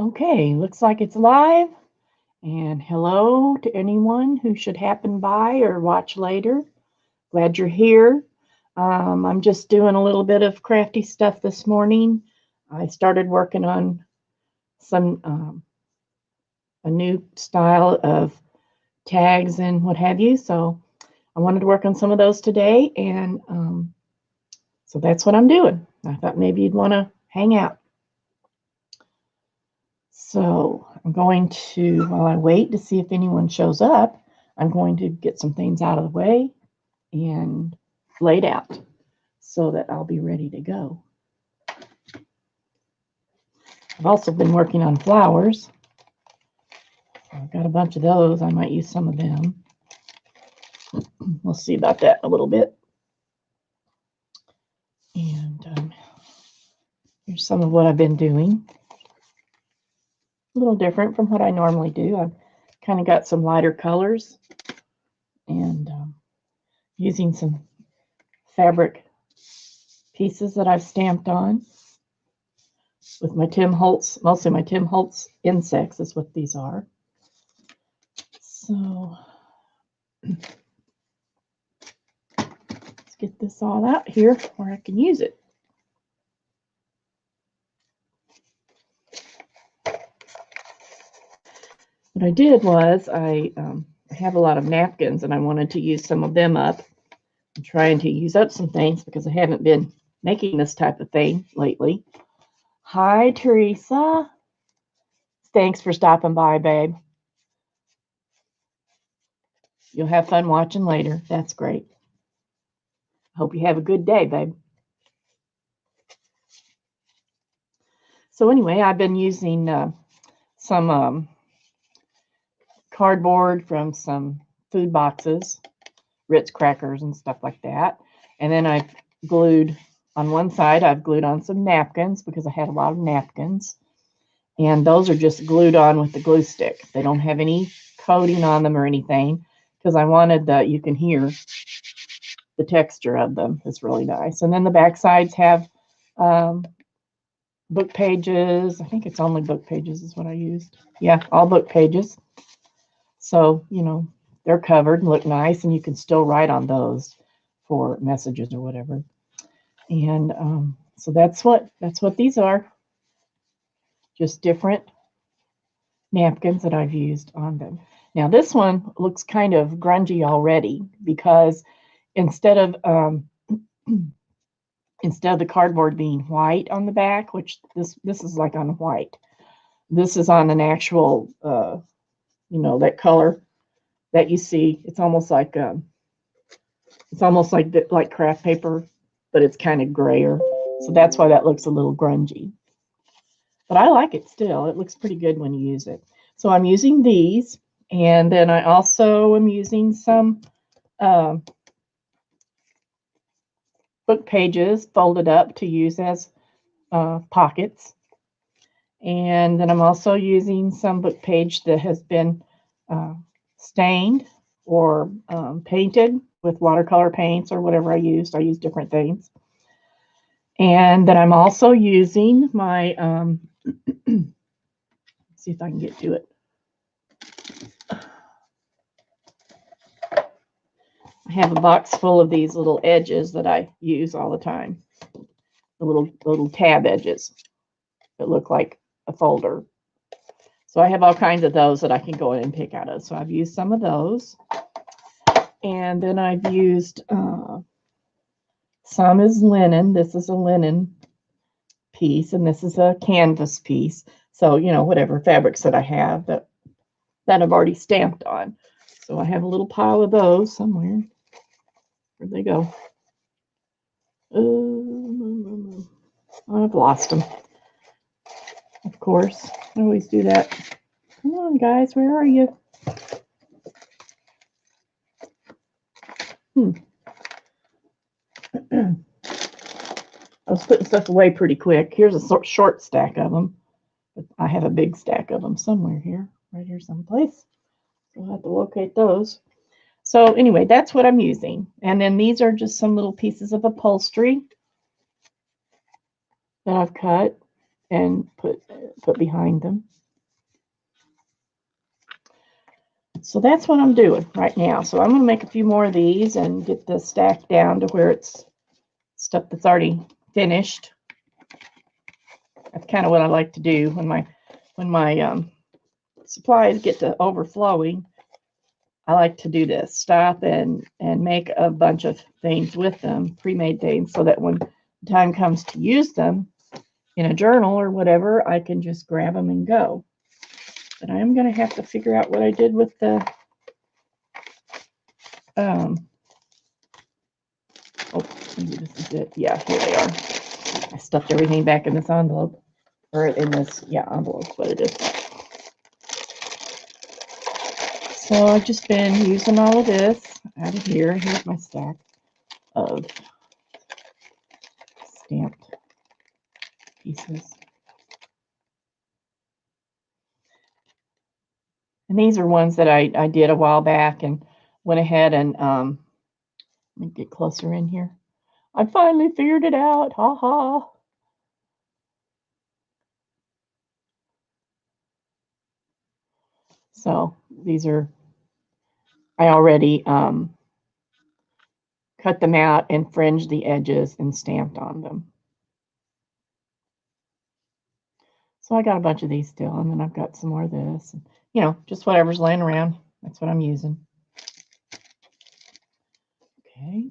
Okay, looks like it's live. And hello to anyone who should happen by or watch later. Glad you're here. I'm just doing a little bit of crafty stuff this morning. I started working on some a new style of tags and what have you. So I wanted to work on some of those today, and so that's what I'm doing. I thought maybe you'd want to hang out. So I'm going to, while I wait to see if anyone shows up, I'm going to get some things out of the way and laid out so that I'll be ready to go. I've also been working on flowers. I've got a bunch of those. I might use some of them. We'll see about that a little bit. And here's some of what I've been doing. A little different from what I normally do. I've kind of got some lighter colors and using some fabric pieces that I've stamped on with my Tim Holtz, mostly my Tim Holtz insects is what these are. So let's get this all out here where I can use it. What I did was I have a lot of napkins and I wanted to use some of them up. I'm trying to use up some things because I haven't been making this type of thing lately. Hi, Teresa. Thanks for stopping by, babe. You'll have fun watching later. That's great. Hope you have a good day, babe. So anyway, I've been using some cardboard from some food boxes, Ritz crackers and stuff like that. And then I've glued on one side, I've glued on some napkins because I had a lot of napkins. And those are just glued on with the glue stick. They don't have any coating on them or anything because I wanted that you can hear the texture of them. It's really nice. And then the back sides have book pages. I think it's only book pages is what I used. Yeah, all book pages. So, you know, they're covered and look nice, and you can still write on those for messages or whatever. And so that's what these are. Just different napkins that I've used on them. Now this one looks kind of grungy already because instead of the cardboard being white on the back, which this is like on white, this is on an actual you know, that color that you see. It's almost like like craft paper, but it's kind of grayer. So that's why that looks a little grungy. But I like it still. It looks pretty good when you use it. So I'm using these, and then I also am using some book pages folded up to use as pockets. And then I'm also using some book page that has been stained or painted with watercolor paints or whatever I used. I use different things. And then I'm also using my, let's see if I can get to it. I have a box full of these little edges that I use all the time. The little tab edges that look like a folder. So I have all kinds of those that I can go in and pick out of. So I've used some of those. And then I've used some is linen. This is a linen piece, and this is a canvas piece. So, you know, whatever fabrics that I have that I've already stamped on. So I have a little pile of those somewhere. Where'd they go? I've lost them. Of course, I always do that. Come on, guys, where are you? I was putting stuff away pretty quick. Here's a short stack of them. I have a big stack of them somewhere here, right here someplace. So I'll have to locate those. So anyway, that's what I'm using. And then these are just some little pieces of upholstery that I've cut. and put behind them. So that's what I'm doing right now. So I'm going to make a few more of these and get this stacked down to where it's stuff that's already finished. That's kind of what I like to do when my supplies get to overflowing. I like to do this, stop and make a bunch of things with them, pre-made things, so that when the time comes to use them in a journal or whatever, I can just grab them and go. But I am going to have to figure out what I did with the oh, maybe this is it. Yeah, here they are. I stuffed everything back in this envelope, or in this, yeah, envelope, what it is. So I've just been using all of this out of here. Here's my stack of stamped pieces. And these are ones that I did a while back and went ahead and, let me get closer in here. I finally figured it out. Ha ha. So these are, I already cut them out and fringed the edges and stamped on them. So I got a bunch of these still, and then I've got some more of this. And, you know, just whatever's laying around. That's what I'm using. Okay.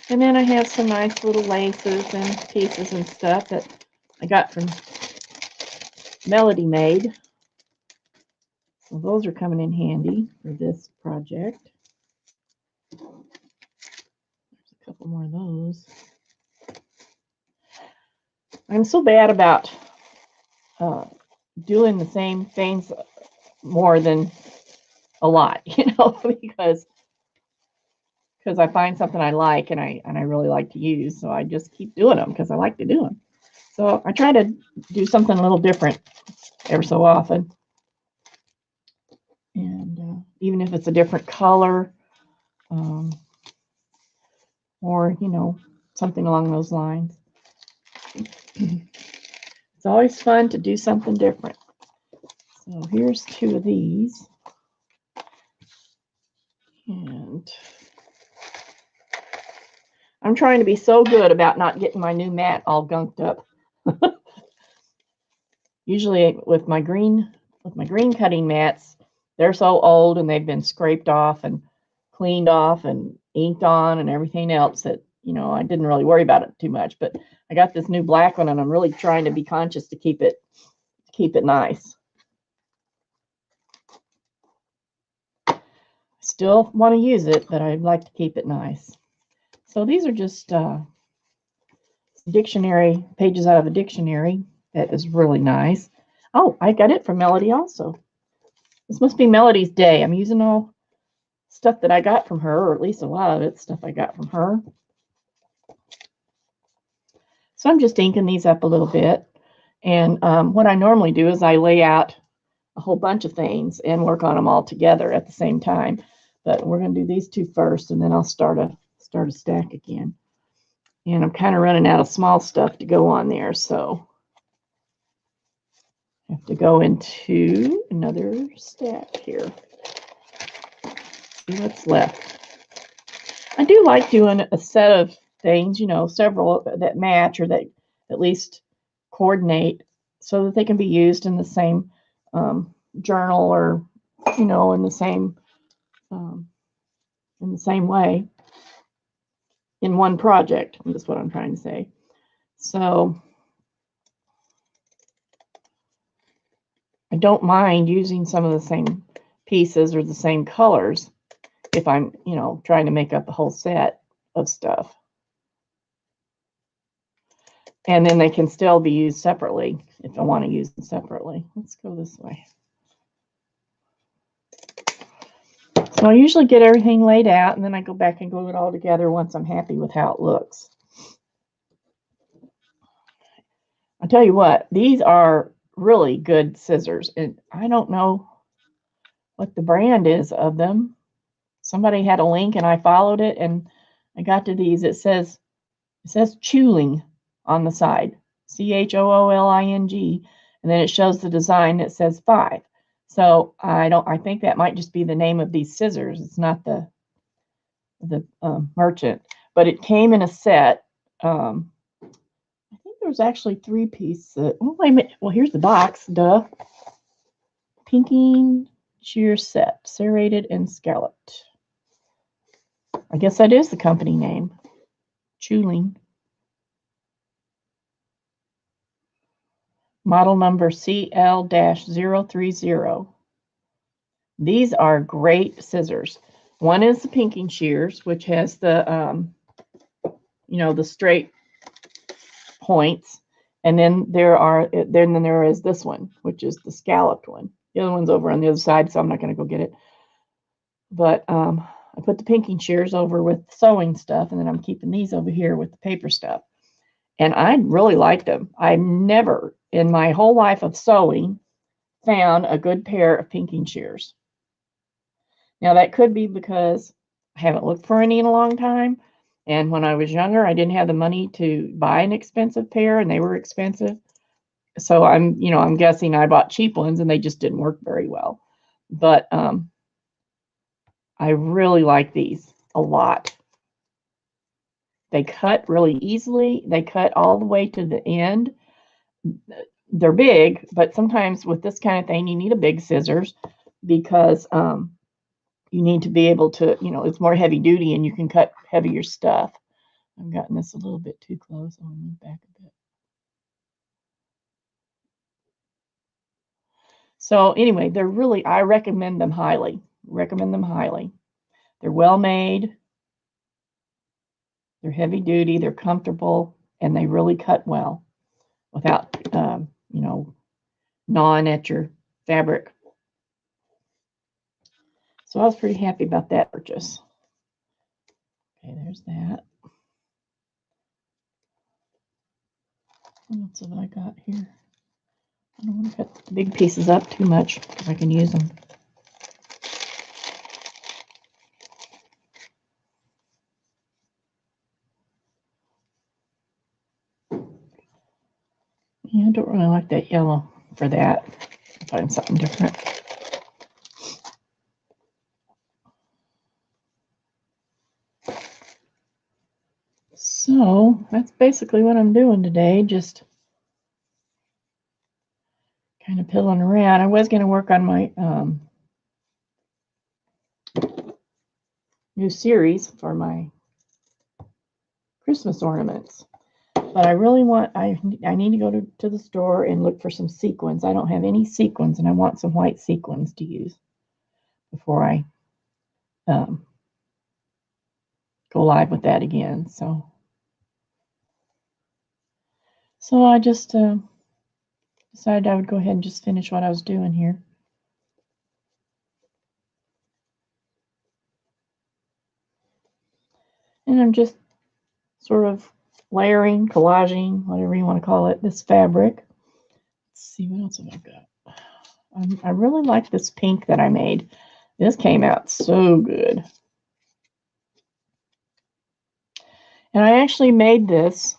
And then I have some nice little laces and pieces and stuff that I got from Melody Made. So those are coming in handy for this project. There's a couple more of those. I'm so bad about doing the same things more than a lot, you know, because I find something I like and I really like to use, so I just keep doing them because I like to do them. So I try to do something a little different ever so often, and even if it's a different color, or you know, something along those lines. It's always fun to do something different. So here's two of these, and I'm trying to be so good about not getting my new mat all gunked up. Usually with my green cutting mats, they're so old and they've been scraped off and cleaned off and inked on and everything else that, you know, I didn't really worry about it too much. But I got this new black one and I'm really trying to be conscious to keep it nice. I still want to use it, but I'd like to keep it nice. So these are just dictionary pages out of a dictionary. That is really nice. Oh, I got it from Melody also. This must be Melody's day. I'm using all stuff that I got from her, or at least a lot of it, stuff I got from her. So I'm just inking these up a little bit. And what I normally do is I lay out a whole bunch of things and work on them all together at the same time. But we're going to do these two first, and then I'll start a stack again. And I'm kind of running out of small stuff to go on there, so I have to go into another stack here. See what's left. I do like doing a set of things, you know, several that match or that at least coordinate so that they can be used in the same journal, or, you know, in the same way in one project. That's what I'm trying to say. So I don't mind using some of the same pieces or the same colors if I'm, you know, trying to make up a whole set of stuff. And then they can still be used separately if I want to use them separately. Let's go this way. So I usually get everything laid out, and then I go back and glue it all together once I'm happy with how it looks. I'll tell you what, these are really good scissors, and I don't know what the brand is of them. Somebody had a link and I followed it, and I got to these. It says Chuling on the side. CHOOLING, and then it shows the design that says 5. So I think that might just be the name of these scissors. It's not the merchant, but it came in a set. I think there was actually 3 pieces. Oh, wait a minute. Well, here's the box. Duh. Pinking shear set, serrated and scalloped. I guess that is the company name. Chuling. Model number CL-030. These are great scissors. One is the pinking shears, which has the, the straight points. And then there is this one, which is the scalloped one. The other one's over on the other side, so I'm not going to go get it. But I put the pinking shears over with sewing stuff, and then I'm keeping these over here with the paper stuff. And I really liked them. I never, in my whole life of sewing, found a good pair of pinking shears. Now, that could be because I haven't looked for any in a long time. And when I was younger, I didn't have the money to buy an expensive pair, and they were expensive. So I'm guessing I bought cheap ones, and they just didn't work very well. But I really like these a lot. They cut really easily. They cut all the way to the end. They're big, but sometimes with this kind of thing, you need a big scissors because you need to be able to, it's more heavy duty and you can cut heavier stuff. I've gotten this a little bit too close. I'll move back a bit. So anyway, I recommend them highly. They're well made. They're heavy duty. They're comfortable, and they really cut well without, gnawing at your fabric. So I was pretty happy about that purchase. Okay, there's that. What else have I got here? I don't want to cut the big pieces up too much because I can use them. Yeah, I don't really like that yellow for that. I'll find something different. So that's basically what I'm doing today, just kind of piddling around. I was going to work on my new series for my Christmas ornaments. But I really I need to go to the store and look for some sequins. I don't have any sequins, and I want some white sequins to use before I go live with that again. So I just decided I would go ahead and just finish what I was doing here. And I'm just sort of layering, collaging, whatever you want to call it, this fabric. Let's see, what else have I got? I really like this pink that I made. This came out so good. And I actually made this.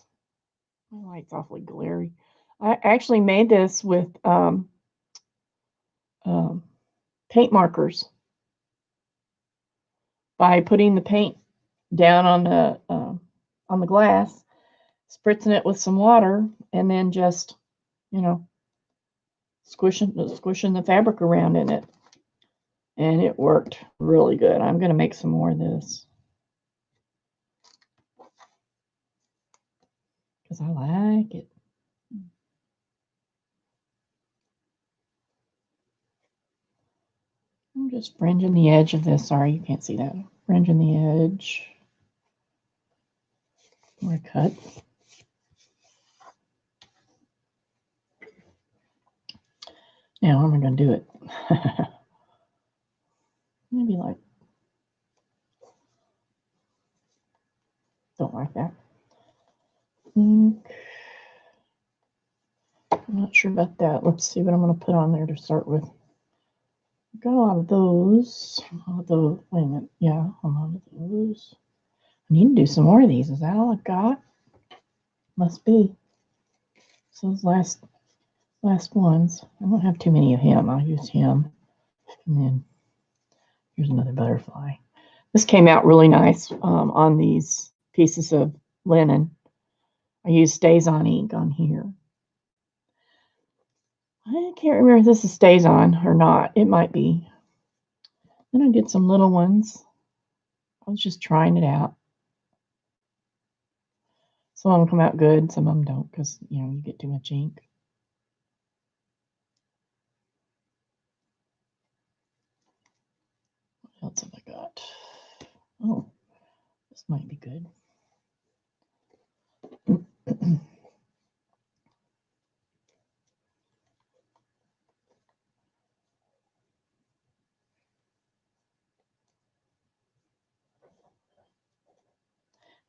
My light's awfully glary. I actually made this with paint markers by putting the paint down on the glass, spritzing it with some water, and then just, squishing the fabric around in it. And it worked really good. I'm going to make some more of this because I like it. I'm just fringing the edge of this. Sorry, you can't see that. Fringing the edge. More cut. Now, how am I going to do it? Maybe like, don't like that. I'm not sure about that. Let's see what I'm going to put on there to start with. I've got a lot of those. Wait a minute. Yeah, a lot of those. I need to do some more of these. Is that all I've got? Must be. So those last ones, I don't have too many of him. I'll use him. And then here's another butterfly. This came out really nice on these pieces of linen. I used StazOn ink on here. I can't remember if this is StazOn or not. It might be. Then I did some little ones. I was just trying it out. Some of them come out good, some of them don't, because you get too much ink. What else have I got? Oh, this might be good.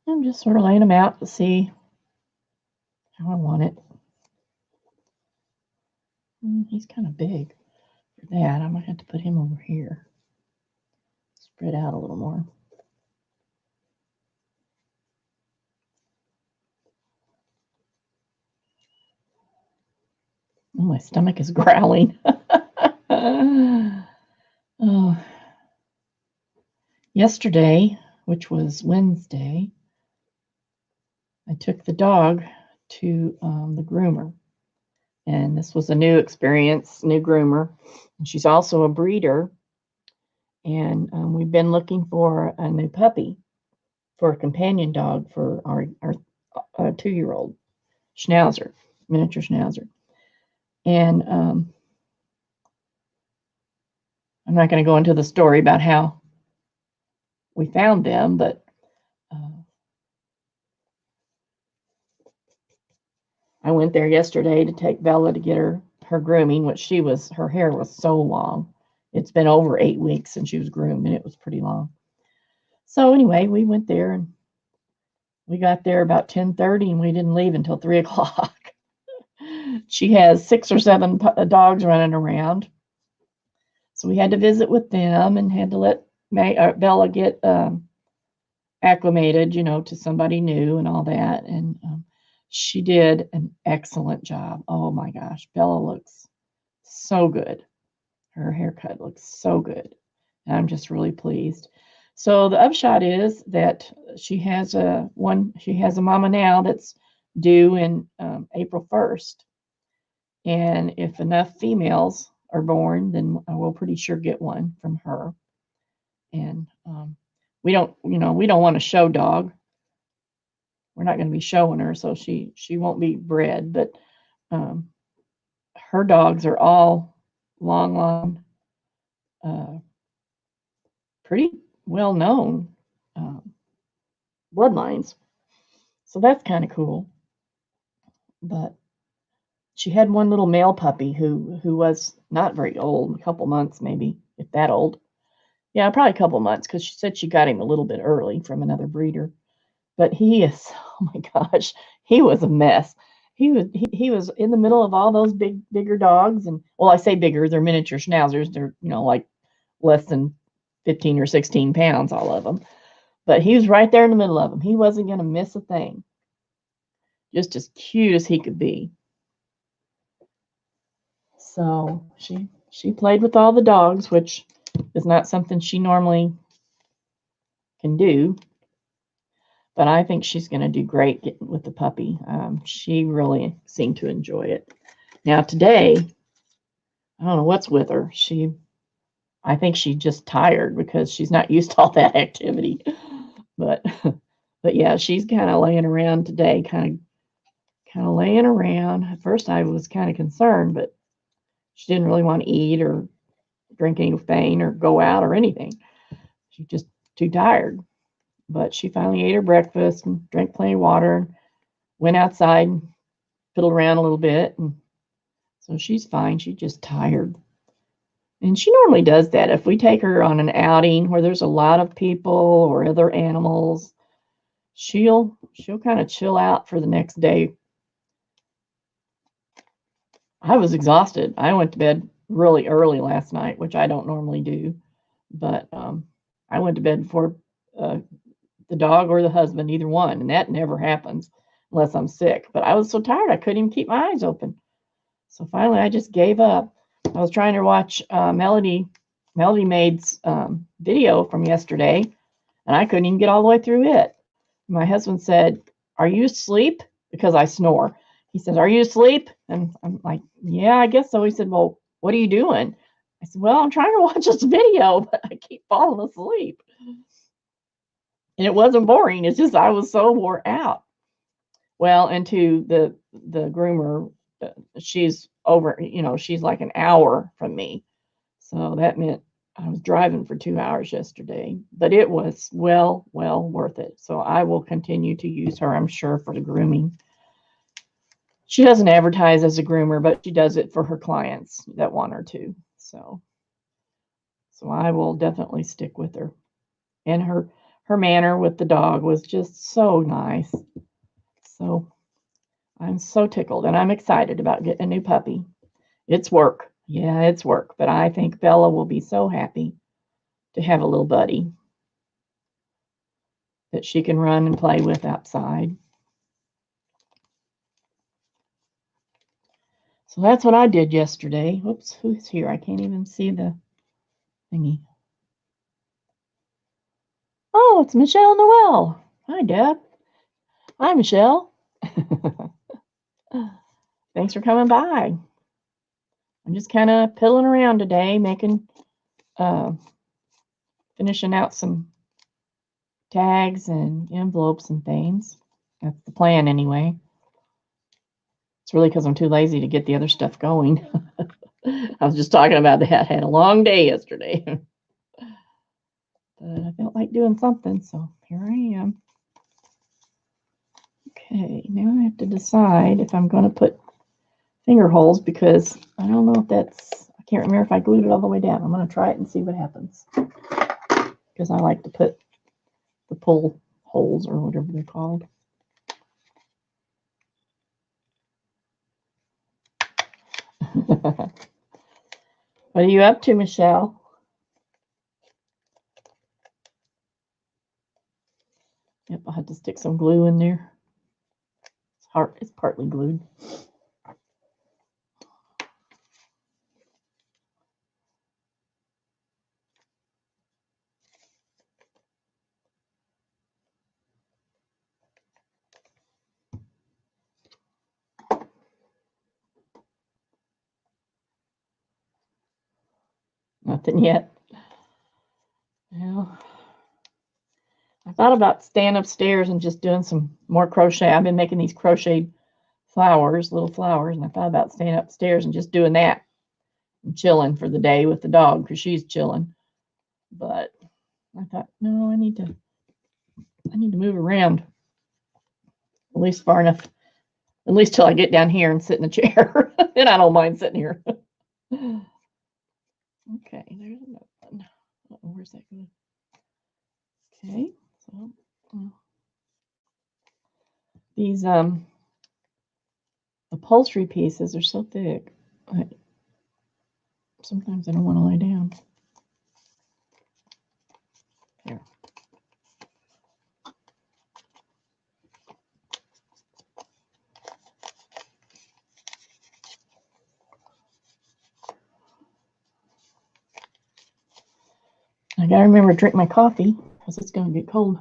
I'm just sort of laying them out to see how I want it. He's kind of big for that. I might have to put him over here. Spread out a little more. Oh, my stomach is growling. Oh. Yesterday, which was Wednesday, I took the dog to the groomer. And this was a new experience, new groomer. And she's also a breeder. And we've been looking for a new puppy for a companion dog for our 2-year-old schnauzer, miniature schnauzer. And I'm not going to go into the story about how we found them, but I went there yesterday to take Bella to get her grooming, which her hair was so long. It's been over 8 weeks since she was groomed, and it was pretty long. So anyway, we went there, and we got there about 10:30, and we didn't leave until 3 o'clock. She has 6 or 7 dogs running around. So we had to visit with them and had to let Bella get acclimated, to somebody new and all that. And she did an excellent job. Oh my gosh, Bella looks so good. Her haircut looks so good. And I'm just really pleased. So the upshot is that she has a mama now that's due in April 1st. And if enough females are born, then I will pretty sure get one from her. And we don't want a show dog. We're not going to be showing her, so she won't be bred. But her dogs are all long, pretty well known bloodlines. So that's kind of cool. But she had one little male puppy who was not very old, a couple months maybe, if that old. Yeah, probably a couple months, because she said she got him a little bit early from another breeder. But he is, oh my gosh, he was a mess. He was in the middle of all those bigger dogs, and well, I say bigger, they're miniature schnauzers. They're like less than 15 or 16 pounds, all of them. But he was right there in the middle of them. He wasn't going to miss a thing. Just as cute as he could be. So she played with all the dogs, which is not something she normally can do. But I think she's going to do great getting with the puppy. She really seemed to enjoy it. Now today, I don't know what's with her. I think she's just tired because she's not used to all that activity. But yeah, she's kind of laying around today, kind of laying around. At first, I was kind of concerned, but she didn't really want to eat or drink anything or go out or anything. She's just too tired. But she finally ate her breakfast and drank plenty of water and went outside and fiddled around a little bit. And so she's fine. She's just tired. And she normally does that. If we take her on an outing where there's a lot of people or other animals, she'll kind of chill out for the next day. I was exhausted. I went to bed really early last night, which I don't normally do. But I went to bed before the dog or the husband, either one, and that never happens. unless I'm sick. But I was so tired I couldn't even keep my eyes open. So finally, I just gave up. I was trying to watch Melody Maid's video from yesterday, and I couldn't even get all the way through it. My husband said, "Are you asleep?" Because I snore. He says, "Are you asleep?" And I'm like, "Yeah, I guess so." He said, "Well, what are you doing?" I said, "Well, I'm trying to watch this video, but I keep falling asleep." And it wasn't boring. It's just I was so wore out. Well, and to the groomer, she's over, she's like an hour from me. So that meant I was driving for 2 hours yesterday, but it was well worth it. So I will continue to use her, I'm sure, for the grooming. She doesn't advertise as a groomer, but she does it for her clients that want her to. So I will definitely stick with her. And her manner with the dog was just so nice. So I'm so tickled, and I'm excited about getting a new puppy. It's work. Yeah, it's work, but I think Bella will be so happy to have a little buddy that she can run and play with outside. So that's what I did yesterday. Whoops, who's here? I can't even see the thingy. Oh, it's Michelle Noel. Hi, Deb. Hi, Michelle. Thanks for coming by. I'm just kind of piddling around today, finishing out some tags and envelopes and things. That's the plan anyway. It's really because I'm too lazy to get the other stuff going. I was just talking about that. I had a long day yesterday. But I felt like doing something, so here I am. Okay, now I have to decide if I'm going to put finger holes, because I don't know if I can't remember if I glued it all the way down. I'm going to try it and see what happens, because I like to put the pull holes, or whatever they're called. What are you up to, Michelle? Yep, I'll have to stick some glue in there. It's partly glued. Nothing yet. Well, I thought about staying upstairs and just doing some more crochet. I've been making these crocheted flowers, little flowers, and I thought about staying upstairs and just doing that and chilling for the day with the dog, because she's chilling. But I thought, no, I need to move around, at least far enough, at least till I get down here and sit in the chair. Then I don't mind sitting here. Okay, there's another one. Where's that going? Okay, so these upholstery pieces are so thick. Sometimes I don't want to lay down. There. I gotta remember to drink my coffee, because it's gonna get cold.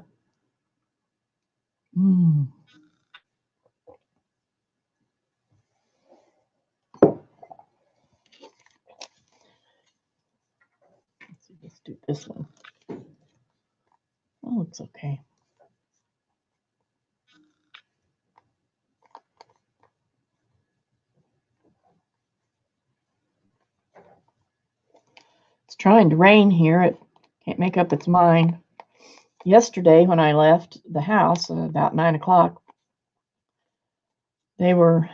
Let's do this one. That looks okay. It's trying to rain here. It can't make up its mind. Yesterday, when I left the house about 9 o'clock, they were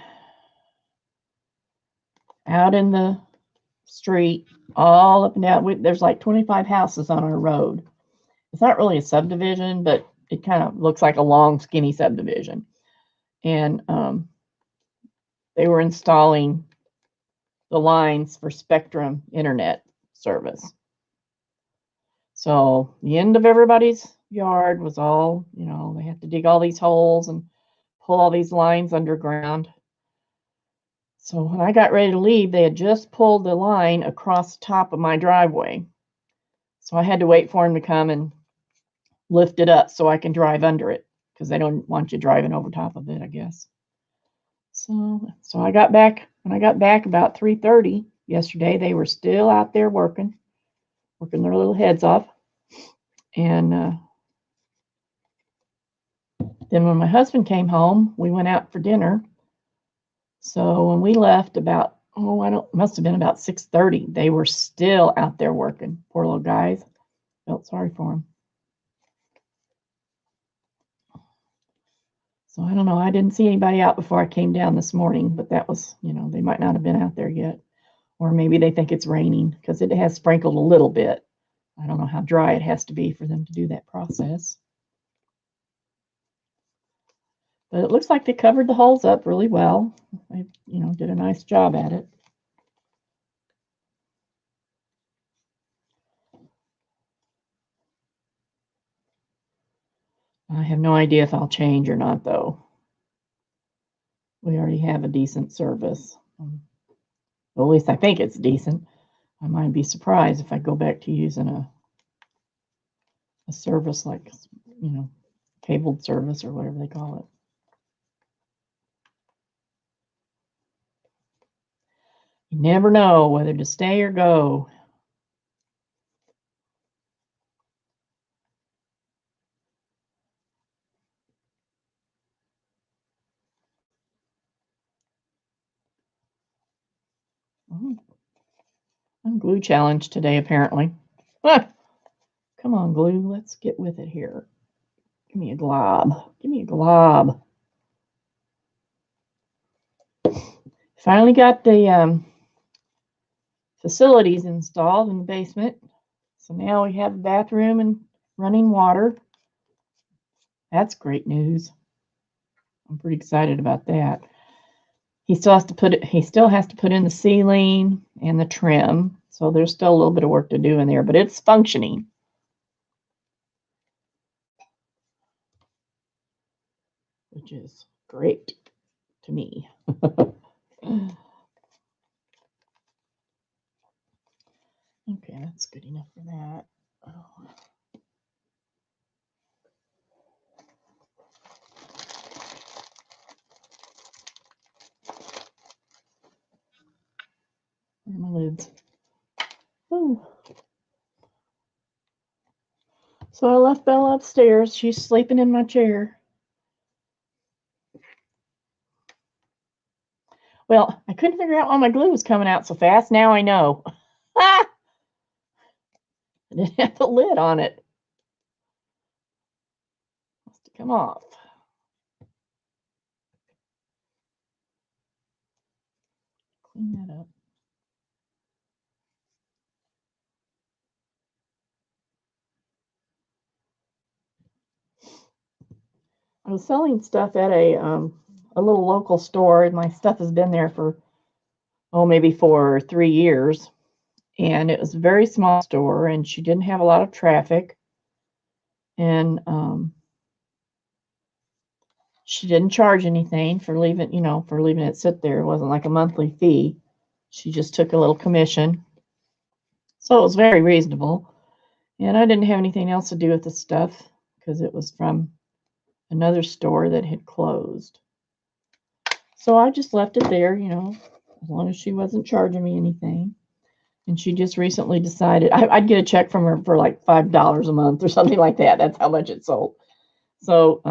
out in the street, all up and down. There's like 25 houses on our road. It's not really a subdivision, but it kind of looks like a long, skinny subdivision. And they were installing the lines for Spectrum internet service. So the end of everybody's yard was all, they had to dig all these holes and pull all these lines underground. So when I got ready to leave, they had just pulled the line across the top of my driveway. So I had to wait for them to come and lift it up so I can drive under it, because they don't want you driving over top of it, I guess. So I got back, when I got back about 3:30 yesterday, they were still out there working their little heads off. And then when my husband came home, we went out for dinner. So when we left about, must have been about 6:30, they were still out there working. Poor little guys. Felt sorry for them. So I don't know. I didn't see anybody out before I came down this morning, but that was, they might not have been out there yet. Or maybe they think it's raining, because it has sprinkled a little bit. I don't know how dry it has to be for them to do that process. But it looks like they covered the holes up really well. They, did a nice job at it. I have no idea if I'll change or not, though. We already have a decent service. Well, at least I think it's decent. I might be surprised if I go back to using a service like, cabled service or whatever they call it. You never know whether to stay or go. I'm glue challenged today, apparently. Come on, glue. Let's get with it here. Give me a glob. Give me a glob. Finally got the facilities installed in the basement. So now we have a bathroom and running water. That's great news. I'm pretty excited about that. He still has to put in the ceiling and the trim. So there's still a little bit of work to do in there, but it's functioning. Which is great to me. Okay, that's good enough for that. Oh. Where are my lids? Oh. So I left Bella upstairs. She's sleeping in my chair. Well, I couldn't figure out why my glue was coming out so fast. Now I know. I didn't have the lid on it. Must have come off. Clean that up. I was selling stuff at a little local store, and my stuff has been there for maybe for 3 years. And it was a very small store, and she didn't have a lot of traffic. And she didn't charge anything for leaving it sit there. It wasn't like a monthly fee. She just took a little commission. So it was very reasonable. And I didn't have anything else to do with the stuff because it was from another store that had closed. So I just left it there, as long as she wasn't charging me anything. And she just recently decided I'd get a check from her for like $5 a month or something like that. That's how much it sold. So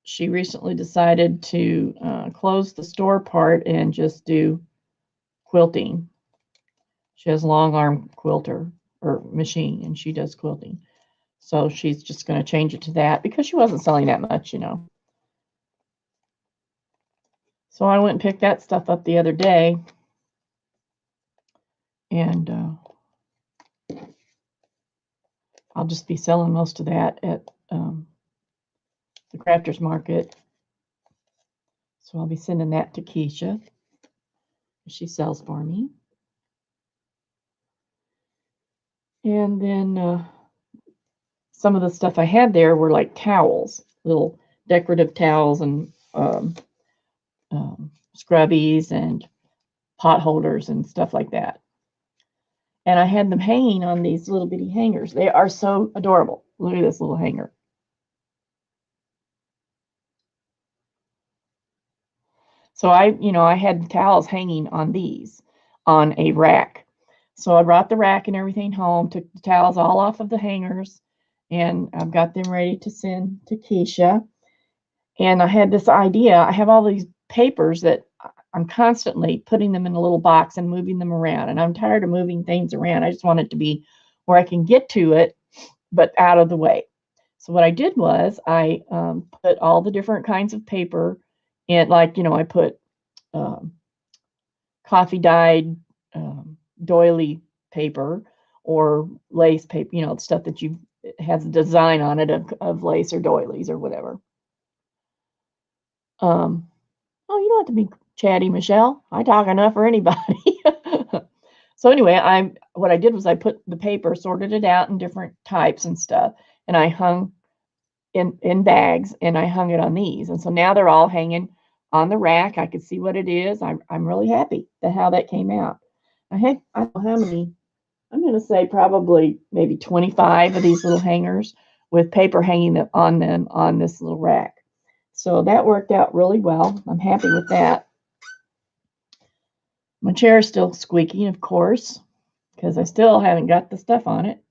she recently decided to close the store part and just do quilting. She has a long arm quilter or machine, and she does quilting. So she's just going to change it to that because she wasn't selling that much, So I went and picked that stuff up the other day. And I'll just be selling most of that at the crafters market. So I'll be sending that to Keisha. She sells for me. And then some of the stuff I had there were like towels, little decorative towels and scrubbies and pot holders and stuff like that. And I had them hanging on these little bitty hangers. They are so adorable. Look at this little hanger. So I had the towels hanging on these on a rack. So I brought the rack and everything home, took the towels all off of the hangers, and I've got them ready to send to Keisha. And I had this idea. I have all these papers that I'm constantly putting them in a little box and moving them around. And I'm tired of moving things around. I just want it to be where I can get to it, but out of the way. So what I did was I put all the different kinds of paper in, like, I put coffee dyed doily paper or lace paper, stuff that has a design on it of lace or doilies or whatever. Oh, you don't have to be chatty, Michelle. I talk enough for anybody. So anyway, what I did was I put the paper, sorted it out in different types and stuff, and I hung in bags, and I hung it on these. And so now they're all hanging on the rack. I could see what it is. I'm really happy at how that came out. I don't know how many. I'm going to say probably maybe 25 of these little hangers with paper hanging on them on this little rack. So that worked out really well. I'm happy with that. My chair is still squeaking, of course, because I still haven't got the stuff on it.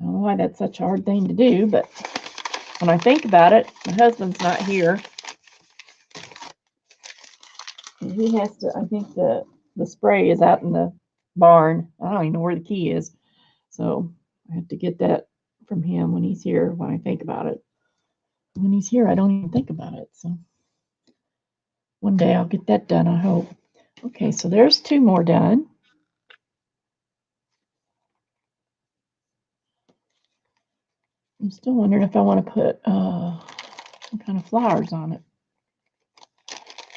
I don't know why that's such a hard thing to do, but when I think about it, my husband's not here. He has to, I think the spray is out in the barn. I don't even know where the key is. So I have to get that from him when he's here, when I think about it. When he's here, I don't even think about it. So one day I'll get that done, I hope. Okay, so there's 2 more done. I'm still wondering if I want to put some kind of flowers on it.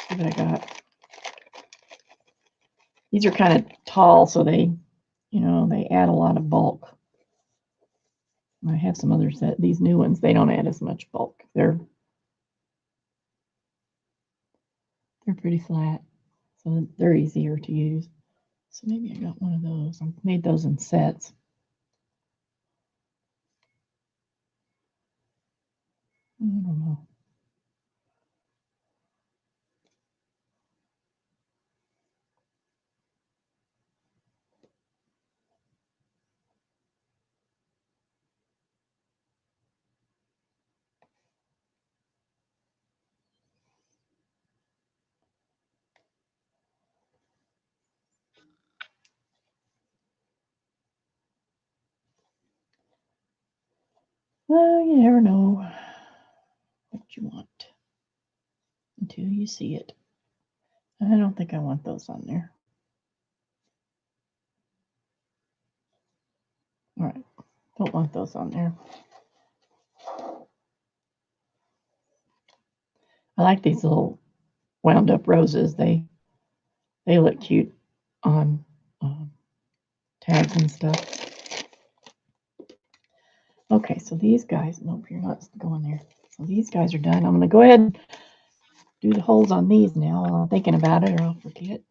See what I got. These are kind of tall, so they add a lot of bulk. I have some others that these new ones, they don't add as much bulk. They're pretty flat, so they're easier to use. So maybe I got one of those. I made those in sets. I don't know. Well, you never know what you want until you see it. I don't think I want those on there. All right, don't want those on there. I like these little wound up roses. They look cute on tags and stuff. Okay, so these guys, nope, you're not going there. So these guys are done. I'm going to go ahead and do the holes on these now while I'm thinking about it, or I'll forget.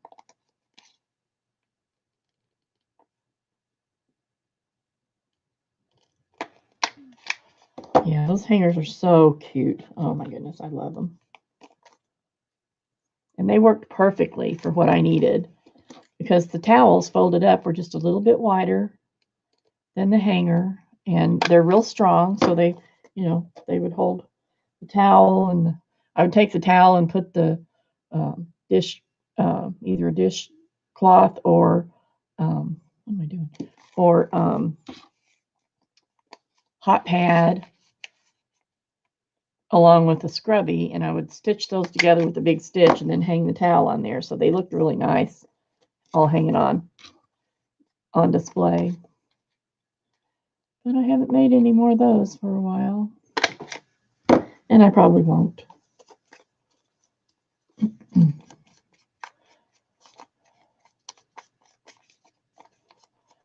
Yeah, those hangers are so cute. Oh my goodness, I love them. And they worked perfectly for what I needed, because the towels folded up were just a little bit wider than the hanger, and they're real strong, so they would hold the towel, and I would take the towel and put the dish, either a dish cloth or what am I doing? Or hot pad along with the scrubby, and I would stitch those together with a big stitch and then hang the towel on there, so they looked really nice, all hanging on display. But I haven't made any more of those for a while, and I probably won't.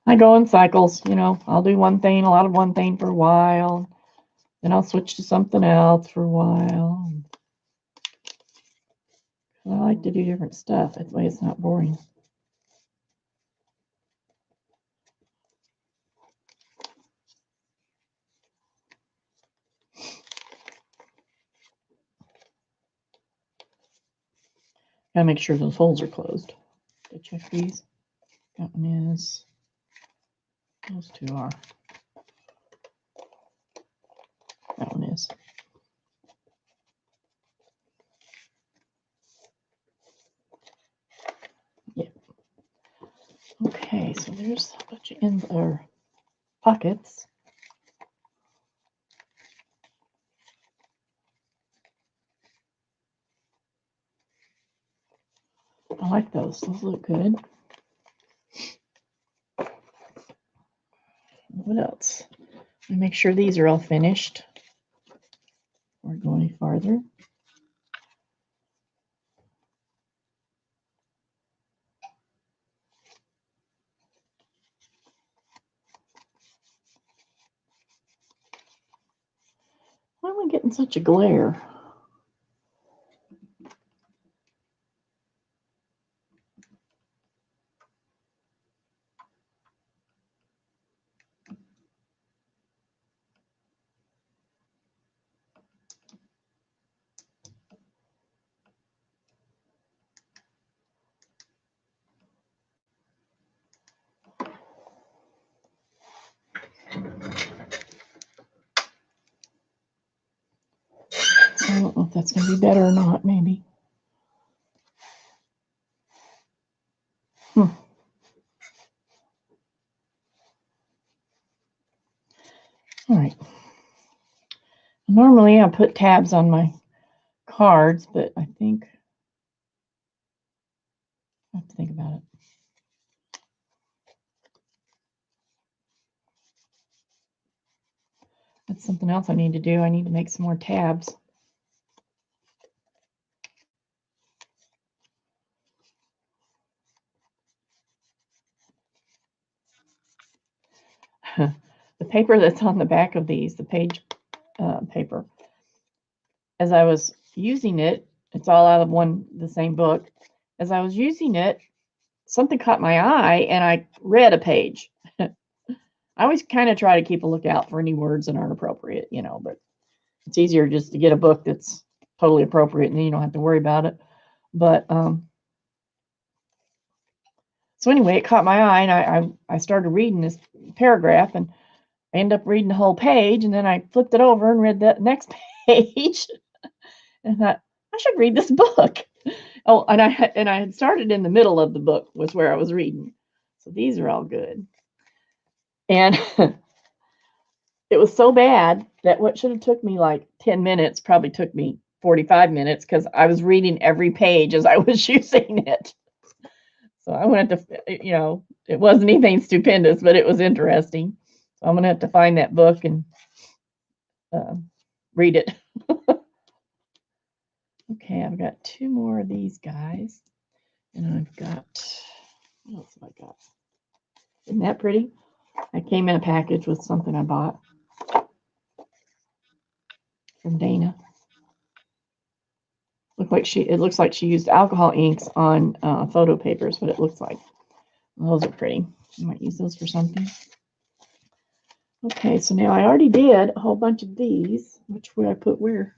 I go in cycles, I'll do one thing, a lot of one thing for a while, Then I'll switch to something else for a while. I like to do different stuff. That way it's not boring. Gotta make sure those holes are closed. To check these. That one is. Those two are. That one is. Yeah. Okay, so there's a bunch of ends or pockets. I like those. Those look good. What else? I make sure these are all finished before I go any farther. Why am I getting such a glare? I don't know if that's going to be better or not, maybe. All right. Normally I put tabs on my cards, but I think I have to think about it. That's something else I need to do. I need to make some more tabs. The paper that's on the back of these, the page paper, as I was using it, it's all out of the same book. As I was using it, something caught my eye and I read a page. I always kind of try to keep a lookout for any words that aren't appropriate, but it's easier just to get a book that's totally appropriate and then you don't have to worry about it. But so anyway, it caught my eye and I started reading this paragraph and I ended up reading the whole page, and then I flipped it over and read the next page and thought, I should read this book. Oh, and I had started in the middle of the book was where I was reading. So these are all good. And it was so bad that what should have took me like 10 minutes probably took me 45 minutes because I was reading every page as I was using it. So I went to, it wasn't anything stupendous, but it was interesting. So I'm going to have to find that book and read it. Okay, I've got two more of these guys. And I've got, what else have I got? Isn't that pretty? I came in a package with something I bought from Dana. It looks like she used alcohol inks on photo papers, what it looks like. Those are pretty. I might use those for something. Okay, so now I already did a whole bunch of these. Which way I put where?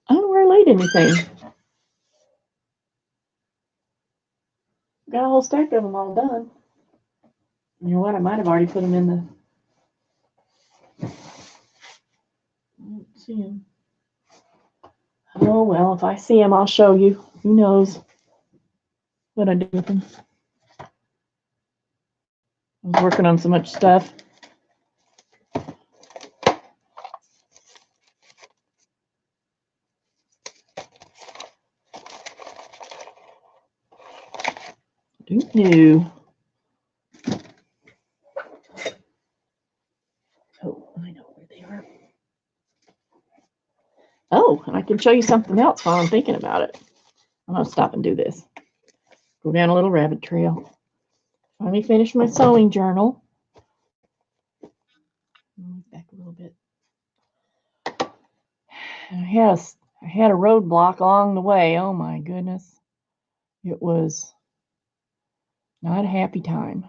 I don't know where I laid anything. Got a whole stack of them all done. You know what? I might have already put them in the. I don't see them. Oh, well, if I see them, I'll show you. Who knows what I do with them. I was working on so much stuff. New. Oh, I know where they are. Oh, and I can show you something else while I'm thinking about it. I'm going to stop and do this. Go down a little rabbit trail. Finally finished my sewing journal. Back a little bit. I had a roadblock along the way. Oh my goodness. It was not a happy time.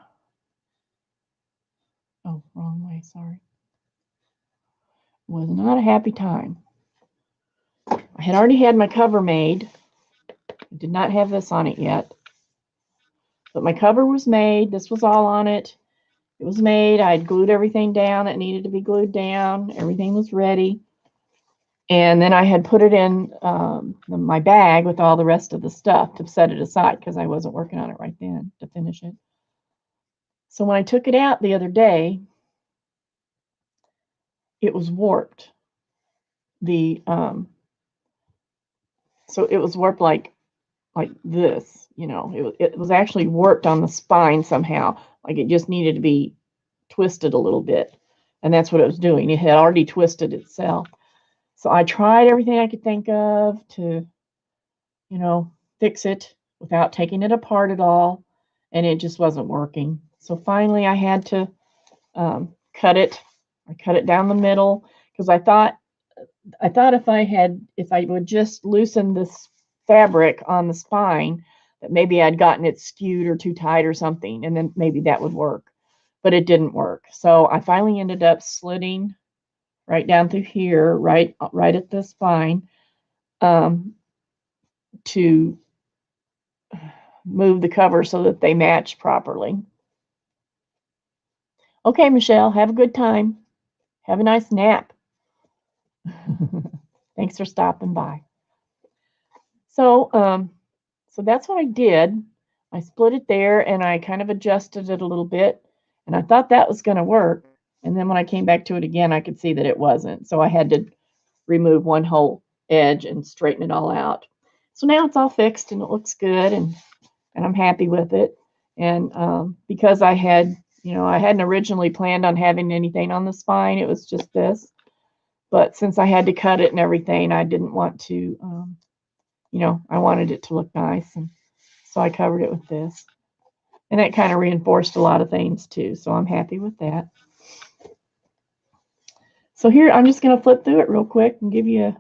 Oh, wrong way, sorry. It was not a happy time. I had already had my cover made. I did not have this on it yet. But my cover was made. This was all on it. It was made. I had glued everything down that needed to be glued down. Everything was ready. And then I had put it in my bag with all the rest of the stuff to set it aside because I wasn't working on it right then to finish it. So when I took it out the other day, it was warped. So it was warped like this, you know. It was actually warped on the spine somehow. Like it just needed to be twisted a little bit. And that's what it was doing. It had already twisted itself. So I tried everything I could think of to, you know, fix it without taking it apart at all. And it just wasn't working. So finally I had to cut it. I cut it down the middle because I thought if I would just loosen this fabric on the spine, that maybe I'd gotten it skewed or too tight or something, and then maybe that would work. But it didn't work. So I finally ended up slitting right down through here, right at the spine, to move the cover so that they match properly. Okay, Michelle, have a good time. Have a nice nap. Thanks for stopping by. So that's what I did. I split it there and I kind of adjusted it a little bit, and I thought that was going to work. And then when I came back to it again, I could see that it wasn't. So I had to remove one whole edge and straighten it all out. So now it's all fixed and it looks good, and I'm happy with it. And because I hadn't originally planned on having anything on the spine, it was just this. But since I had to cut it and everything, I didn't want to, I wanted it to look nice. And so I covered it with this. And that kind of reinforced a lot of things too. So I'm happy with that. So here, I'm just going to flip through it real quick and give you a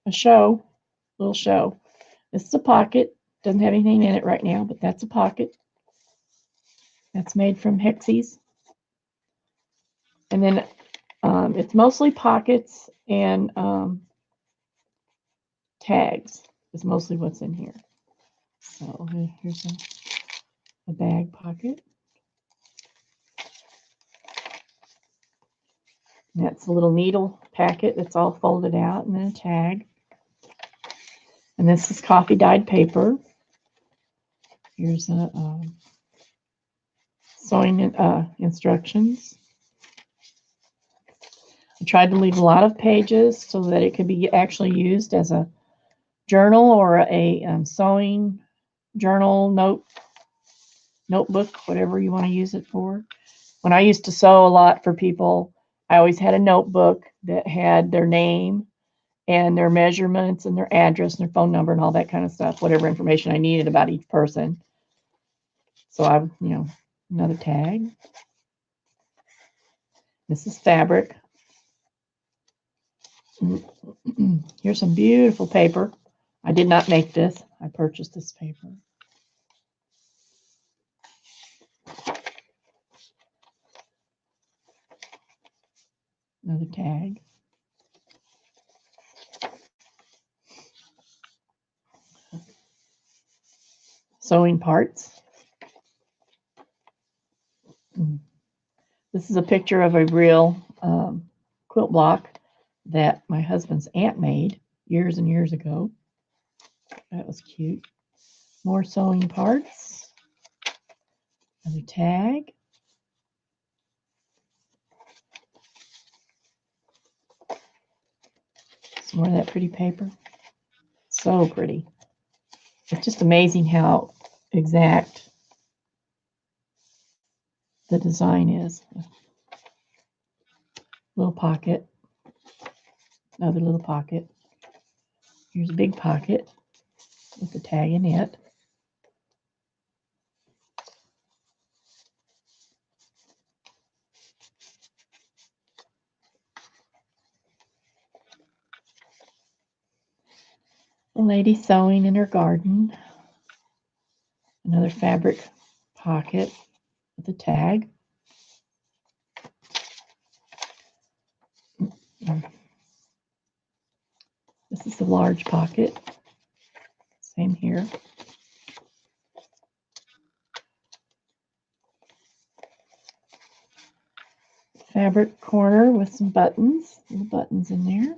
little show. This is a pocket. Doesn't have anything in it right now, but that's a pocket. That's made from Hexies. And then it's mostly pockets and tags is mostly what's in here. So here's a bag pocket. And that's a little needle packet that's all folded out, and then a tag. And this is coffee dyed paper. Here's a sewing instructions. I tried to leave a lot of pages so that it could be actually used as a journal or a sewing journal notebook, whatever you want to use it for. When I used to sew a lot for people, I always had a notebook that had their name and their measurements and their address and their phone number and all that kind of stuff, whatever information I needed about each person. So another tag. This is fabric. Here's some beautiful paper. I did not make this. I purchased this paper. Another tag. Sewing parts. This is a picture of a real quilt block that my husband's aunt made years and years ago. That was cute. More sewing parts. Another tag. Some more of that pretty paper. So pretty. It's just amazing how exact the design is. Little pocket. Another little pocket. Here's a big pocket with the tag in it. A lady sewing in her garden. Another fabric pocket with a tag. This is a large pocket. Same here. Fabric corner with some buttons. Little buttons in there.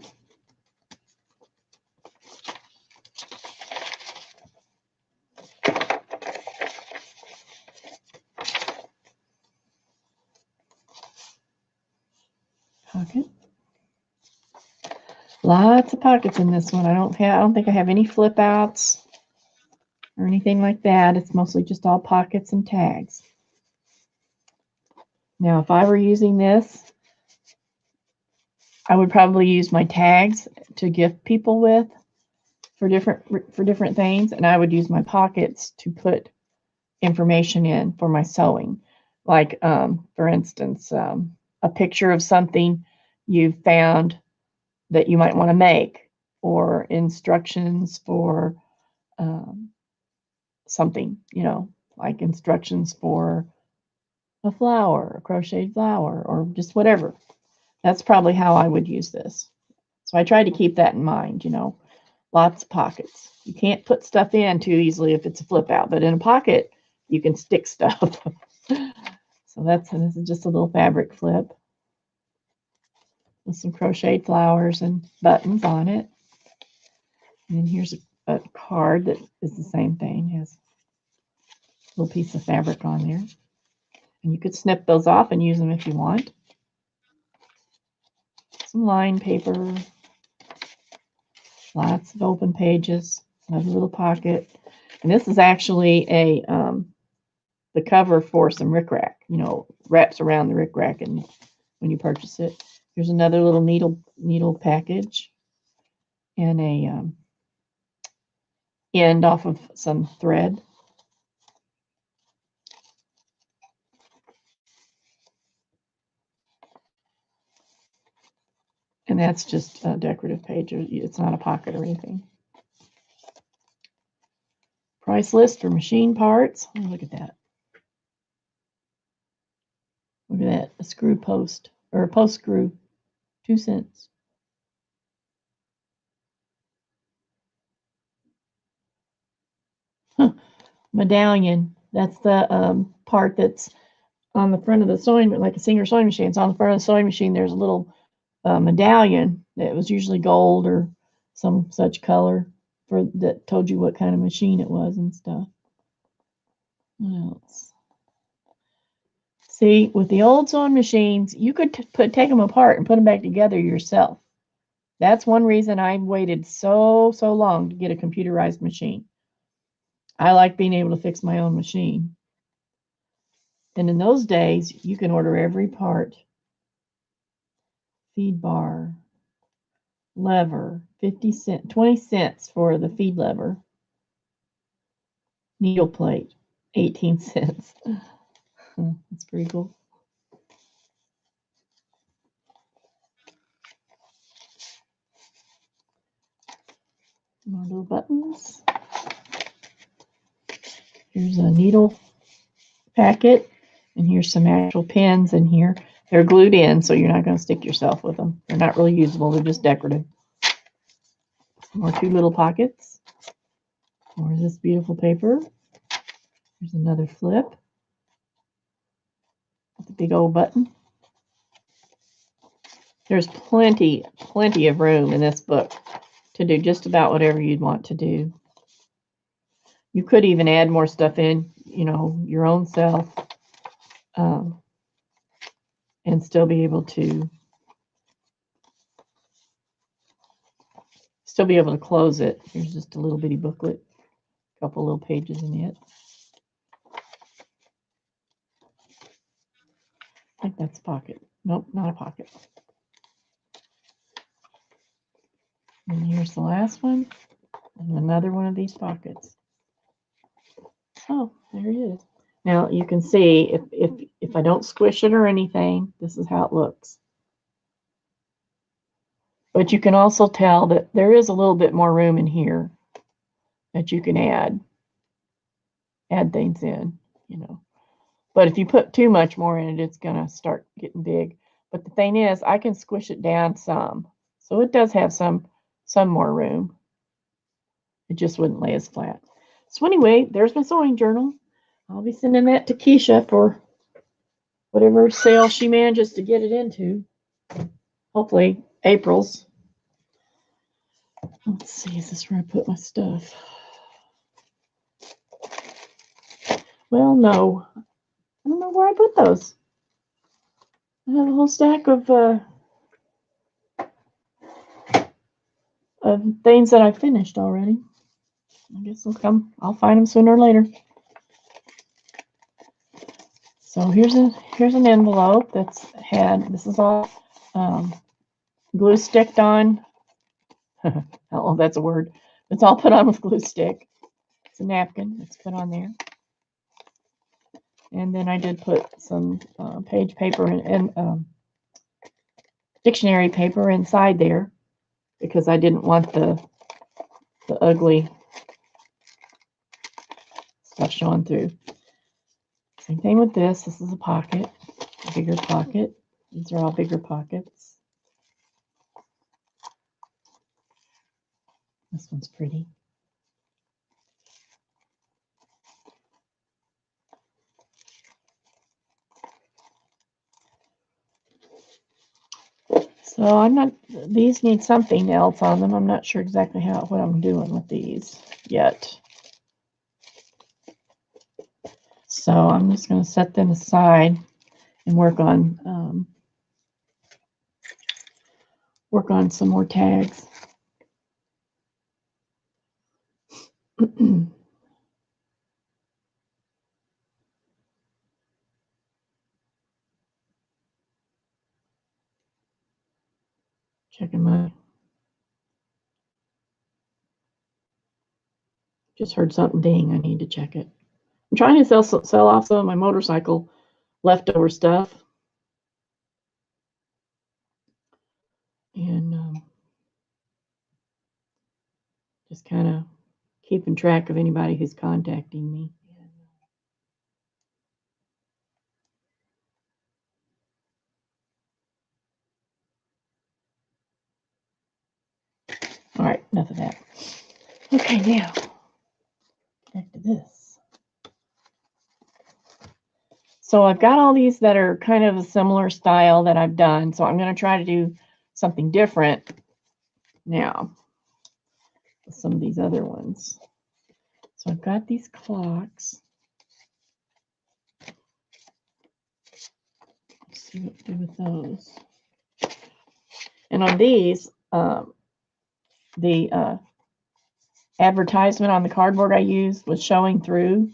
Pocket. Lots of pockets in this one. I don't think I have any flip outs or anything like that. It's mostly just all pockets and tags. Now, if I were using this, I would probably use my tags to gift people with for different things, and I would use my pockets to put information in for my sewing. Like, for instance, a picture of something you found that you might want to make, or instructions for something, like instructions for a flower, a crocheted flower, or just whatever. That's probably how I would use this. So I try to keep that in mind, lots of pockets. You can't put stuff in too easily if it's a flip out, but in a pocket, you can stick stuff. So this is just a little fabric flip with some crocheted flowers and buttons on it. And then here's a card that is the same thing, has a little piece of fabric on there. And you could snip those off and use them if you want. Some lined paper, lots of open pages, another little pocket. And this is actually the cover for some rickrack, wraps around the rickrack and when you purchase it. Here's another little needle package and a end off of some thread. And that's just a decorative page. It's not a pocket or anything. Price list for machine parts. Oh, look at that. Look at that. A screw post, or a post screw, 2 cents. Medallion. That's the part that's on the front of the sewing, like a Singer sewing machine. It's on the front of the sewing machine. There's a little medallion that was usually gold or some such color that told you what kind of machine it was and stuff. What else? See, with the old sewing machines, you could take them apart and put them back together yourself. That's one reason I waited so long to get a computerized machine. I like being able to fix my own machine. And in those days, you can order every part. Feed bar, lever, 50 cents, 20 cents for the feed lever. Needle plate, 18 cents. That's pretty cool. More little buttons. Here's a needle packet, and here's some actual pins in here. They're glued in, so you're not going to stick yourself with them. They're not really usable. They're just decorative. More 2 little pockets. More of this beautiful paper. There's another flip with a big old button. There's plenty of room in this book to do just about whatever you'd want to do. You could even add more stuff in, your own self, and still be able to close it. Here's just a little bitty booklet, a couple little pages in it. I think that's a pocket. Nope, not a pocket. And here's the last one, and another one of these pockets. Oh, there it is. Now you can see if I don't squish it or anything, this is how it looks. But you can also tell that there is a little bit more room in here that you can add things in, you know. But if you put too much more in it, it's gonna start getting big. But the thing is, I can squish it down some. So it does have some more room. It just wouldn't lay as flat. So anyway, there's my sewing journal. I'll be sending that to Keisha for whatever sale she manages to get it into. Hopefully April's. Let's see, is this where I put my stuff? Well, no. I don't know where I put those. I have a whole stack of things that I finished already. I guess I'll find them sooner or later. So here's an envelope that's this is all glue sticked on. Oh, that's a word. It's all put on with glue stick. It's a napkin that's put on there. And then I did put some page paper and dictionary paper inside there because I didn't want the ugly stuff showing through. Same thing with this. This is a pocket, a bigger pocket. These are all bigger pockets. This one's pretty. So these need something else on them. I'm not sure exactly what I'm doing with these yet. So I'm just going to set them aside and work on some more tags. Checking my. Just heard something ding. I need to check it. I'm trying to sell off some of my motorcycle leftover stuff. And just kind of keeping track of anybody who's contacting me. All right, enough of that. Okay, now back to this. So I've got all these that are kind of a similar style that I've done. So I'm going to try to do something different now with some of these other ones. So I've got these clocks. Let's see what to do with those. And on these, the advertisement on the cardboard I used was showing through.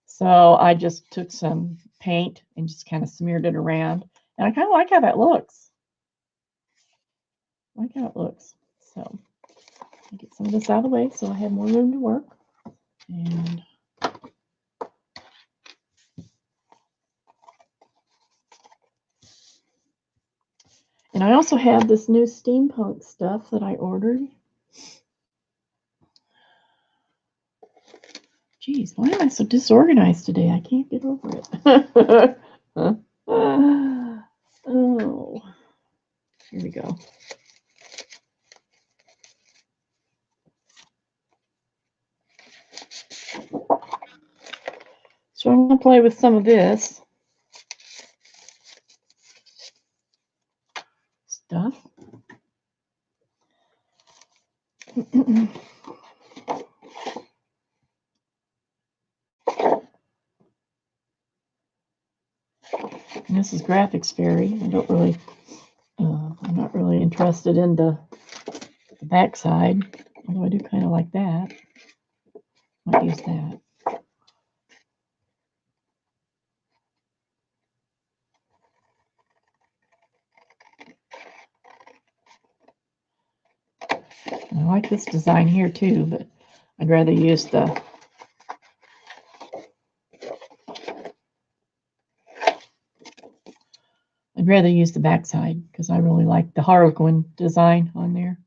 So I just took some paint and just kind of smeared it around. And I kind of like how that looks. I like how it looks. So I'll get some of this out of the way so I have more room to work. And I also have this new steampunk stuff that I ordered. Geez, why am I so disorganized today? I can't get over it. Oh, here we go. So I'm going to play with some of this stuff. And this is Graphics Fairy. I'm not really interested in the back side, although I do kind of like that. Might use that. I like this design here too, but I'd rather use the back side because I really like the Harlequin design on there.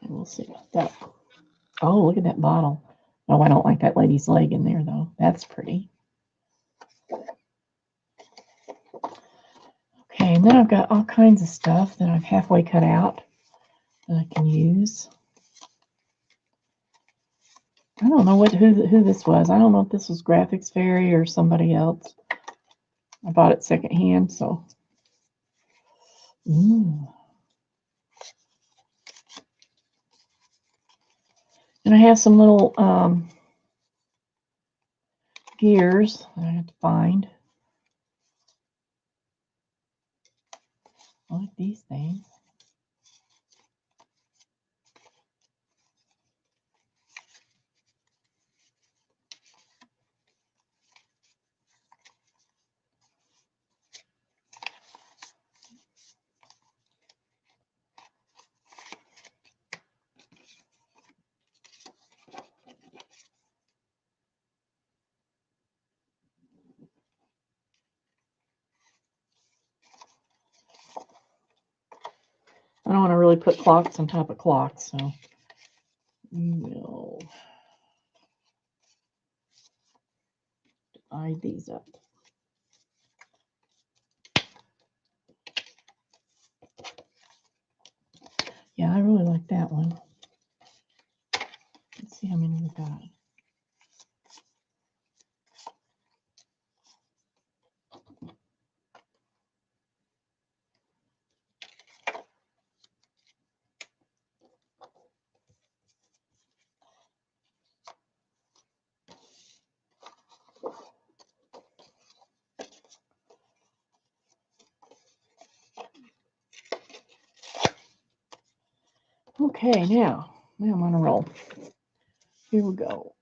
And we'll see about that. Oh, look at that bottle. Oh, I don't like that lady's leg in there, though. That's pretty. Okay, and then I've got all kinds of stuff that I've halfway cut out that I can use. I don't know who this was. I don't know if this was Graphics Fairy or somebody else. I bought it secondhand, so. And I have some little gears that I have to find. I like these things. I don't want to really put clocks on top of clocks, so we will divide these up. Yeah, I really like that one. Let's see how many we got. Okay, now I'm on a roll. Here we go.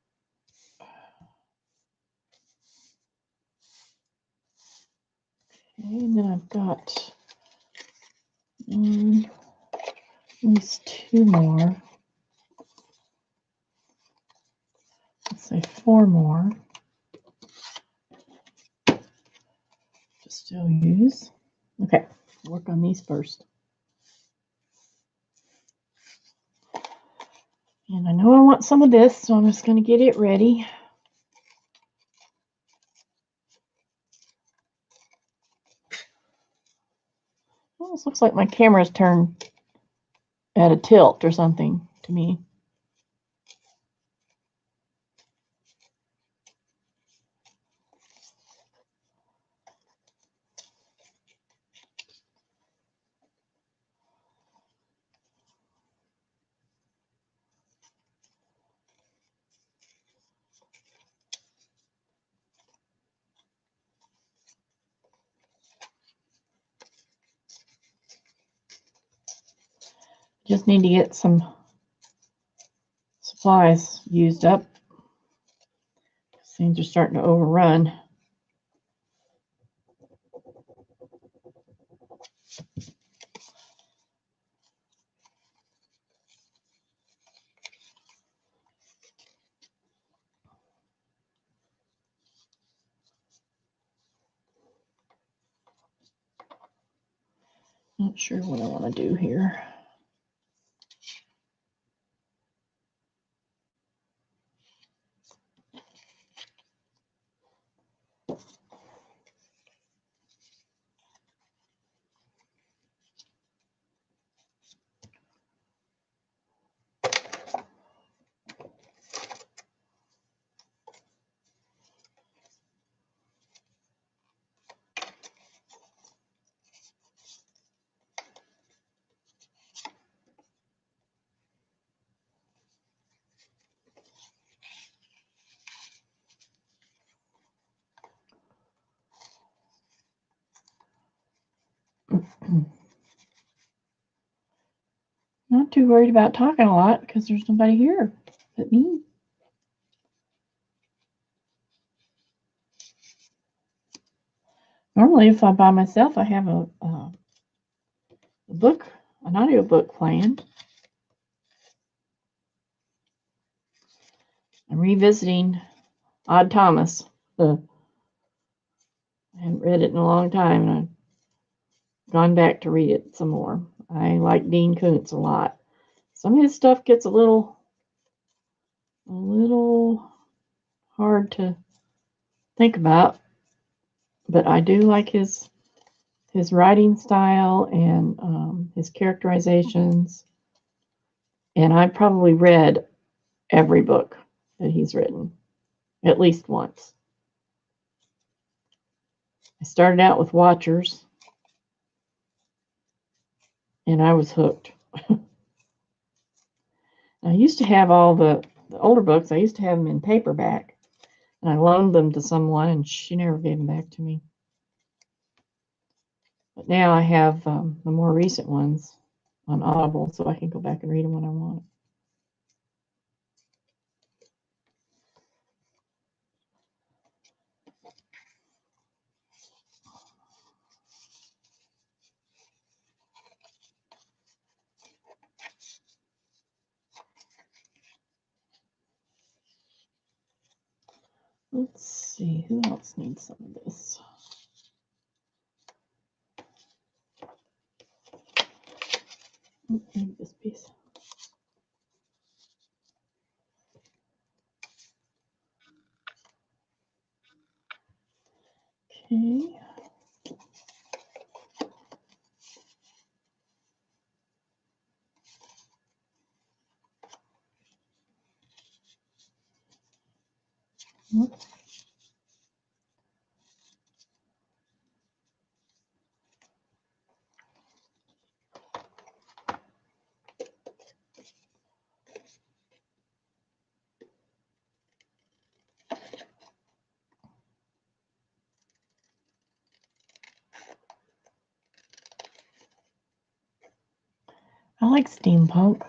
Okay, and then I've got at least 2 more. Let's say 4 more to still use. Okay, work on these first. And I know I want some of this, so I'm just going to get it ready. Almost looks like my camera's turned at a tilt or something to me. Just need to get some supplies used up. Things are starting to overrun. Not sure what I want to do here. Not too worried about talking a lot because there's nobody here but me. Normally, if I'm by myself, I have a book, an audiobook playing. I'm revisiting Odd Thomas. I haven't read it in a long time, and I've gone back to read it some more. I like Dean Koontz a lot, Some of his stuff gets a little hard to think about, but I do like his writing style and his characterizations. And I've probably read every book that he's written at least once. I started out with Watchers, and I was hooked. I used to have all the older books. I used to have them in paperback, and I loaned them to someone, and she never gave them back to me. But now I have the more recent ones on Audible, so I can go back and read them when I want. Let's see, who else needs some of this? Maybe this piece. Okay. I like steampunk.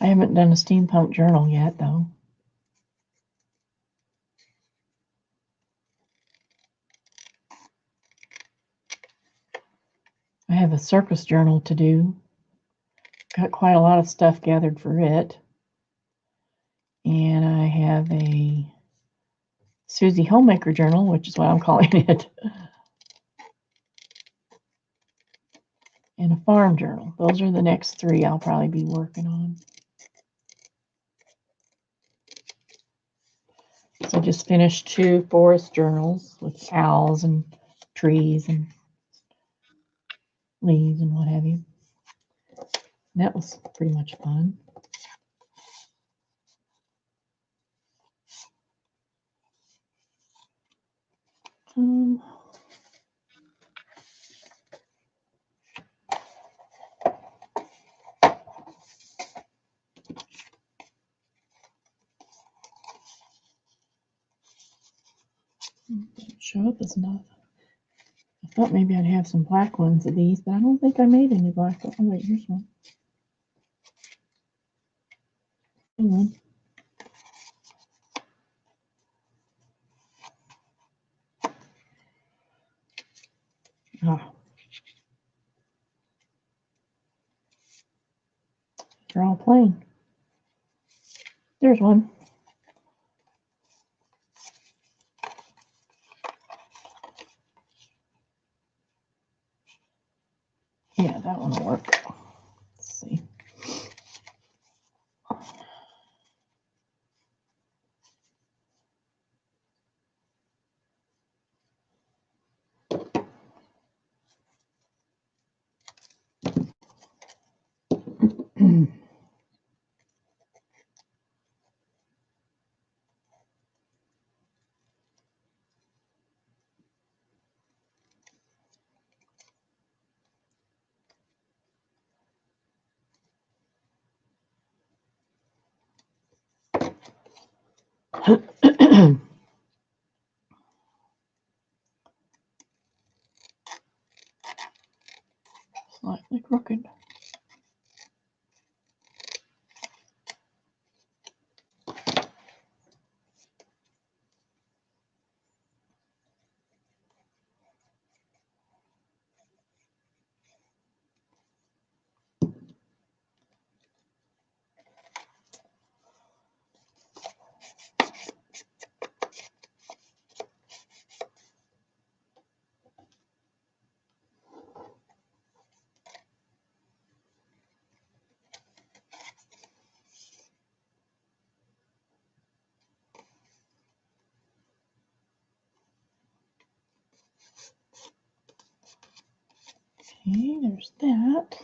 I haven't done a steampunk journal yet, though. I have a circus journal to do. Got quite a lot of stuff gathered for it. And I have a Susie Homemaker journal, which is what I'm calling it. And a farm journal. Those are the next three I'll probably be working on. So I just finished 2 forest journals with owls and trees and leaves and what have you. And that was pretty much fun. Didn't show up as enough. I thought maybe I'd have some black ones of these, but I don't think I made any black ones. Oh, wait, here's one. Anyway. Ah. They're all plain. There's one. Yeah, that one will work. Let's see. Slightly crooked. Okay, there's that.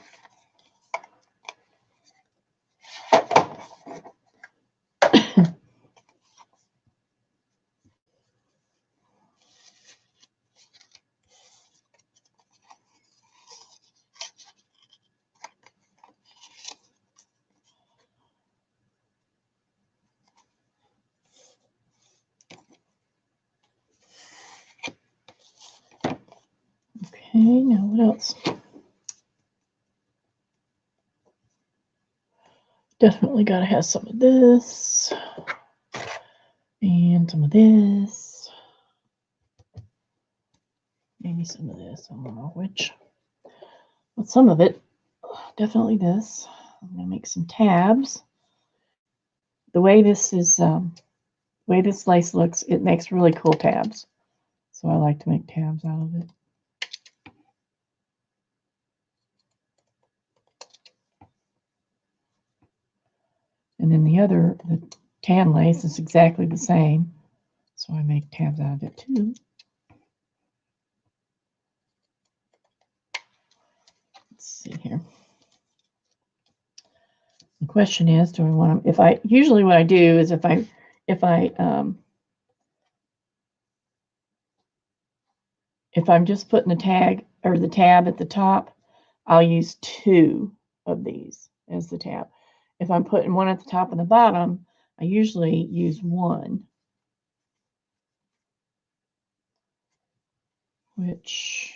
Okay, now what else? Definitely got to have some of this and some of this. Maybe some of this. I don't know which. But some of it, definitely this. I'm going to make some tabs. The way this is, way this lace looks, it makes really cool tabs. So I like to make tabs out of it. And then the tan lace is exactly the same. So I make tabs out of it too. Let's see here. The question is, do I want to, usually what I do is if I'm just putting the tag or the tab at the top, I'll use 2 of these as the tab. If I'm putting one at the top and the bottom, I usually use 1. Which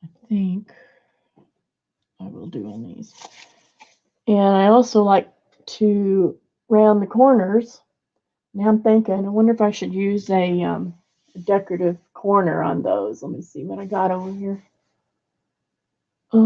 I think I will do on these. And I also like to round the corners. Now I'm thinking, I wonder if I should use a decorative corner on those. Let me see what I got over here. I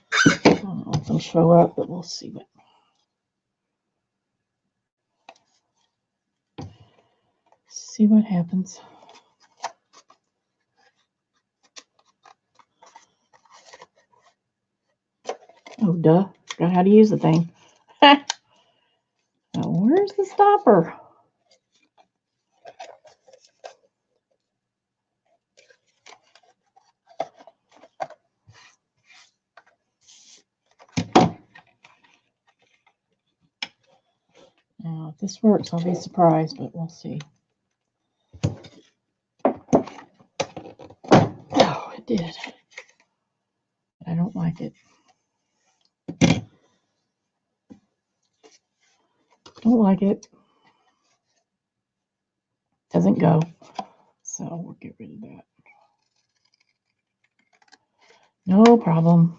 don't know if they'll show up, but we'll see what happens. Oh, duh. Forgot how to use the thing. Now, where's the stopper? Now, if this works, I'll be surprised, but we'll see. Oh, it did. But I don't like it. Don't like it. Doesn't go. So we'll get rid of that. No problem.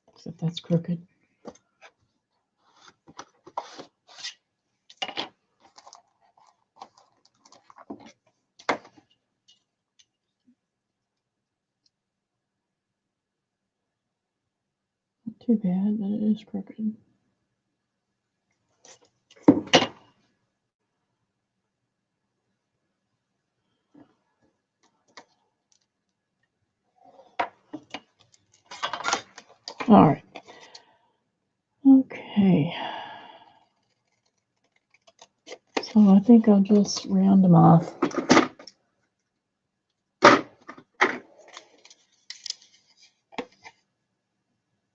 Except that's crooked. Not too bad, but it is crooked. All right. Okay. So I think I'll just round them off.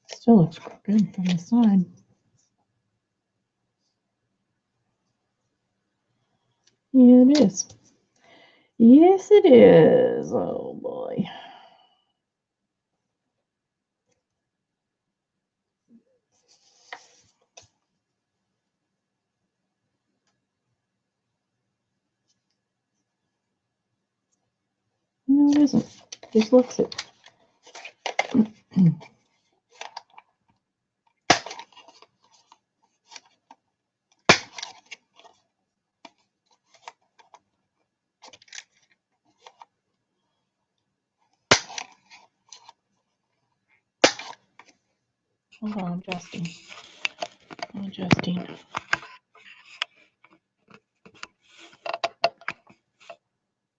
Still looks crooked from the side. Yeah, it is. Yes, it is. Oh, boy. No, it isn't. Just looks it. Hold on, I'm adjusting. I'm adjusting.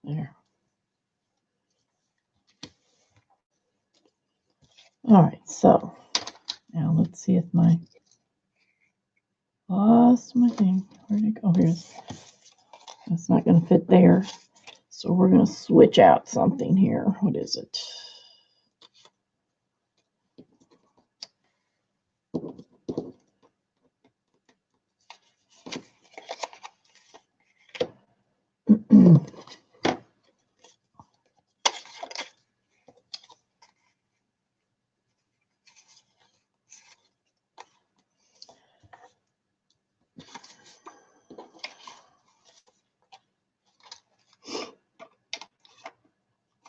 There. All right, so now let's see if my lost my thing. Where'd it go? Here it is. That's not going to fit there. So we're going to switch out something here. What is it?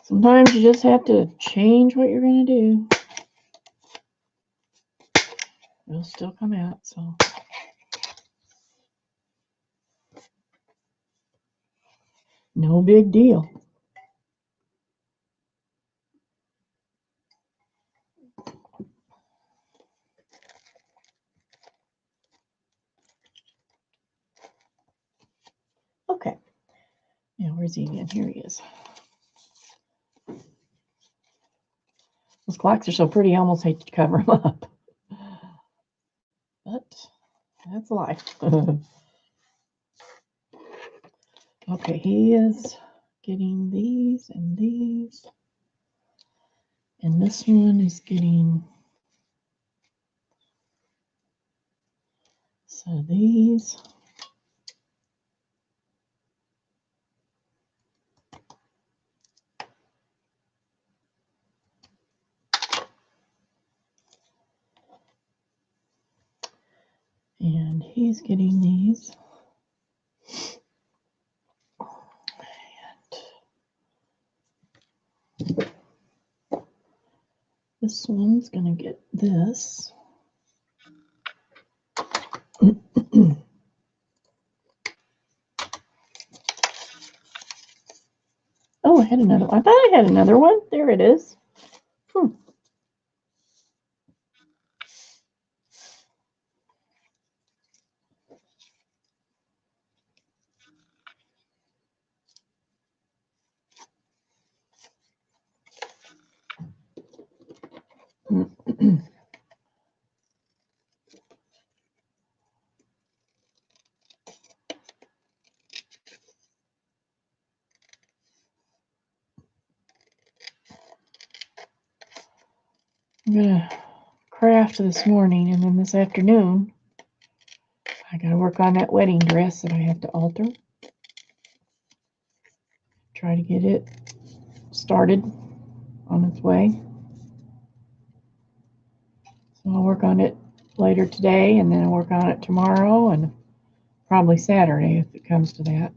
Sometimes you just have to change what you're going to do. It'll still come out, so. No big deal. Okay. Now, where's he again? Here he is. Those clocks are so pretty, I almost hate to cover them up. But that's life. Okay, he is getting these and these. And this one is getting, so these. And he's getting these. And this one's going to get this. Oh, I had another one. I thought I had another one. There it is. I'm gonna craft this morning, and then this afternoon I gotta work on that wedding dress that I have to alter. Try to get it started on its way. So I'll work on it later today, and then I'll work on it tomorrow, and probably Saturday if it comes to that.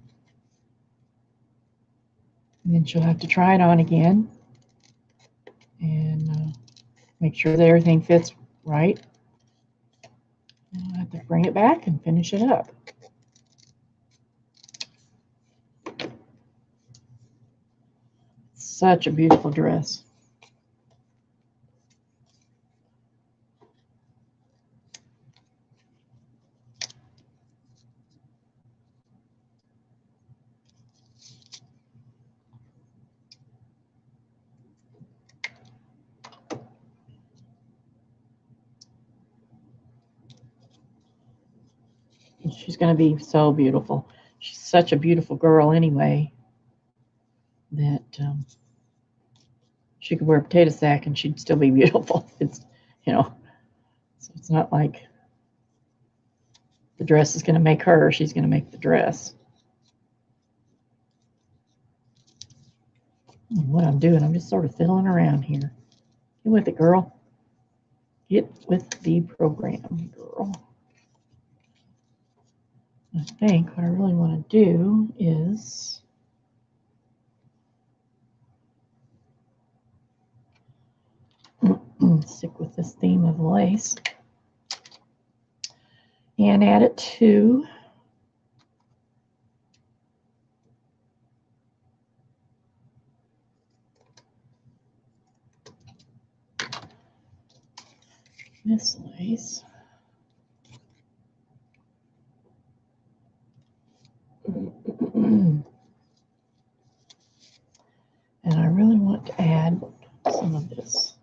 And then she'll have to try it on again and make sure that everything fits right. And I'll have to bring it back and finish it up. Such a beautiful dress. She's going to be so beautiful. She's such a beautiful girl anyway that she could wear a potato sack and she'd still be beautiful. It's, you know, so it's not like the dress is going to make her. She's going to make the dress. What I'm doing, I'm just sort of fiddling around here. Get with it, girl. Get with the program, girl. I think what I really want to do is Stick with this theme of lace. And add it to this lace. And I really want to add some of this.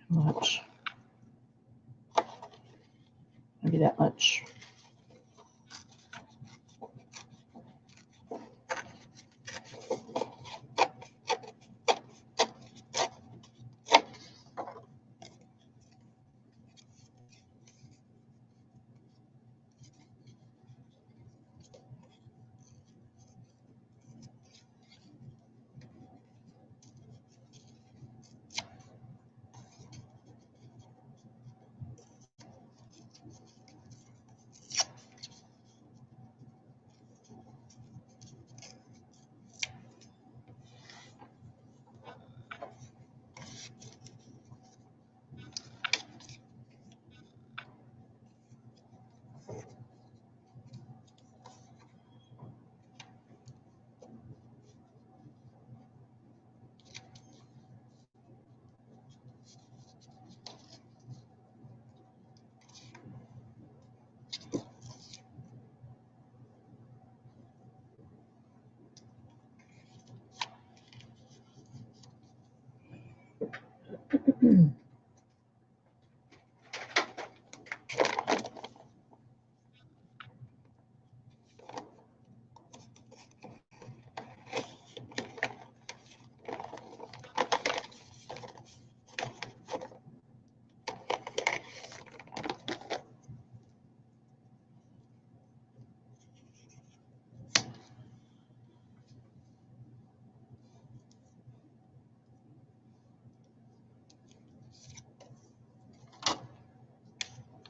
Much. Maybe that much.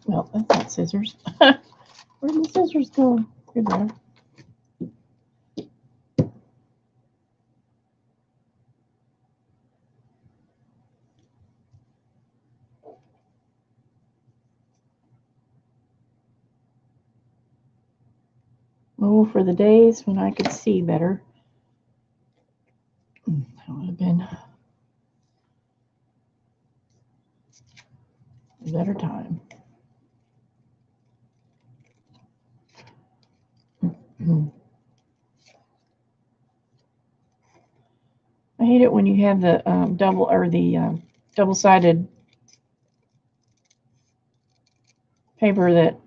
Well, that's not scissors. Where did the scissors go? Here they are. Oh, for the days when I could see better. That would have been a better time. I hate it when you have the double-sided paper that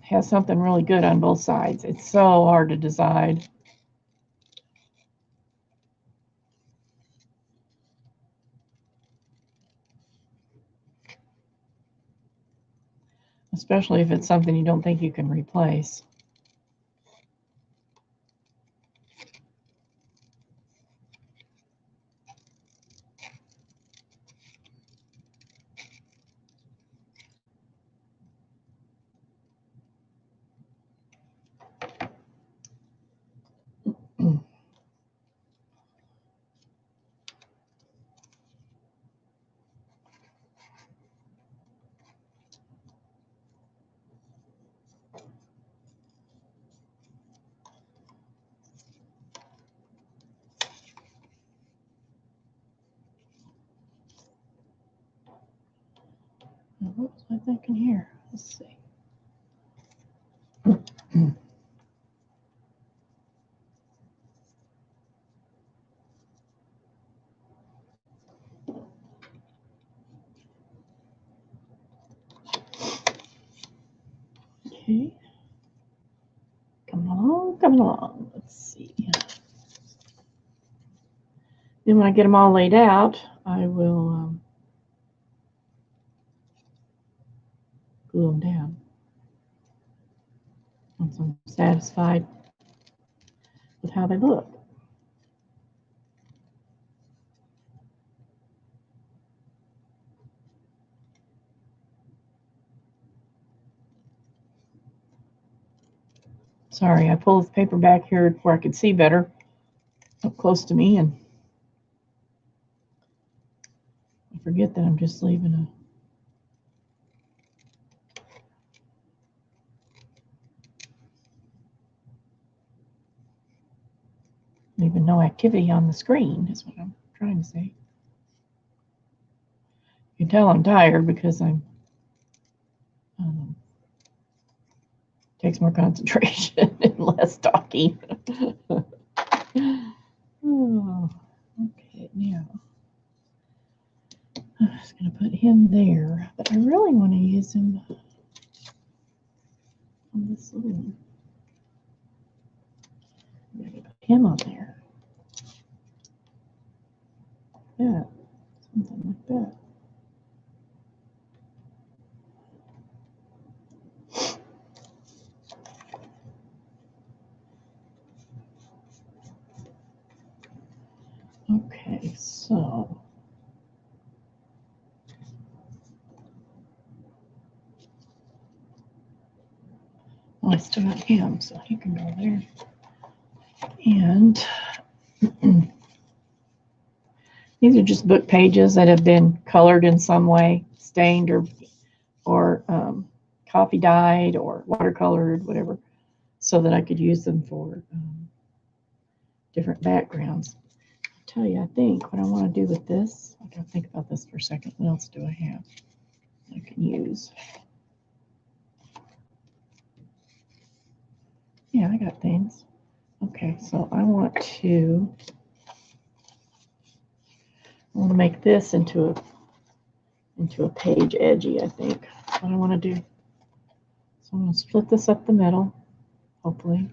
has something really good on both sides. It's so hard to decide. Especially if it's something you don't think you can replace. What was I thinking here? Let's see. Okay. I'm coming along. Let's see. Then when I get them all laid out, I will glue them down once I'm satisfied with how they look. Sorry, I pulled the paper back here where I could see better up close to me, and I forget that I'm just leaving no activity on the screen, is what I'm trying to say. You can tell I'm tired because I'm takes more concentration and less talking. Oh, okay, now I'm just going to put him there, but I really want to use him on this little one. I'm going to put him on there. Yeah, something like that. Okay, so I still got him, so he can go there. And these are just book pages that have been colored in some way, stained or coffee dyed or watercolored, whatever, so that I could use them for different backgrounds. I'll tell you, I think what I want to do with this, I gotta think about this for a second. What else do I have I can use? Yeah, I got things. Okay, so I want to make this into a page edgy, I think. What I want to do. So I'm going to split this up the middle, hopefully.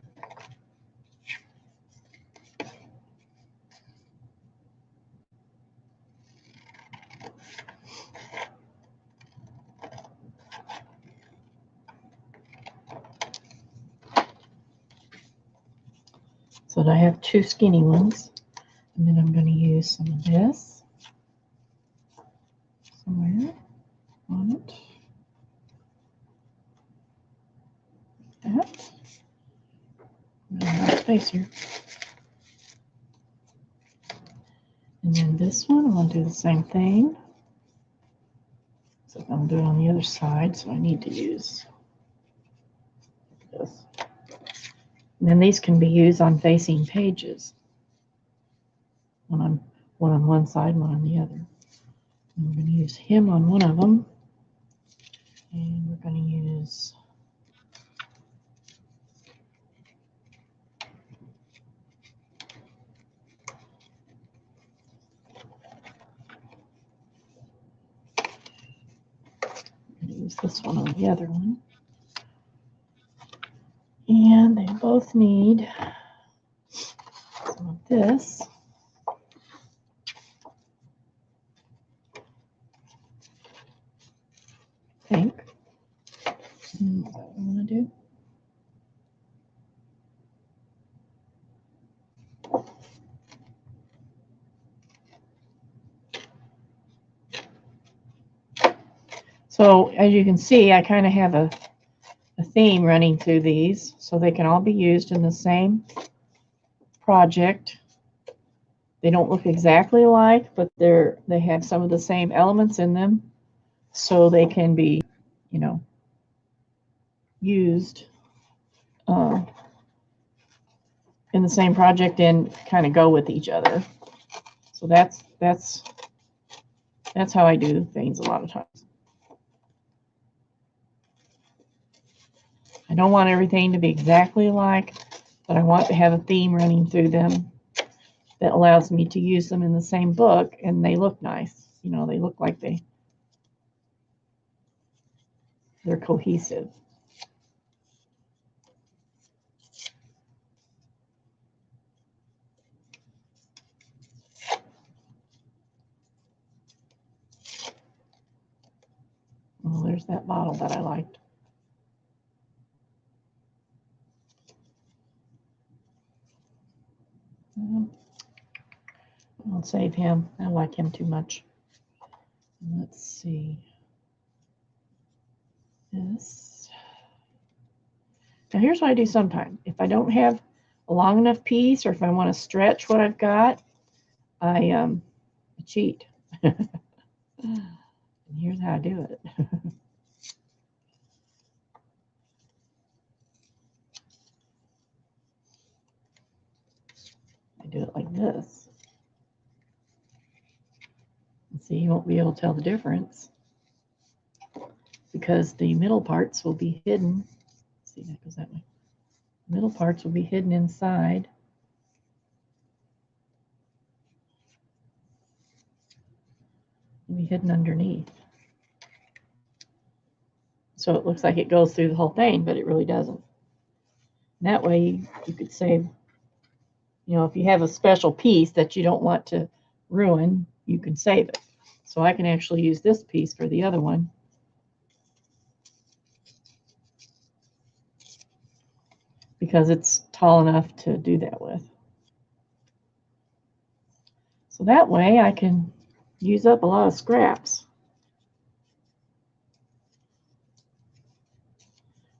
So that I have two skinny ones. And then I'm going to use some of this somewhere on it. Like that. I'm going to have space here. And then this one, I'm going to do the same thing. Except I'm going to do it on the other side, so I need to use this. And then these can be used on facing pages. One on one side, one on the other. And we're going to use him on one of them. And we're going to use this one on the other one. And they both need some of this. I think. Is that what I want to do? So as you can see, I kind of have a theme running through these, so they can all be used in the same project. They don't look exactly alike, but they have some of the same elements in them, so they can be, used in the same project and kind of go with each other. So that's how I do things a lot of times. I don't want everything to be exactly alike, but I want to have a theme running through them that allows me to use them in the same book, and they look nice. They look like they're cohesive. there's that bottle that I liked. I'll save him. I like him too much. Let's see. This. Now here's what I do sometimes. If I don't have a long enough piece, or if I want to stretch what I've got, I cheat. And here's how I do it. I do it like this. And see, you won't be able to tell the difference because the middle parts will be hidden. See, that goes that way. The middle parts will be hidden inside. Will be hidden underneath. So it looks like it goes through the whole thing, but it really doesn't. And that way you could save, you know, if you have a special piece that you don't want to ruin, you can save it. So I can actually use this piece for the other one. Because it's tall enough to do that with. So that way I can use up a lot of scraps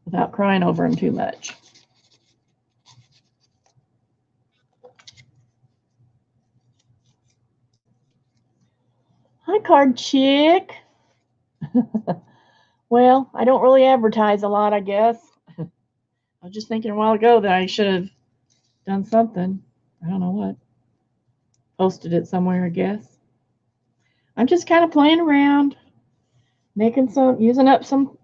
without crying over them too much. Hi, Card Chick. Well, I don't really advertise a lot, I guess. I was just thinking a while ago that I should have done something. I don't know what. Posted it somewhere, I guess. I'm just kind of playing around, making using up some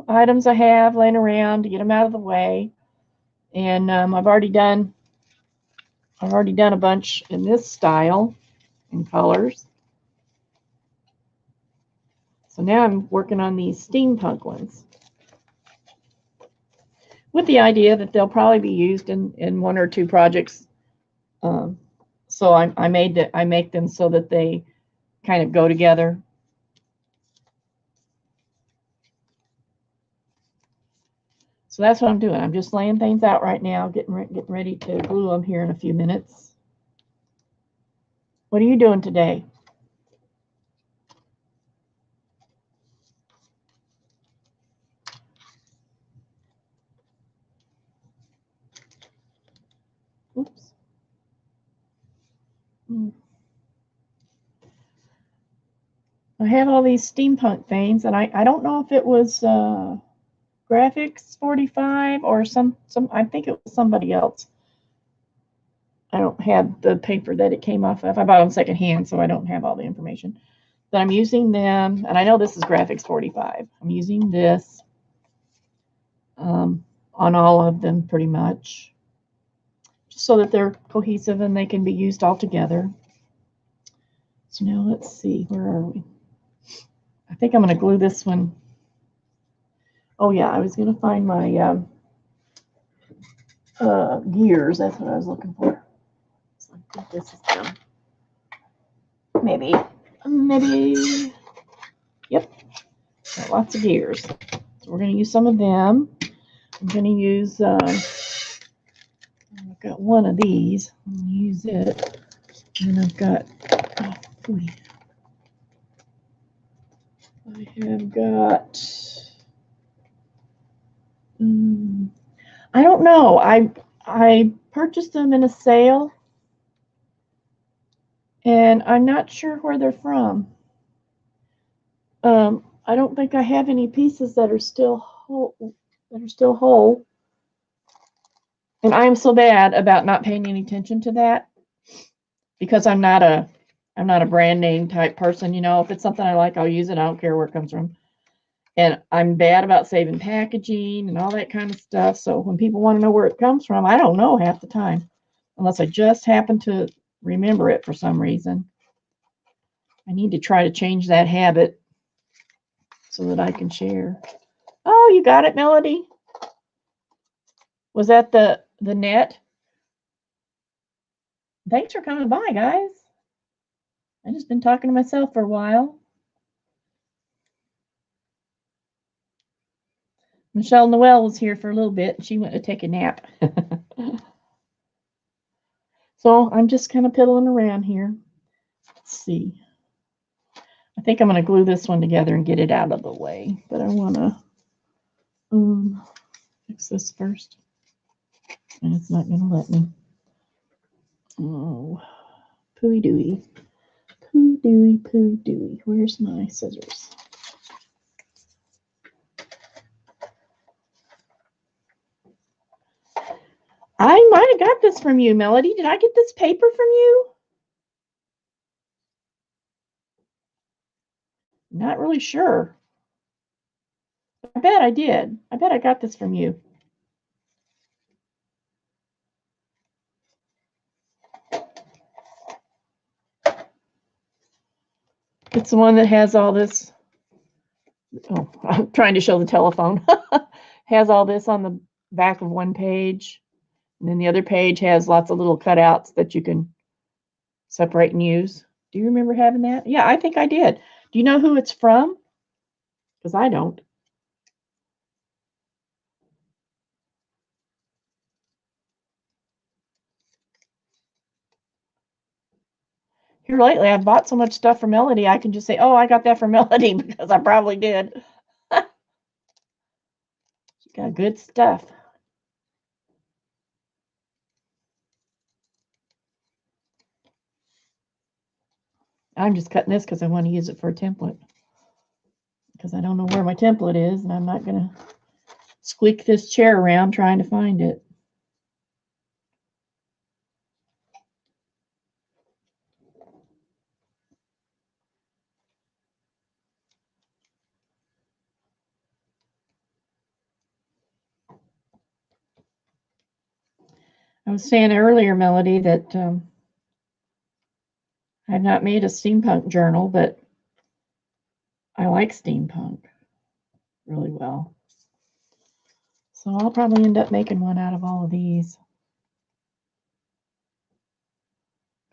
items I have laying around to get them out of the way. And I've already done a bunch in this style and colors. So now I'm working on these steampunk ones with the idea that they'll probably be used in one or two projects. So I make them so that they kind of go together. So that's what I'm doing. I'm just laying things out right now, getting ready to glue them here in a few minutes. What are you doing today? Oops. I have all these steampunk things, and I don't know if it was Graphics 45 or some I think it was somebody else. I don't have the paper that it came off of. I bought them secondhand, so I don't have all the information. But I'm using them, and I know this is Graphics 45. I'm using this on all of them pretty much, just so that they're cohesive and they can be used all together. So now let's see, where are we? I think I'm going to glue this one. Oh yeah, I was going to find my gears. That's what I was looking for. So I think this is them. Maybe. Yep. Got lots of gears. So we're going to use some of them. I'm going to use. I've got one of these. I'm going to use it, and I've got. I have got. I don't know. I purchased them in a sale, and I'm not sure where they're from. I don't think I have any pieces that are still whole. And I'm so bad about not paying any attention to that because I'm not a brand name type person. You know, if it's something I like, I'll use it. I don't care where it comes from. And I'm bad about saving packaging and all that kind of stuff. So when people want to know where it comes from, I don't know half the time, unless I just happen to remember it for some reason. I need to try to change that habit so that I can share. Oh, you got it, Melody. Was that the net? Thanks for coming by, guys. I've just been talking to myself for a while. Michelle Noel was here for a little bit. She went to take a nap. So I'm just kind of piddling around here. Let's see. I think I'm going to glue this one together and get it out of the way. But I want to fix this first. And it's not going to let me. Oh, pooey dooey. Poo dooey, poo dooey. Where's my scissors? I might have got this from you, Melody. Did I get this paper from you? Not really sure. I bet I did. I bet I got this from you. It's the one that has all this. Oh, I'm trying to show the telephone. Has all this on the back of one page. And then the other page has lots of little cutouts that you can separate and use. Do you remember having that? Yeah, I think I did. Do you know who it's from? Because I don't. Here lately, I've bought so much stuff from Melody, I can just say, oh, I got that from Melody because I probably did. She got good stuff. I'm just cutting this because I want to use it for a template. Because I don't know where my template is, and I'm not going to squeak this chair around trying to find it. I was saying earlier, Melody, that I've not made a steampunk journal, but I like steampunk really well. So I'll probably end up making one out of all of these.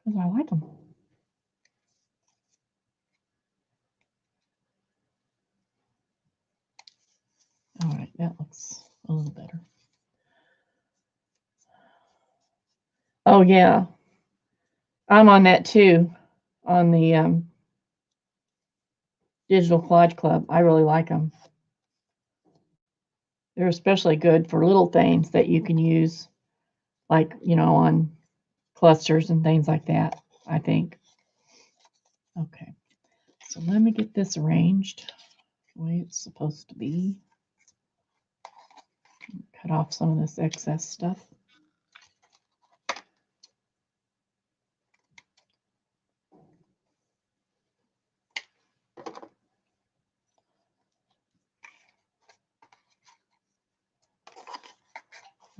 Because I like them. All right, that looks a little better. Oh, yeah. I'm on that too, on the Digital Collage Club. I really like them. They're especially good for little things that you can use, like, you know, on clusters and things like that, I think. Okay, so let me get this arranged the way it's supposed to be. Cut off some of this excess stuff.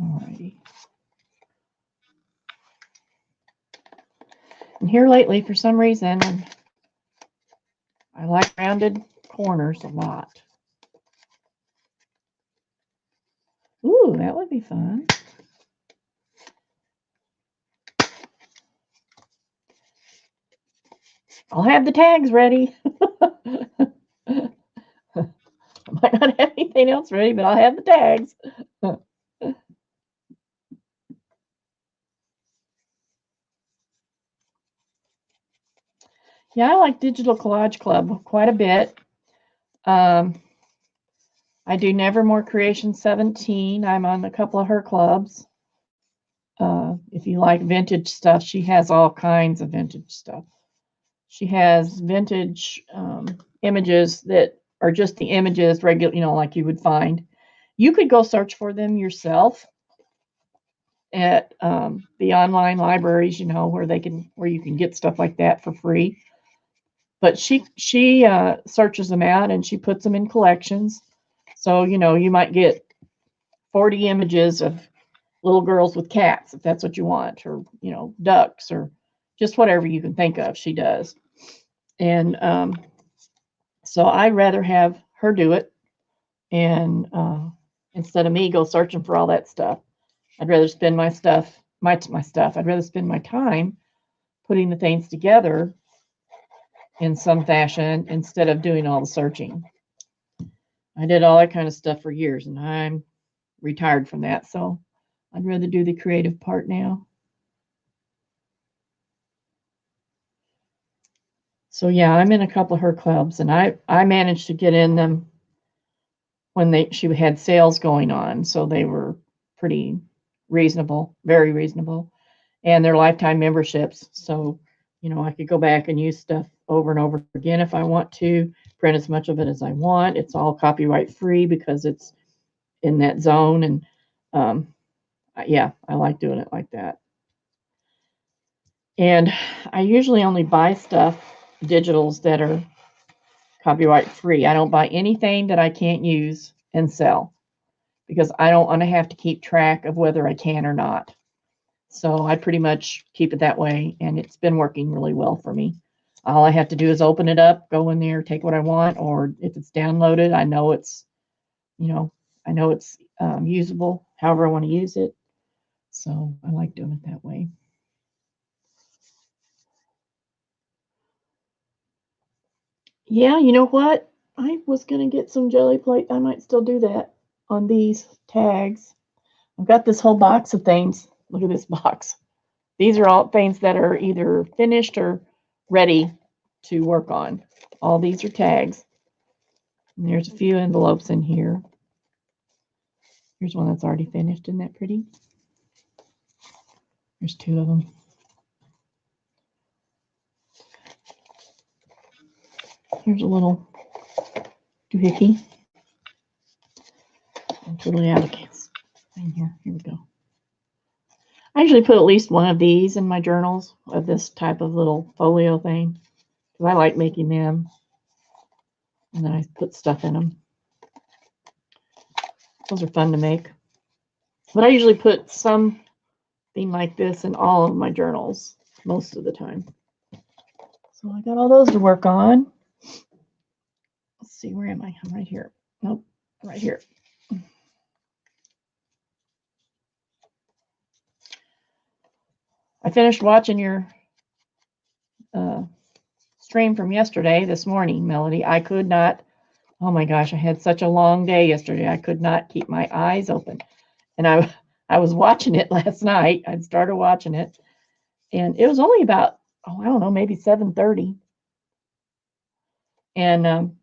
Alrighty. And here lately, for some reason, I like rounded corners a lot. Ooh, that would be fun. I'll have the tags ready. I might not have anything else ready, but I'll have the tags. Yeah, I like Digital Collage Club quite a bit. I do Nevermore Creation 17. I'm on a couple of her clubs. If you like vintage stuff, she has all kinds of vintage stuff. She has vintage images that are just the images, regular, you know, like you would find. You could go search for them yourself at the online libraries, you know, where you can get stuff like that for free. But she searches them out and she puts them in collections. So, you know, you might get 40 images of little girls with cats, if that's what you want, or, you know, ducks, or just whatever you can think of, she does. And so I'd rather have her do it, and instead of me go searching for all that stuff. I'd rather spend my stuff. I'd rather spend my time putting the things together in some fashion instead of doing all the searching. I did all that kind of stuff for years, and I'm retired from that, so I'd rather do the creative part now. So yeah, I'm in a couple of her clubs, and I managed to get in them when she had sales going on, so they were pretty reasonable, very reasonable, and they're lifetime memberships. So, I could go back and use stuff over and over again if I want to, print as much of it as I want. It's all copyright free because it's in that zone, and yeah, I like doing it like that. And I usually only buy stuff, digitals that are copyright free. I don't buy anything that I can't use and sell because I don't want to have to keep track of whether I can or not. So I pretty much keep it that way, and it's been working really well for me. All I have to do is open it up, go in there, take what I want, or if it's downloaded, I know it's, usable however I want to use it. So I like doing it that way. Yeah, you know what? I was going to get some jelly plate. I might still do that on these tags. I've got this whole box of things. Look at this box. These are all things that are either finished or ready to work on. All these are tags. And there's a few envelopes in here. Here's one that's already finished. Isn't that pretty? There's two of them. Here's a little doohickey. I'm totally out of thing here. Here we go. I usually put at least one of these in my journals of this type of little folio thing because I like making them. And then I put stuff in them. Those are fun to make. But I usually put something like this in all of my journals most of the time. So I got all those to work on. Let's see, where am I? I'm right here. Nope, right here. I finished watching your stream from yesterday, this morning, Melody. I could not, oh my gosh, I had such a long day yesterday. I could not keep my eyes open. And I was watching it last night. I'd started watching it. And it was only about, I don't know, maybe 7:30. And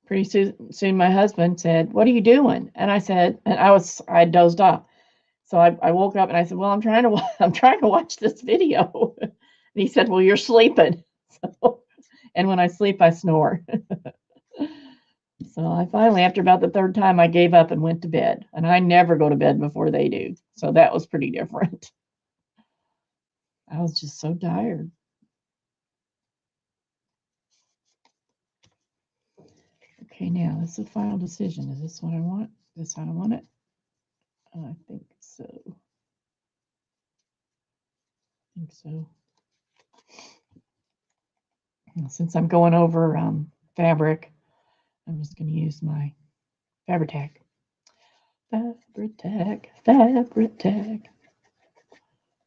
pretty soon my husband said, "What are you doing?" And I said, and I dozed off. So I woke up and I said, "Well, I'm trying to watch this video." And he said, "Well, you're sleeping." So, and when I sleep, I snore. So I finally, after about the third time, I gave up and went to bed. And I never go to bed before they do. So that was pretty different. I was just so tired. Okay, now this is the final decision. Is this what I want? This how I want it? I think so. I think so. Since I'm going over fabric, I'm just going to use my Fabri-Tac. Fabri-Tac, Fabri-Tac.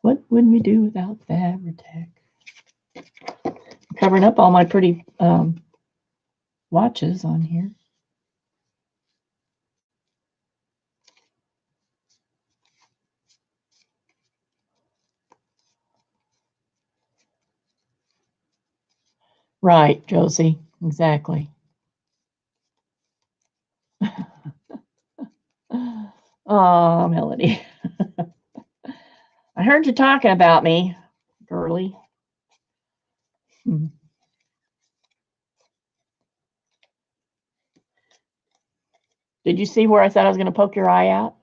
What would we do without Fabri-Tac? I'm covering up all my pretty watches on here. Right, Josie, exactly. Oh, Melody. I heard you talking about me, girly. Did you see where I said I was going to poke your eye out?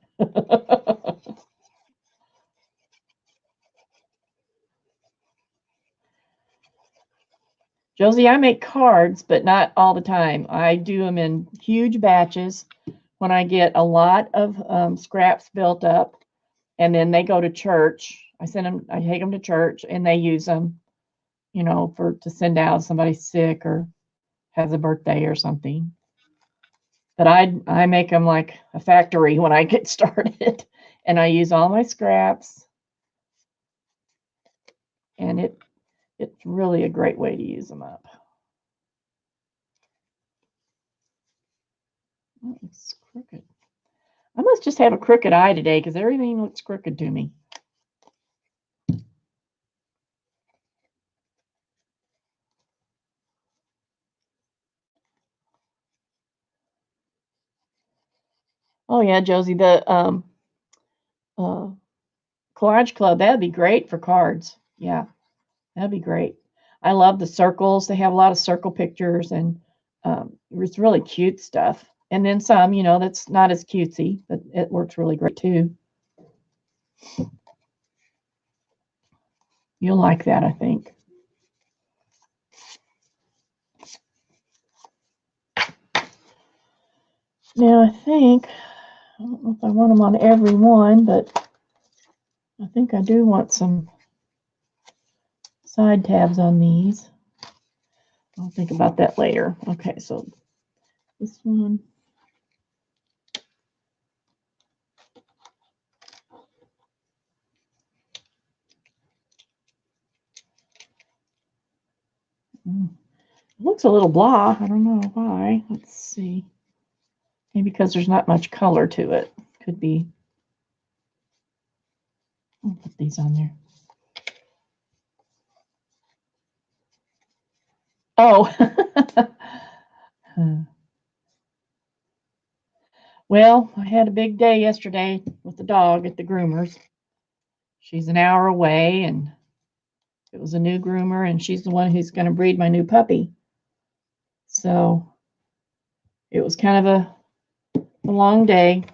Josie, I make cards, but not all the time. I do them in huge batches when I get a lot of scraps built up, and then they go to church. I take them to church, and they use them, to send out if somebody's sick or has a birthday or something. But I make them like a factory when I get started, and I use all my scraps, and it's really a great way to use them up. That looks crooked. I must just have a crooked eye today because everything looks crooked to me. Oh yeah, Josie, the Collage Club, that'd be great for cards. Yeah, that'd be great. I love the circles. They have a lot of circle pictures and it's really cute stuff. And then some, you know, that's not as cutesy, but it works really great too. You'll like that, I think. Now I think, I don't know if I want them on every one, but I think I do want some side tabs on these. I'll think about that later. Okay, so this one. It looks a little blah. I don't know why. Let's see. Maybe because there's not much color to it. Could be. I'll put these on there. Oh. Well, I had a big day yesterday with the dog at the groomers. She's an hour away, and it was a new groomer, and she's the one who's going to breed my new puppy. So it was kind of a long day,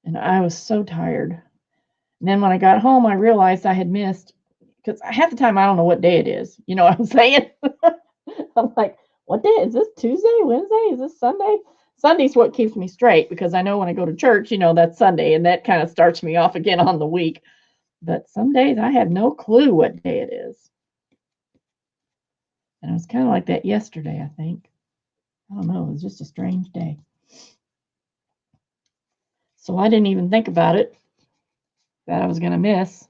and I was so tired. And then when I got home, I realized I had missed, because half the time I don't know what day it is. You know what I'm saying? I'm like, what day? Is this Tuesday, Wednesday? Is this Sunday? Sunday's what keeps me straight because I know when I go to church, you know, that's Sunday, and that kind of starts me off again on the week. But some days I have no clue what day it is. And it was kind of like that yesterday, I think. I don't know. It was just a strange day. So I didn't even think about it, that I was going to miss.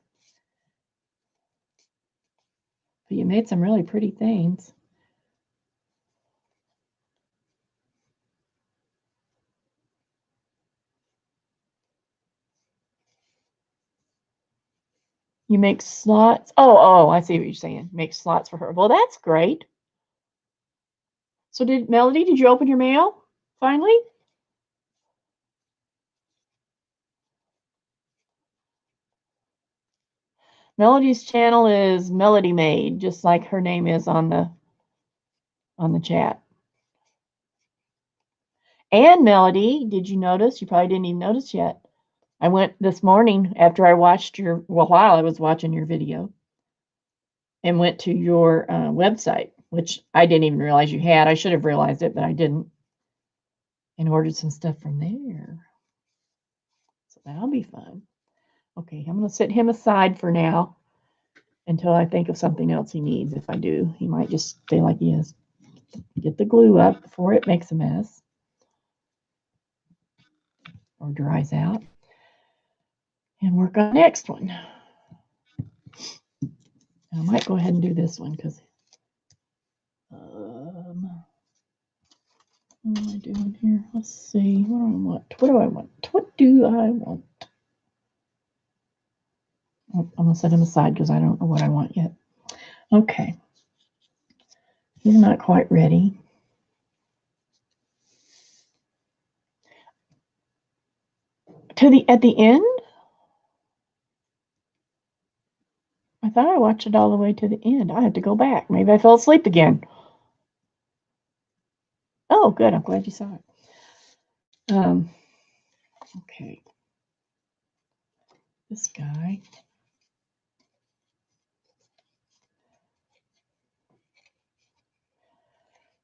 But you made some really pretty things. You make slots. Oh, I see what you're saying. Make slots for her. Well, that's great. So Melody, did you open your mail finally? Melody's channel is Melody Made, just like her name is on the chat. And Melody, did you notice? You probably didn't even notice yet. I went this morning after I watched while I was watching your video, and went to your website, which I didn't even realize you had. I should have realized it, but I didn't. And ordered some stuff from there. So that'll be fun. Okay, I'm going to set him aside for now until I think of something else he needs. If I do, he might just stay like he is. Get the glue up before it makes a mess or dries out. And work on the next one. I might go ahead and do this one because what am I doing here? Let's see. What do I want? What do I want? What do I want? Oh, I'm going to set him aside because I don't know what I want yet. Okay. He's not quite ready. At the end? I thought I watched it all the way to the end. I have to go back. Maybe I fell asleep again. Oh, good. I'm glad you saw it. Okay. This guy.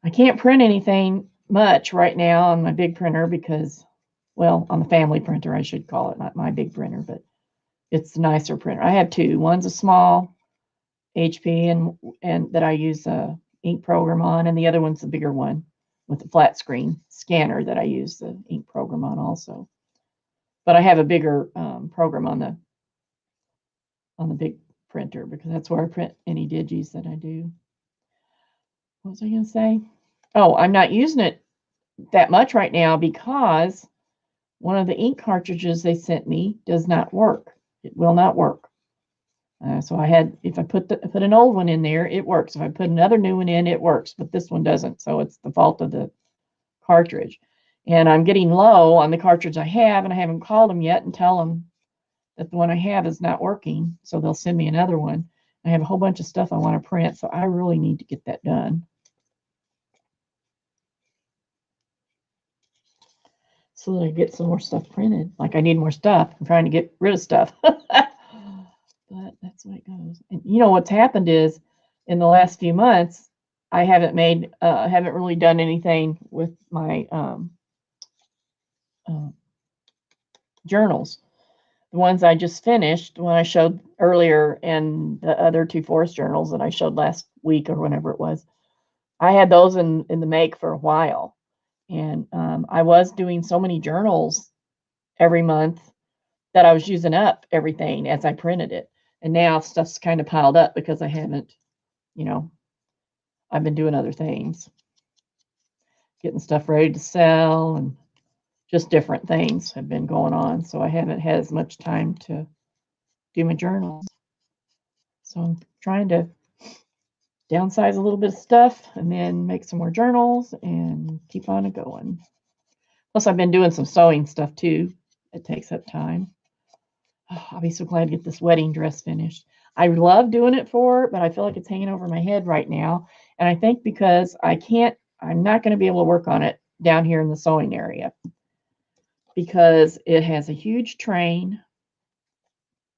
I can't print anything much right now on my big printer because, well, on the family printer, I should call it, not my big printer, but it's the nicer printer. I have two. One's a small HP and that I use a ink program on, and the other one's the bigger one with the flat screen scanner that I use the ink program on also. But I have a bigger program on the big printer because that's where I print any digis that I do. What was I going to say? Oh, I'm not using it that much right now because one of the ink cartridges they sent me does not work. It will not work. So I had, if I put an old one in there, it works. If I put another new one in, it works, but this one doesn't. So it's the fault of the cartridge. And I'm getting low on the cartridge I have, and I haven't called them yet and tell them that the one I have is not working. So they'll send me another one. I have a whole bunch of stuff I want to print, so I really need to get that done. So that I get some more stuff printed. Like I need more stuff. I'm trying to get rid of stuff. But that's the way it goes. And you know what's happened is in the last few months, I haven't really done anything with my journals. The ones I just finished, the one I showed earlier, and the other two forest journals that I showed last week or whenever it was, I had those in the make for a while. And I was doing so many journals every month that I was using up everything as I printed it. And now stuff's kind of piled up because I haven't, I've been doing other things, getting stuff ready to sell, and just different things have been going on. So I haven't had as much time to do my journals. So I'm trying to downsize a little bit of stuff and then make some more journals and keep on going. Plus, I've been doing some sewing stuff too. It takes up time. Oh, I'll be so glad to get this wedding dress finished. I love doing it for her, but I feel like it's hanging over my head right now. And I think because I'm not going to be able to work on it down here in the sewing area because it has a huge train,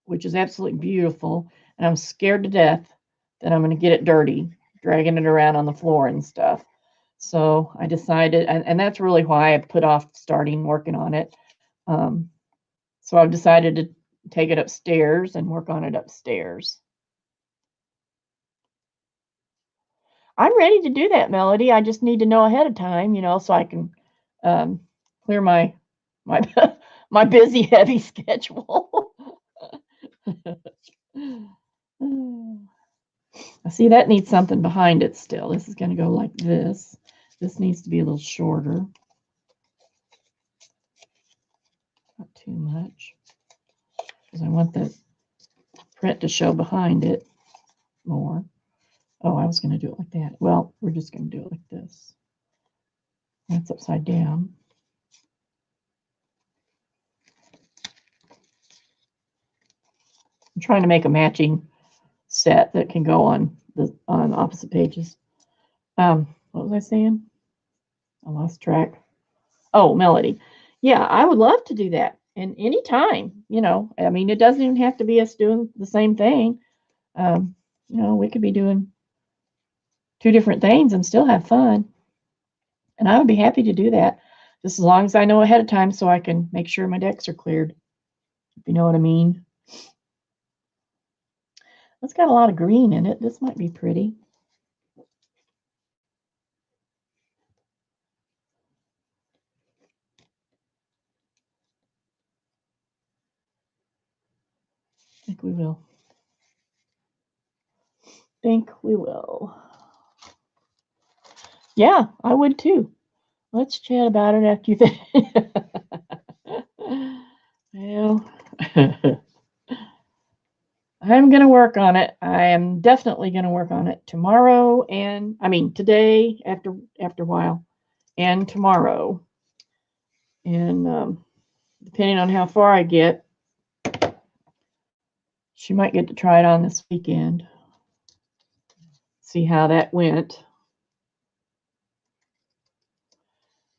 which is absolutely beautiful. And I'm scared to death that I'm going to get it dirty, dragging it around on the floor and stuff. So I decided, and that's really why I put off starting working on it. So I've decided to take it upstairs and work on it upstairs. I'm ready to do that, Melody. I just need to know ahead of time, so I can clear my my busy, heavy schedule. I see that needs something behind it still. This is going to go like this. This needs to be a little shorter. Not too much. Because I want the print to show behind it more. Oh, I was going to do it like that. Well, we're just going to do it like this. That's upside down. I'm trying to make a matching set that can go on opposite pages. What was I saying? I lost track. Oh, Melody. Yeah, I would love to do that. And anytime, I mean, it doesn't even have to be us doing the same thing. We could be doing two different things and still have fun. And I would be happy to do that, just as long as I know ahead of time so I can make sure my decks are cleared, if you know what I mean. It's got a lot of green in it. This might be pretty. I think we will. Yeah, I would too. Let's chat about it after you finish. Well, I'm going to work on it. I am definitely going to work on it tomorrow, and I mean today after a while, and tomorrow. And depending on how far I get, she might get to try it on this weekend. See how that went.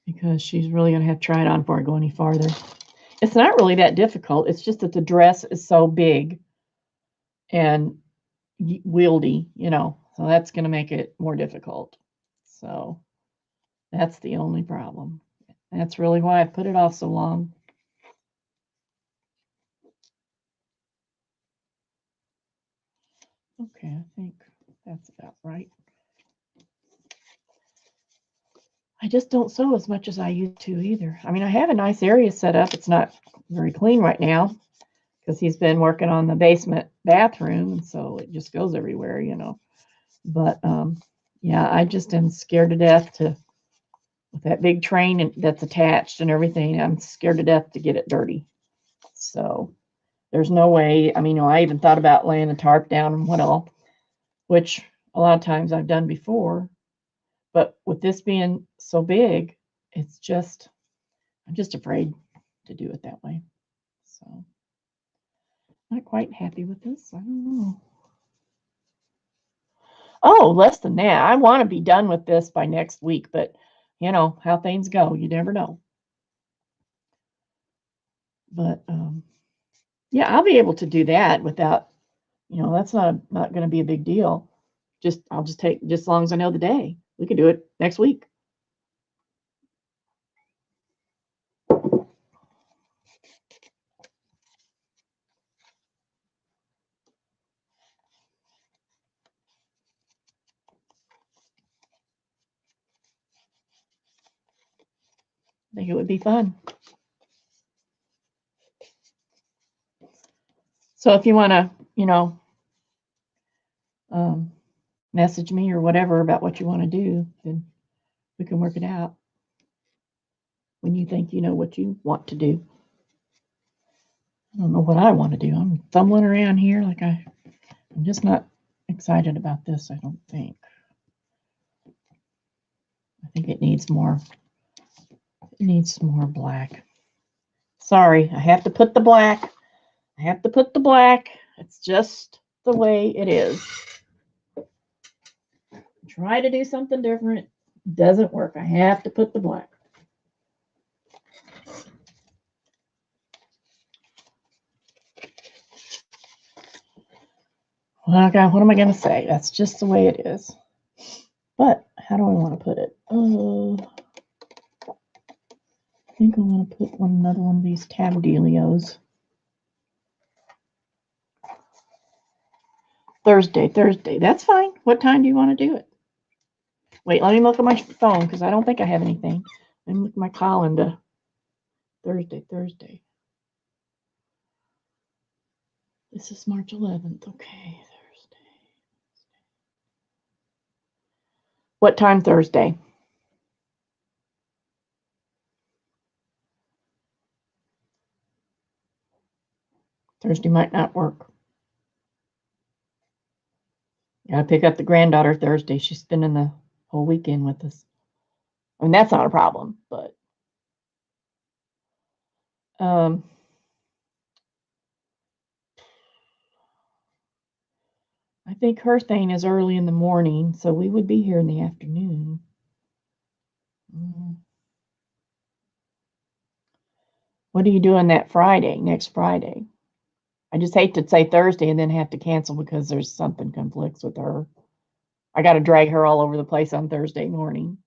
Because she's really going to have to try it on before I go any farther. It's not really that difficult. It's just that the dress is so big and wieldy, so that's going to make it more difficult. So that's the only problem. That's really why I put it off so long. Okay, I think that's about right. I just don't sew as much as I used to either. I mean, I have a nice area set up. It's not very clean right now because he's been working on the basement bathroom, and so it just goes everywhere, But yeah, I just am scared to death to with that big train that's attached and everything. I'm scared to death to get it dirty. So there's no way. I mean, I even thought about laying the tarp down and what all, which a lot of times I've done before. But with this being so big, it's just, I'm just afraid to do it that way. So not quite happy with this. I don't know. Oh, less than that. I want to be done with this by next week, but you know how things go. You never know. But yeah, I'll be able to do that without, that's not going to be a big deal. I'll just take, just as long as I know the day. We can do it next week. I think it would be fun. So if you want to, message me or whatever about what you want to do, then we can work it out when you think you know what you want to do. I don't know what I want to do. I'm fumbling around here like I'm just not excited about this, I don't think. I think it needs more. It needs some more black. Sorry, I have to put the black. I have to put the black. It's just the way it is. Try to do something different. Doesn't work. I have to put the black. Well, okay, what am I going to say? That's just the way it is. But how do I want to put it? I think I want to put another one of these tabdelios. Thursday. That's fine. What time do you want to do it? Wait, let me look at my phone because I don't think I have anything. Let me look at my calendar. Thursday. This is March 11th. Okay, Thursday. What time Thursday? Thursday might not work. Gotta pick up the granddaughter Thursday. She's spending the whole weekend with us. I mean, that's not a problem, but I think her thing is early in the morning, so we would be here in the afternoon. What are you doing that Friday, next Friday? I just hate to say Thursday and then have to cancel because there's something conflicts with her. I got to drag her all over the place on Thursday morning.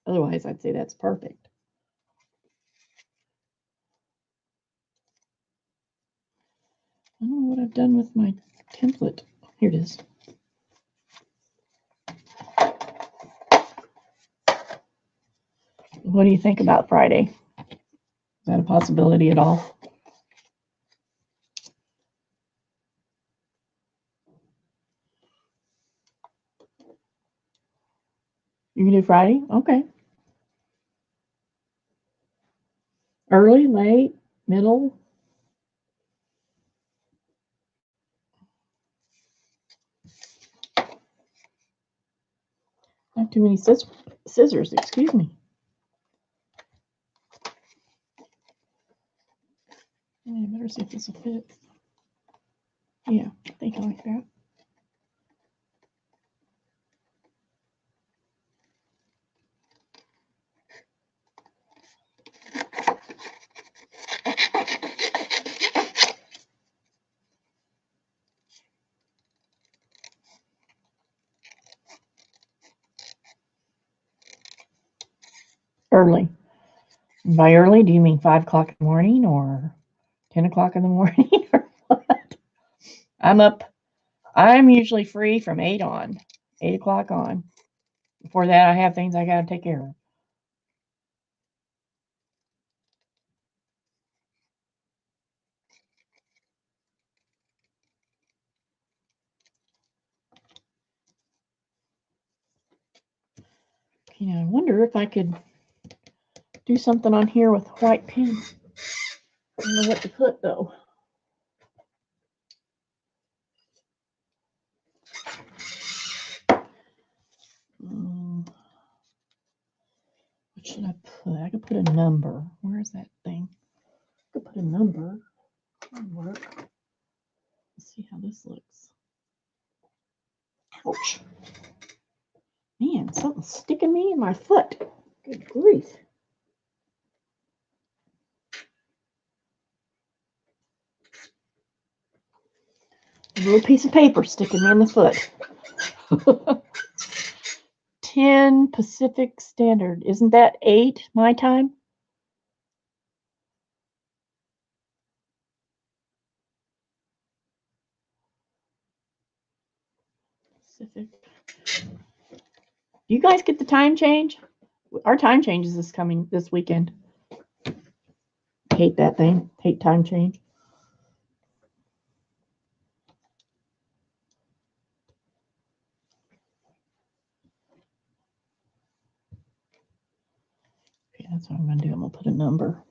Otherwise, I'd say that's perfect. I don't know what I've done with my template. Here it is. What do you think about Friday? Is that a possibility at all? You can do Friday? Okay. Early, late, middle? Not too many scissors, excuse me. I better see if this will fit. Yeah, I think I like that. Early. And by early, do you mean 5 o'clock in the morning or 10 o'clock in the morning or what? I'm usually free from 8 o'clock on. Before that, I have things I got to take care of. You know, I wonder if I could do something on here with white pen. I don't know what to put though. What should I put? I could put a number. Where is that thing? I could put a number. That'll work. Let's see how this looks. Ouch. Man, something's sticking me in my foot. Good grief. A little piece of paper sticking me in the foot. 10 Pacific Standard. Isn't that 8 my time? Pacific. Do you guys get the time change? Our time changes is coming this weekend. Hate that thing. Hate time change. Okay, that's what I'm going to do. I'm going to put a number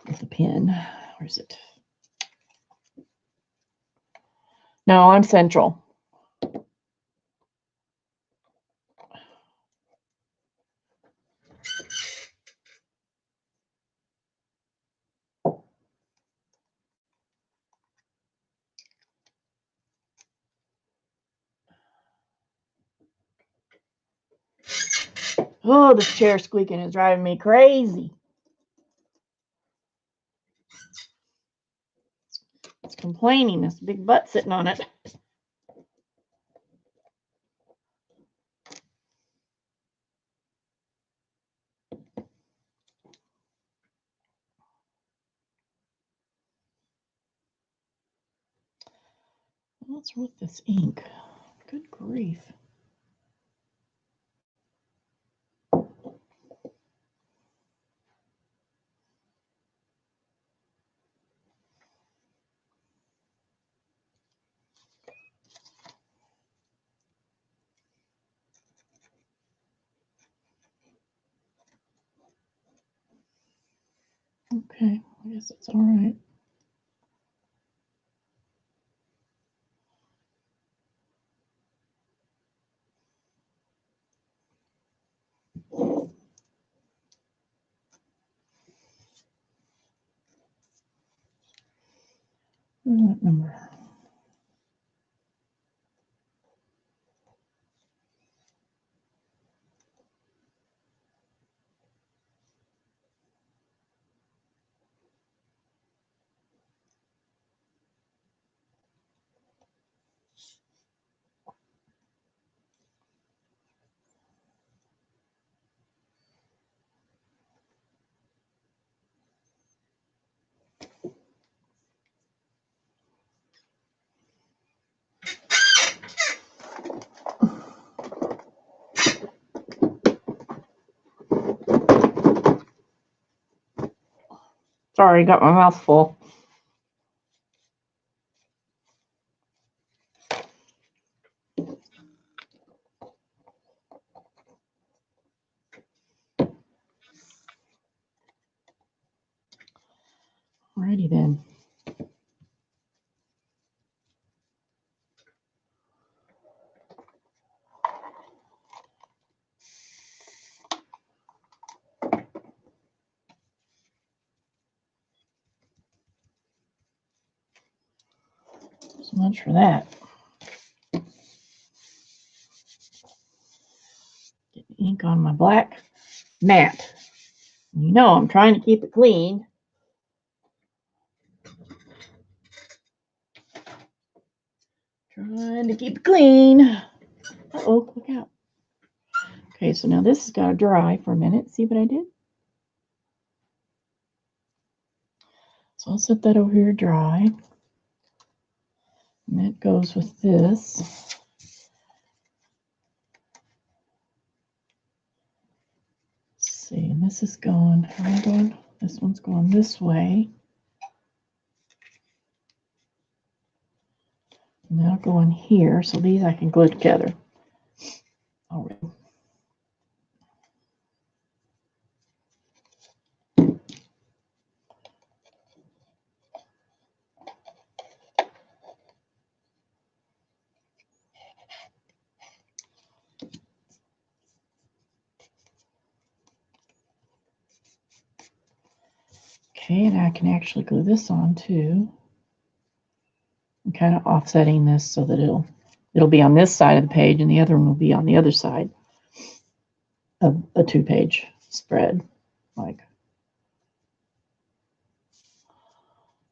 with a pen. Where's it? No, I'm Central. Oh, this chair squeaking is driving me crazy. It's complaining. This big butt sitting on it. What's with this ink? Good grief. Okay, I guess it's all right. What number? Sorry, got my mouth full. Alrighty then. So much for that. Get the ink on my black mat. You know I'm trying to keep it clean. Trying to keep it clean. Uh-oh, look out. Okay, so now this has got to dry for a minute. See what I did? So I'll set that over here to dry. And that goes with this. Let's see, and this is going, how am I going? This one's going this way. And that'll go in here, so these I can glue together. All right. Okay, and I can actually glue this on too. I'm kind of offsetting this so that it'll be on this side of the page and the other one will be on the other side of a 2-page spread. Like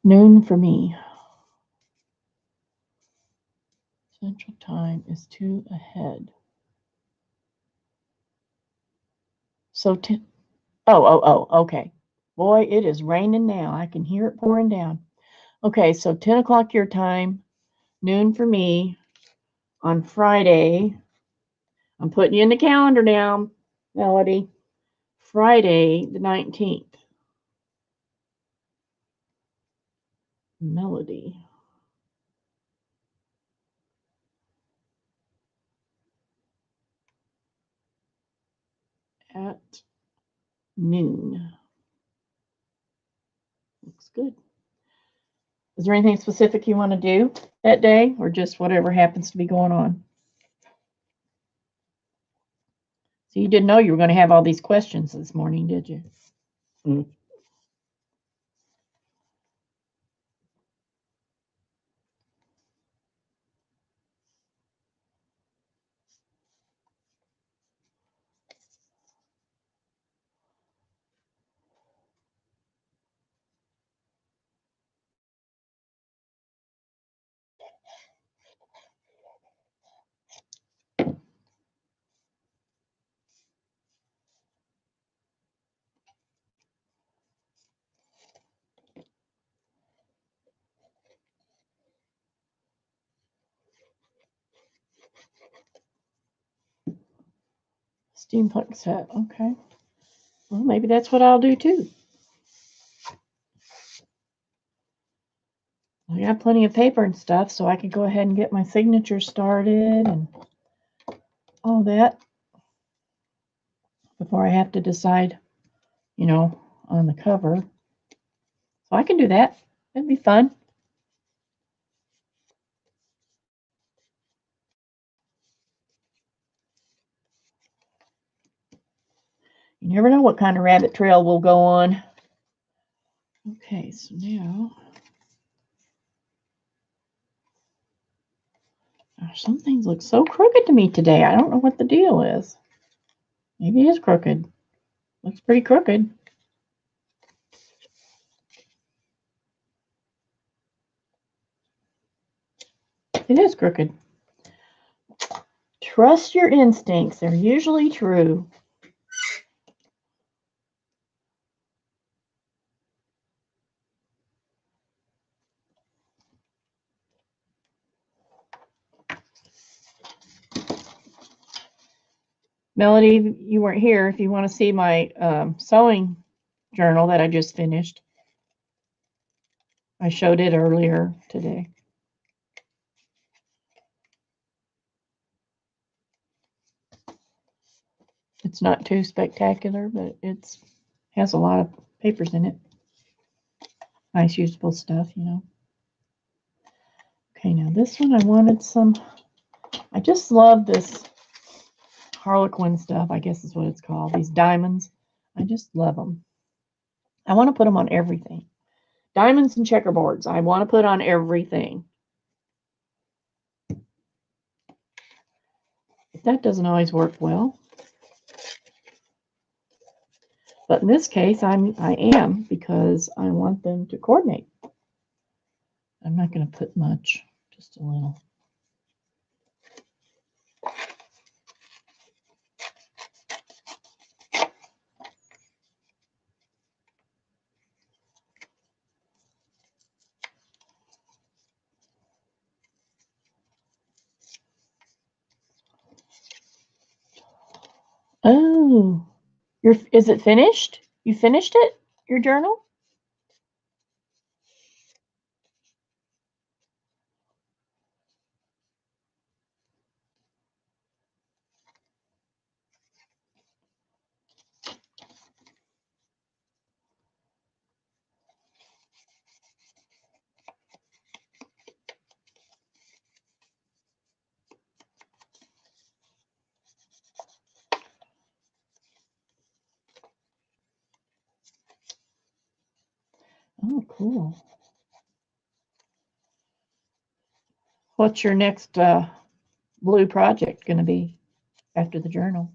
noon for me. Central time is 2 ahead. So okay. Boy, it is raining now. I can hear it pouring down. Okay, so 10 o'clock your time, noon for me on Friday. I'm putting you in the calendar now, Melody. Friday the 19th. Melody. At noon. Looks good. Is there anything specific you want to do that day or just whatever happens to be going on? So you didn't know you were going to have all these questions this morning, did you? Steampunk set. Okay. Well, maybe that's what I'll do too. I got plenty of paper and stuff, so I can go ahead and get my signature started and all that before I have to decide, on the cover. So I can do that. It'd be fun. You never know what kind of rabbit trail we'll go on. Okay, so now, gosh, some things look so crooked to me today. I don't know what the deal is. Maybe it is crooked. Looks pretty crooked. It is crooked. Trust your instincts. They're usually true. Melody, you weren't here. If you want to see my sewing journal that I just finished, I showed it earlier today. It's not too spectacular, but it has a lot of papers in it. Nice usable stuff, Okay, now this one I wanted some. I just love this Harlequin stuff, I guess is what it's called. These diamonds. I just love them. I want to put them on everything. Diamonds and checkerboards. I want to put on everything. But that doesn't always work well. But in this case, I am because I want them to coordinate. I'm not going to put much, just a little. Oh, is it finished? You finished it? Your journal? Oh, cool. What's your next blue project going to be after the journal?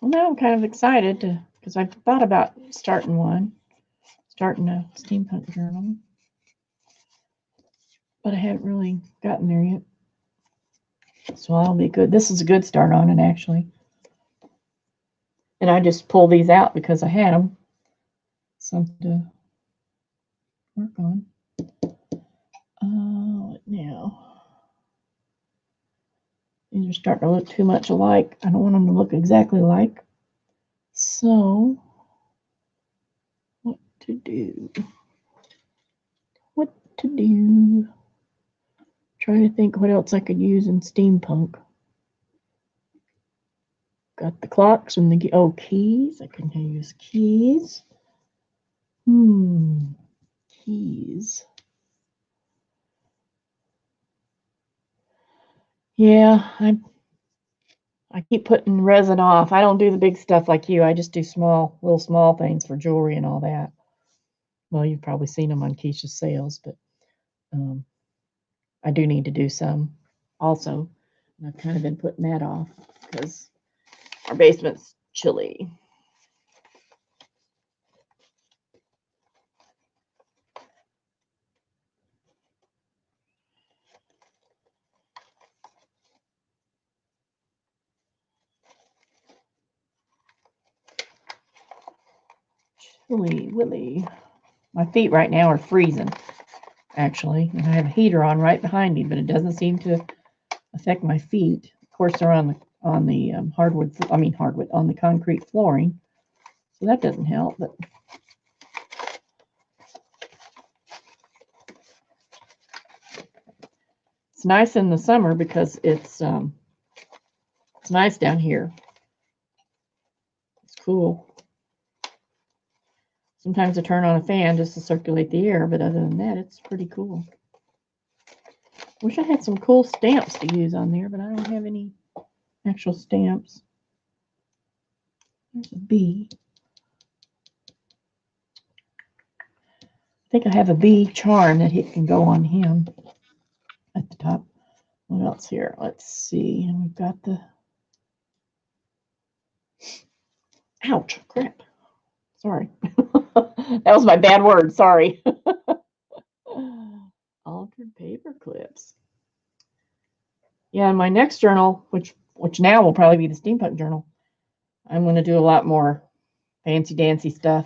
Well, now I'm kind of excited because I thought about starting a steampunk journal, but I haven't really gotten there yet. So I'll be good. This is a good start on it, actually. And I just pulled these out because I had them. Something to work on. What now? These are starting to look too much alike. I don't want them to look exactly alike. So, what to do? What to do? Trying to think what else I could use in steampunk. Got the clocks and the keys. I can use keys. Keys. Yeah, I keep putting resin off. I don't do the big stuff like you. I just do little small things for jewelry and all that. Well, you've probably seen them on Keisha's sales, but I do need to do some also. And I've kind of been putting that off because our basement's chilly. Chilly willy. My feet right now are freezing, actually. And I have a heater on right behind me, but it doesn't seem to affect my feet. Of course, they're on the on the concrete flooring, so that doesn't help. But it's nice in the summer because it's nice down here. It's cool. Sometimes I turn on a fan just to circulate the air, but other than that, it's pretty cool. Wish I had some cool stamps to use on there, but I don't have any actual stamps. There's a bee. I think I have a bee charm that can go on him at the top. What else here? Let's see. And we've got the... Ouch, crap. Sorry. That was my bad word. Sorry. Altered paper clips. Yeah, in my next journal, which now will probably be the steampunk journal, I'm going to do a lot more fancy dancy stuff.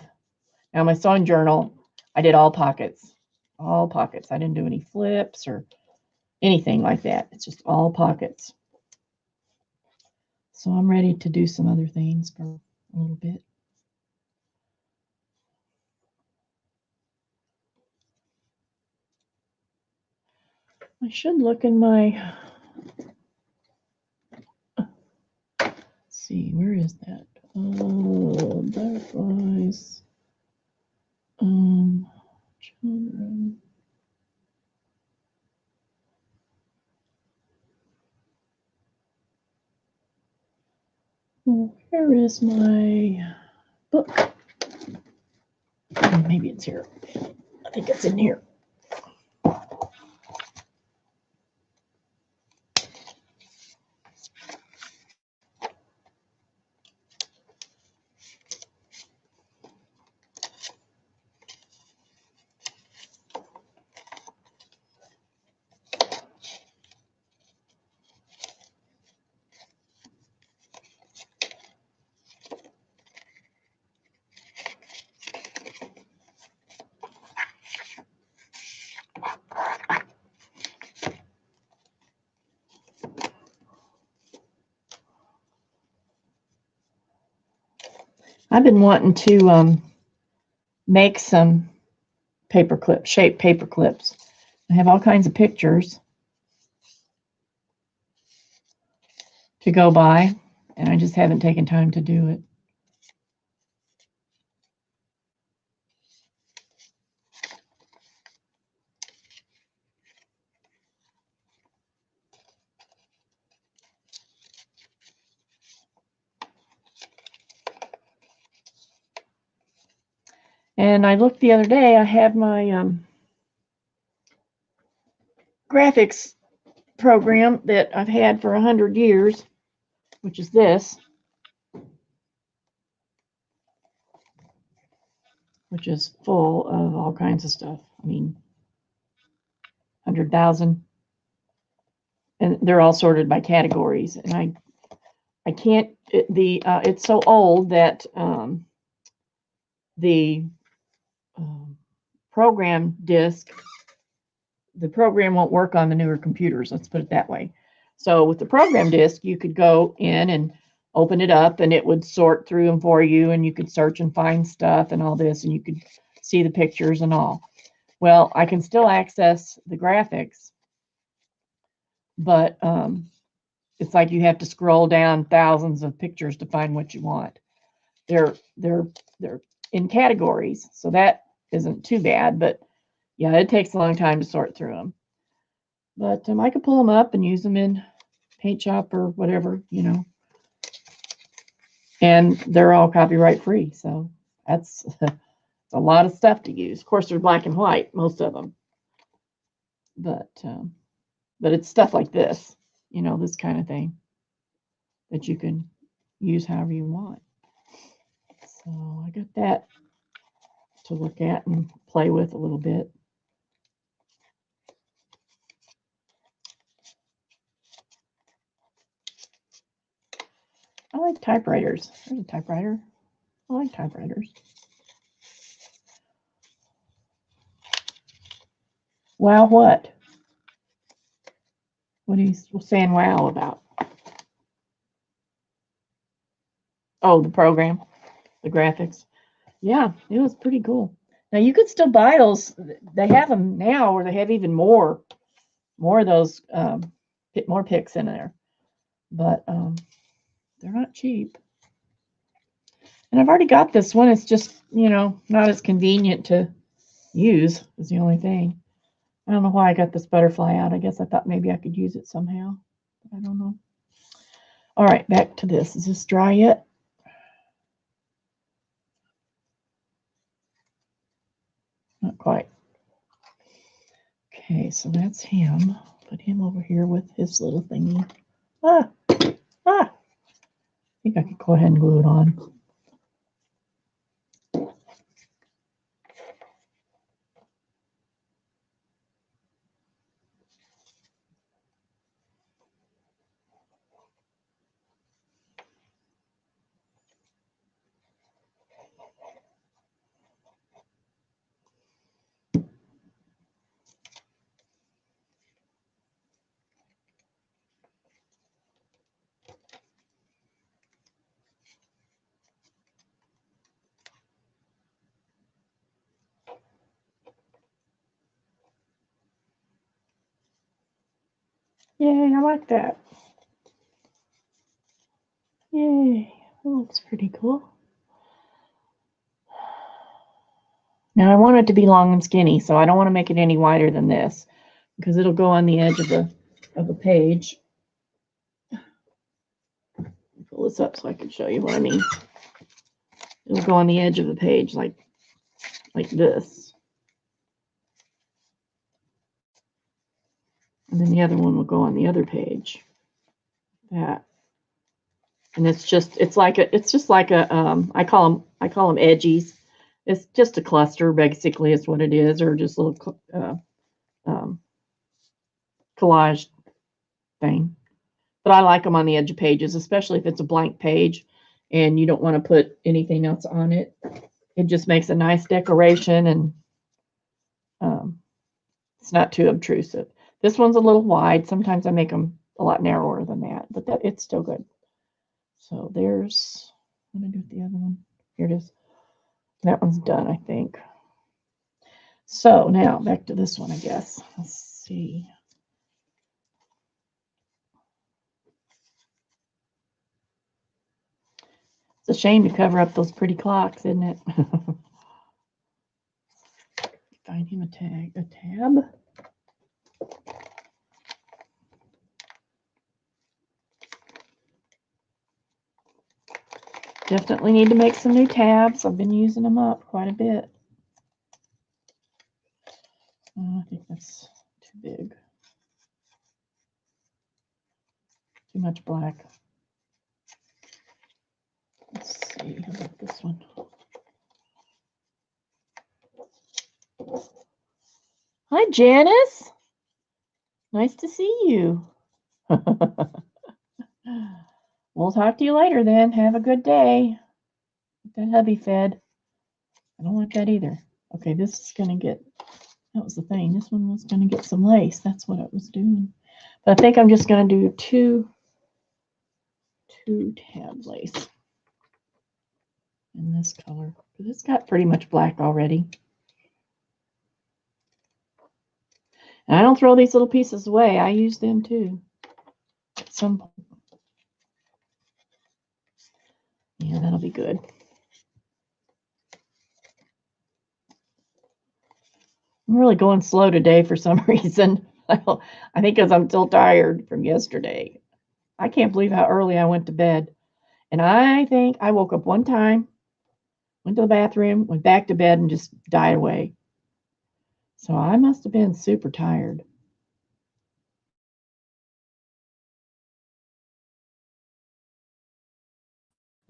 Now my sewing journal, I did all pockets. All pockets. I didn't do any flips or anything like that. It's just all pockets. So I'm ready to do some other things for a little bit. I should look in my... Let's see, where is that? Oh, butterflies. Children. Where is my book? Maybe it's here. I think it's in here. I've been wanting to make some paper clips, shape paper clips. I have all kinds of pictures to go by, and I just haven't taken time to do it. And I looked the other day, I have my graphics program that I've had for 100 years, which is this, which is full of all kinds of stuff. I mean, 100,000, and they're all sorted by categories. And I can't. It's so old that the program disk, the program won't work on the newer computers. Let's put it that way. So with the program disk, you could go in and open it up, and it would sort through them for you, and you could search and find stuff and all this, and you could see the pictures and all. Well, I can still access the graphics, but it's like you have to scroll down thousands of pictures to find what you want. They're in categories, so that isn't too bad, but yeah, it takes a long time to sort through them. But I could pull them up and use them in Paint Shop or whatever, you know. And they're all copyright free, so that's a lot of stuff to use. Of course, they're black and white, most of them. But it's stuff like this, you know, this kind of thing that you can use however you want. So I got that to look at and play with a little bit. I like typewriters. There's a typewriter. I like typewriters. Wow, what? What are you saying wow about? Oh, the program, the graphics. Yeah, it was pretty cool. Now you could still buy those. They have them now, or they have even more of those, more picks in there. But they're not cheap. And I've already got this one. It's just, you know, not as convenient to use is the only thing. I don't know why I got this butterfly out. I guess I thought maybe I could use it somehow. But I don't know. All right, back to this. Is this dry yet? Not quite. Okay, so that's him. Put him over here with his little thingy. I think I could go ahead and glue it on. Yay, I like that. Yay, that looks pretty cool. Now I want it to be long and skinny, so I don't want to make it any wider than this because it'll go on the edge of the page. Pull this up so I can show you what I mean. It'll go on the edge of the page like this. And then the other one will go on the other page. That. And it's just like a I call them edgies. It's just a cluster, basically, is what it is, or just a little collage thing. But I like them on the edge of pages, especially if it's a blank page and you don't want to put anything else on it. It just makes a nice decoration, and it's not too obtrusive. This one's a little wide. Sometimes I make them a lot narrower than that, but it's still good. So there's, what did I do with the other one? here it is. That one's done, I think. So now back to this one, I guess. Let's see. It's a shame to cover up those pretty clocks, isn't it? Find him a tab. Definitely need to make some new tabs. I've been using them up quite a bit. Oh, I think that's too big. Too much black. Let's see, how about this one? Hi, Janice. Nice to see you. We'll talk to you later then. Have a good day. Get that hubby fed. I don't want that either. Okay, this is going to get, that was the thing. This one was going to get some lace. That's what it was doing. But I think I'm just going to do two tab lace in this color. Because it's got pretty much black already. And I don't throw these little pieces away. I use them too. At some point. Yeah, that'll be good. I'm really going slow today for some reason. I think because I'm still tired from yesterday. I can't believe how early I went to bed. And I think I woke up one time, went to the bathroom, went back to bed, and just died away. So I must have been super tired.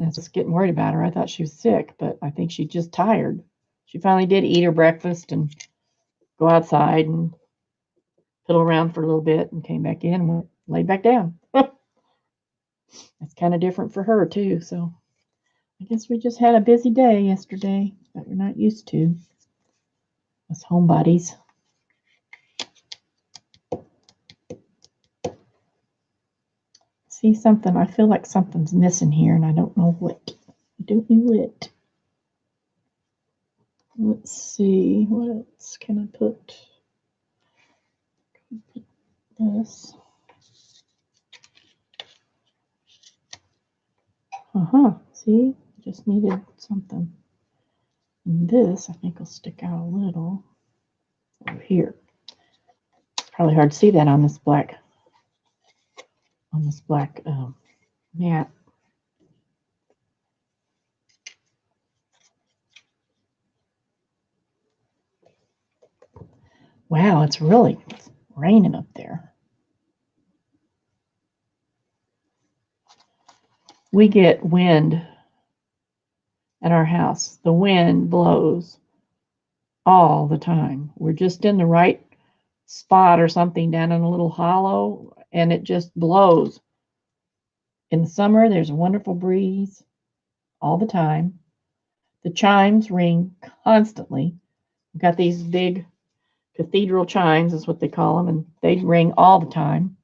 I was just getting worried about her. I thought she was sick, but I think she's just tired. She finally did eat her breakfast and go outside and fiddle around for a little bit and came back in and went, laid back down. That's kind of different for her, too. So I guess we just had a busy day yesterday that we're not used to as homebodies. See something, I feel like something's missing here and I don't know what. I don't know what. Let's see, what else can I put? This. See, just needed something. And this, I think, will stick out a little over here. Probably hard to see that on this black mat. Wow, it's raining up there. We get wind at our house. The wind blows all the time. We're just in the right spot or something down in a little hollow, and it just blows. In the summer, there's a wonderful breeze all the time. The chimes ring constantly. We've got these big cathedral chimes, is what they call them, and they ring all the time.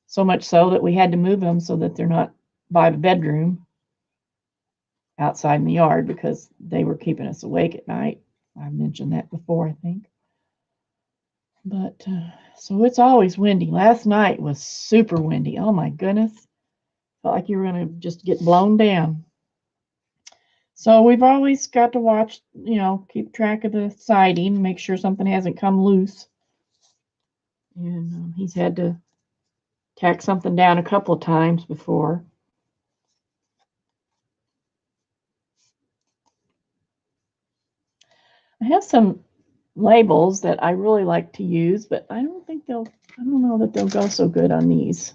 So much so that we had to move them so that they're not by the bedroom outside in the yard because they were keeping us awake at night. I've mentioned that before, I think. But so it's always windy. Last night was super windy. Oh my goodness. Felt like you were going to just get blown down. So we've always got to watch, keep track of the siding, make sure something hasn't come loose. And he's had to tack something down a couple of times before. I have some labels that I really like to use, but I don't know that they'll go so good on these.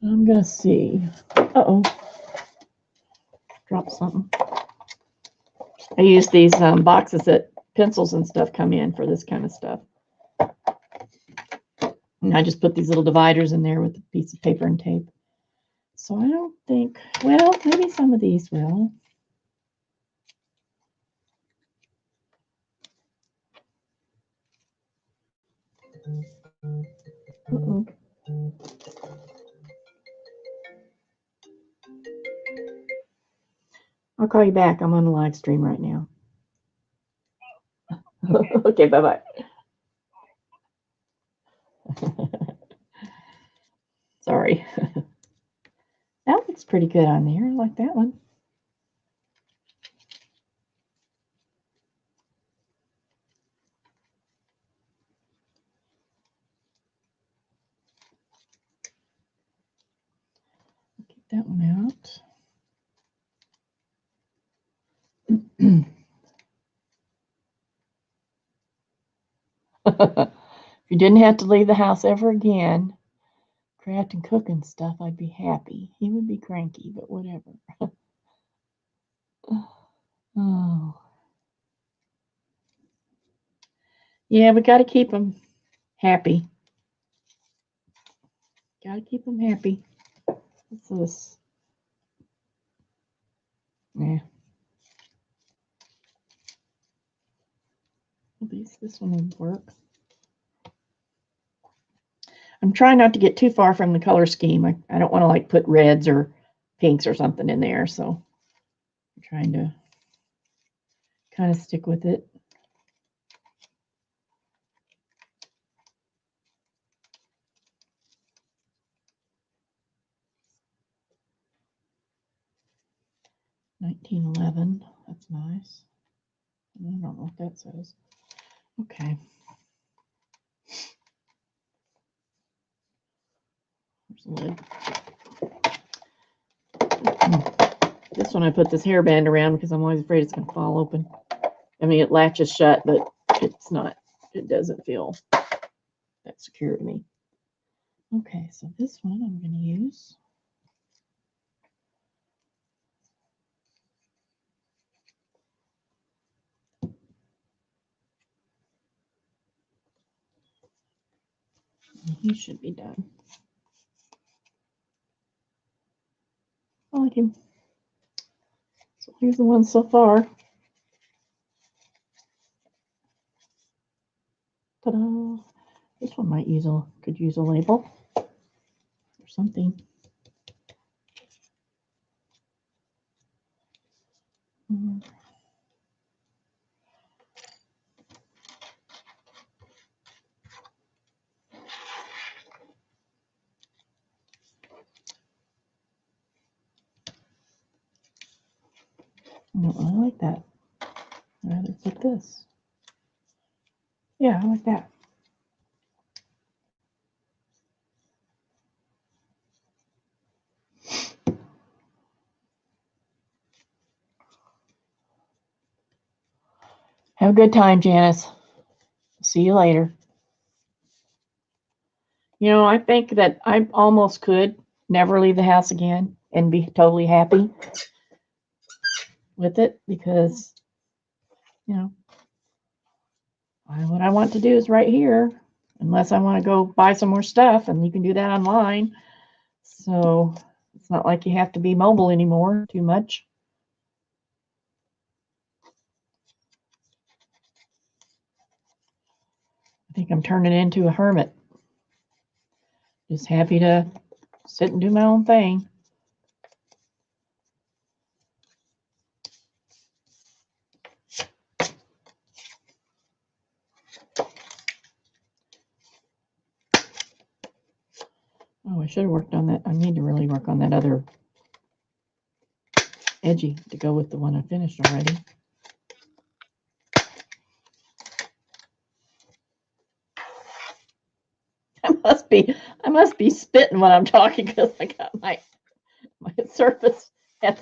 I'm gonna see. Uh-oh. Dropped something. I use these boxes that pencils and stuff come in for this kind of stuff. And I just put these little dividers in there with a piece of paper and tape. So I don't think, well, maybe some of these will. I'll call you back. I'm on the live stream right now. Okay, bye-bye. Sorry. That looks pretty good on there. I like that one. Get that one out. If you didn't have to leave the house ever again, crafting, cooking stuff, I'd be happy. He would be cranky, but whatever. Oh. Yeah, we got to keep him happy. Got to keep him happy. What's this? Yeah. This one would work. I'm trying not to get too far from the color scheme. I don't want to like put reds or pinks or something in there, so I'm trying to kind of stick with it. $19.11. That's nice. I don't know what that says. Okay. There's the lid. This one I put this hairband around because I'm always afraid it's going to fall open. I mean, it latches shut, but it's not. It doesn't feel that secure to me. Okay, so this one I'm going to use. He should be done. I like him. So here's the one so far. Ta-da! This one might could use a label or something. No, I like that. I'd rather put this. Yeah, I like that. Have a good time, Janice. See you later. You know, I think that I almost could never leave the house again and be totally happy with it because, you know, what I want to do is right here, unless I want to go buy some more stuff, and you can do that online. So it's not like you have to be mobile anymore too much. I think I'm turning into a hermit. Just happy to sit and do my own thing. Oh, I should have worked on that. I need to really work on that other edgy to go with the one I finished already. I must be spitting when I'm talking because I got my surface had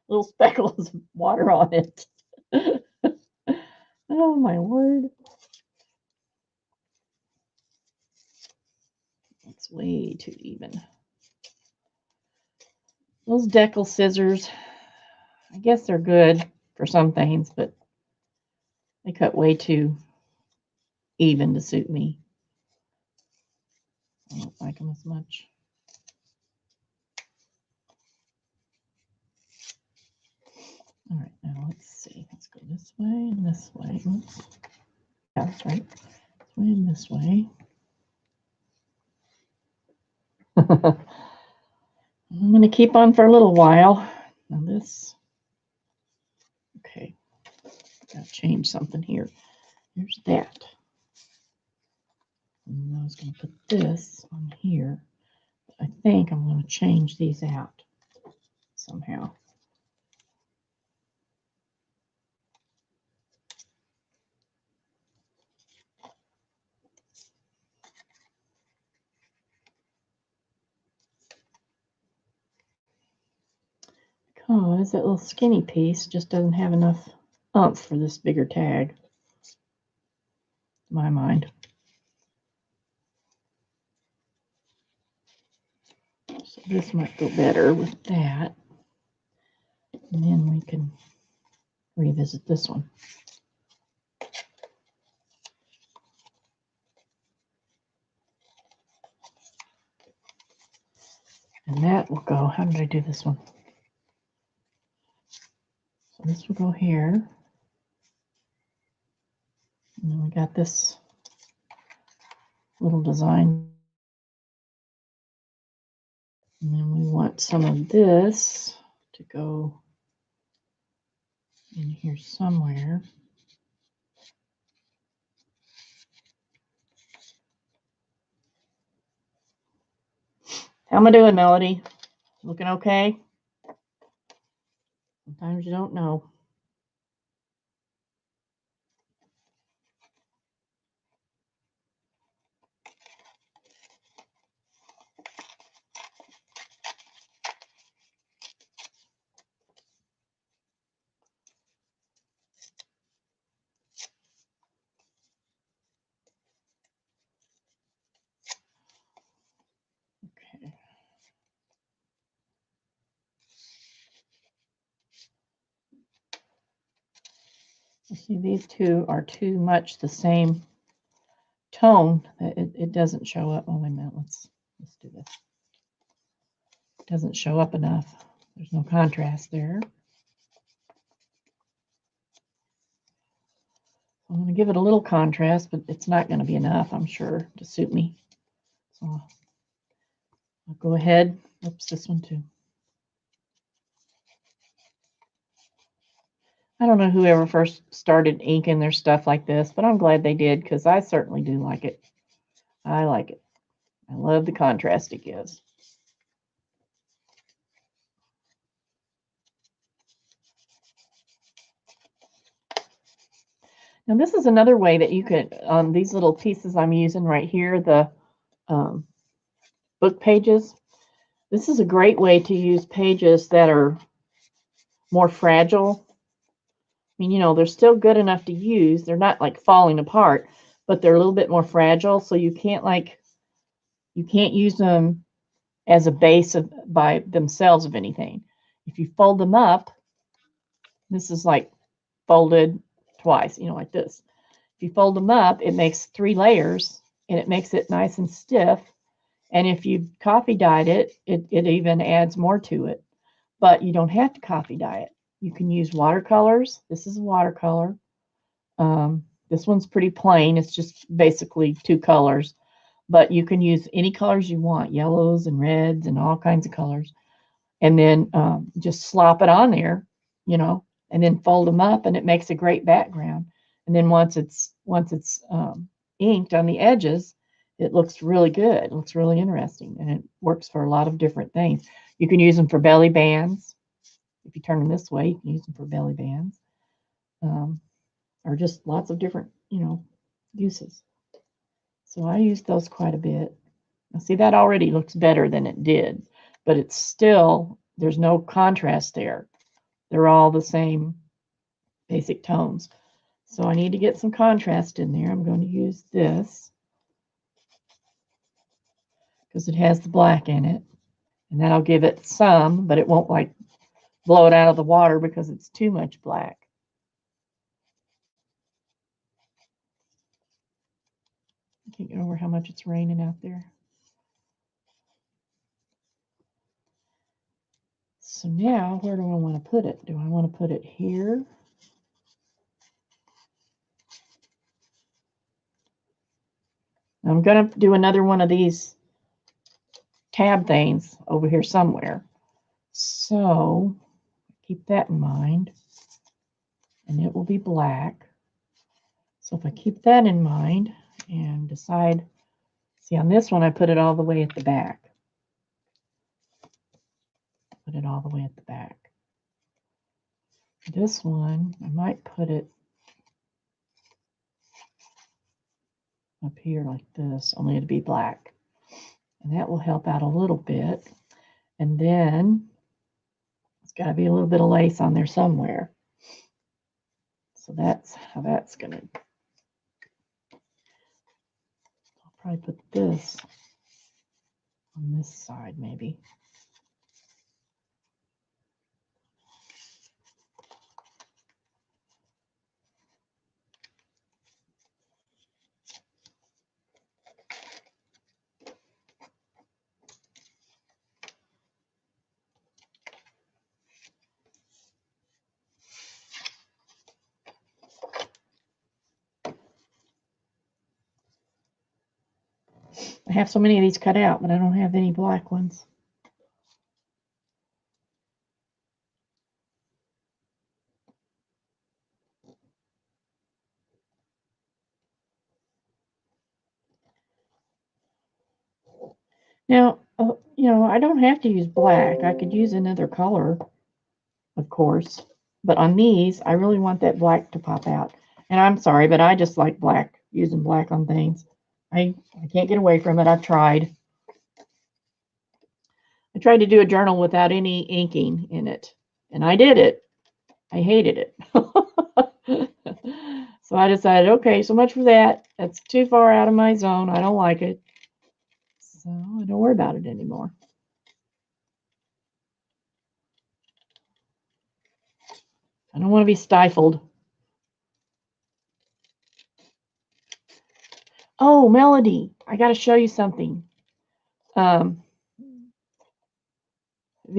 little speckles of water on it. Oh my word. That's way too even. Those decal scissors, I guess they're good for some things, but they cut way too even to suit me. I don't like them as much. All right, now let's see. Let's go this way and this way. Oops. Yeah, that's right. This way and this way. I'm going to keep on for a little while. Now this, okay, got to change something here. Here's that. And I was going to put this on here. I think I'm going to change these out somehow. Because that little skinny piece just doesn't have enough oomph for this bigger tag, in my mind. So this might go better with that. And then we can revisit this one. And that will go, how did I do this one? So this will go here. And then we got this little design. And then we want some of this to go in here somewhere. How am I doing, Melody? Looking okay? Sometimes you don't know. Okay. You see, these two are too much the same tone that it doesn't show up. Oh, wait a minute. Let's do this. It doesn't show up enough. There's no contrast there. I'm going to give it a little contrast, but it's not going to be enough, I'm sure, to suit me. So I'll go ahead. Oops, this one too. I don't know whoever first started inking their stuff like this, but I'm glad they did because I certainly do like it. I like it. I love the contrast it gives. Now this is another way that you could, these little pieces I'm using right here, the book pages. This is a great way to use pages that are more fragile. I mean, you know, they're still good enough to use. They're not like falling apart, but they're a little bit more fragile. So you can't use them as a base by themselves of anything. If you fold them up, this is like folded twice, you know, like this. If you fold them up, it makes 3 layers and it makes it nice and stiff. And if you coffee dyed it, it even adds more to it. But you don't have to coffee dye it. You can use watercolors. This is a watercolor. This one's pretty plain. It's just basically 2 colors. But you can use any colors you want, yellows and reds and all kinds of colors. And then just slop it on there, you know, and then fold them up, and it makes a great background. And then once it's inked on the edges, it looks really good. It looks really interesting, and it works for a lot of different things. You can use them for belly bands. If you turn them this way, you can use them for belly bands, or just lots of different, you know, uses. So I use those quite a bit. Now, see, that already looks better than it did, but it's still, there's no contrast there. They're all the same basic tones. So I need to get some contrast in there. I'm going to use this because it has the black in it, and that'll give it some, but it won't like blow it out of the water because it's too much black. I can't get over how much it's raining out there. So now, where do I want to put it? Do I want to put it here? I'm going to do another one of these tab things over here somewhere. So keep that in mind. And it will be black. So if I keep that in mind and decide, see on this one I put it all the way at the back. Put it all the way at the back. This one, I might put it up here like this, only it'll be black. And that will help out a little bit. And then it's got to be a little bit of lace on there somewhere. So that's how that's going to. I'll probably put this on this side maybe. I have so many of these cut out, but I don't have any black ones. Now, I don't have to use black. I could use another color, of course. But on these, I really want that black to pop out. And I'm sorry, but I just like black, using black on things. I can't get away from it. I've tried. I tried to do a journal without any inking in it. And I did it. I hated it. So I decided, okay, so much for that. That's too far out of my zone. I don't like it. So I don't worry about it anymore. I don't want to be stifled. Oh, Melody, I got to show you something. The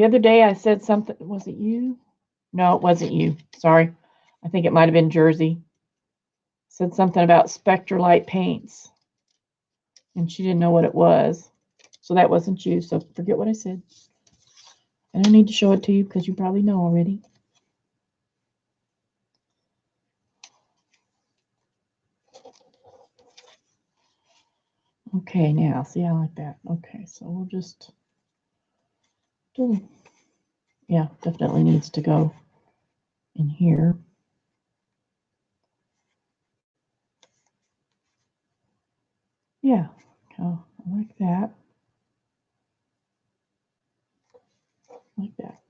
other day I said something. Was it you? No, it wasn't you. Sorry. I think it might have been Jersey. Said something about Spectralite paints. And she didn't know what it was. So that wasn't you. So forget what I said. I don't need to show it to you because you probably know already. Okay, now, see, I like that. Okay, so we'll just do, yeah, definitely needs to go in here. Yeah, oh, I like that. Like that.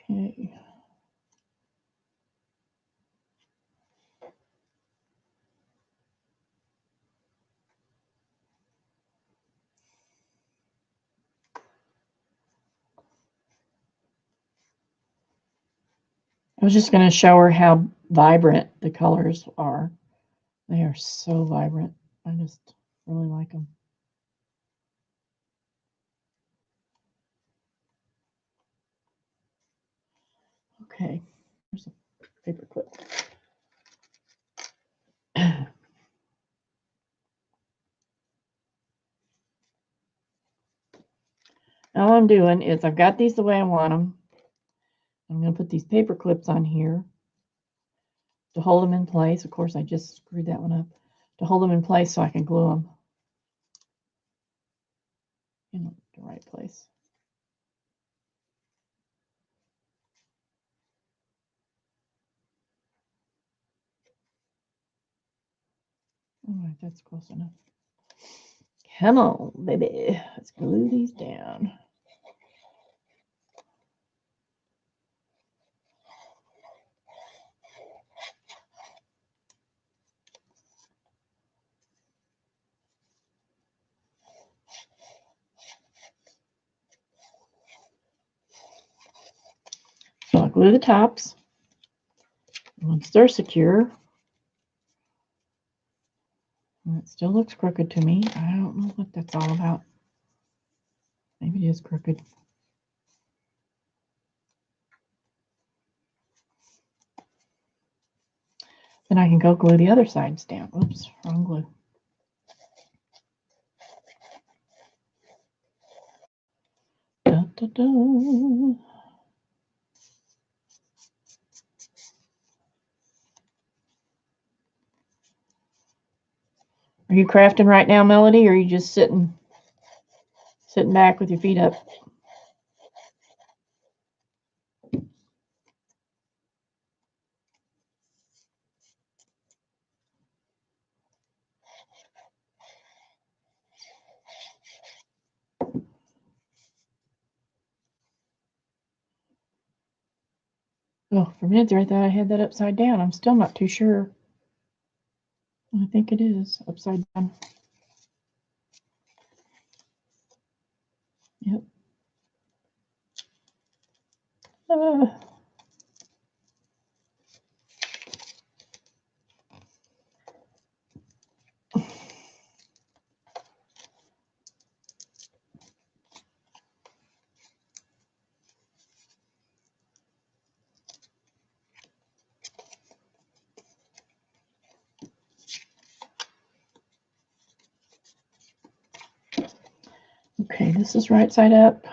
Okay. I was just going to show her how vibrant the colors are. They are so vibrant. I just really like them. Okay, here's a paper clip. All I'm doing is I've got these the way I want them. I'm going to put these paper clips on here to hold them in place. Of course, I just screwed that one up. To hold them in place so I can glue them in the right place. All right, that's close enough. Come on, baby. Let's glue these down. So I'll glue the tops. Once they're secure, and it still looks crooked to me. I don't know what that's all about. Maybe it is crooked. Then I can go glue the other sides down. Oops, wrong glue. Da-da. Are you crafting right now, Melody, or are you just sitting back with your feet up? Oh, for a minute there, I thought I had that upside down. I'm still not too sure. I think it is upside down. Yep. Okay, this is right side up.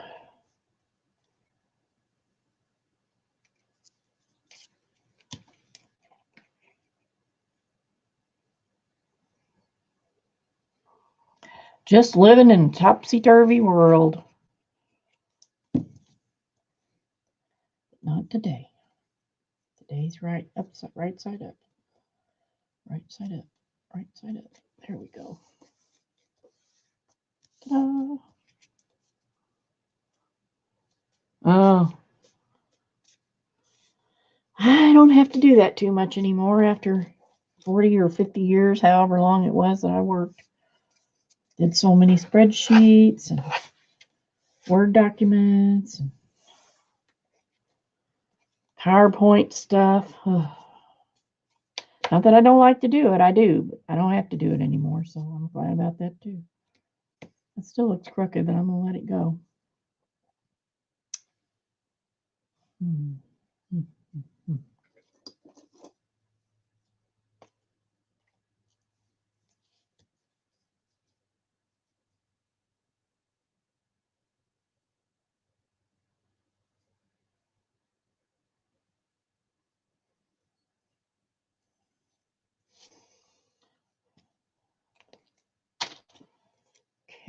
Just living in a topsy-turvy world. Not today. Today's right side up. Right side up. Right side up. There we go. Ta-da. Oh, I don't have to do that too much anymore after 40 or 50 years, however long it was that I worked. Did so many spreadsheets and Word documents and PowerPoint stuff. Not that I don't like to do it, I do, but I don't have to do it anymore, so I'm glad about that too. It still looks crooked, but I'm going to let it go.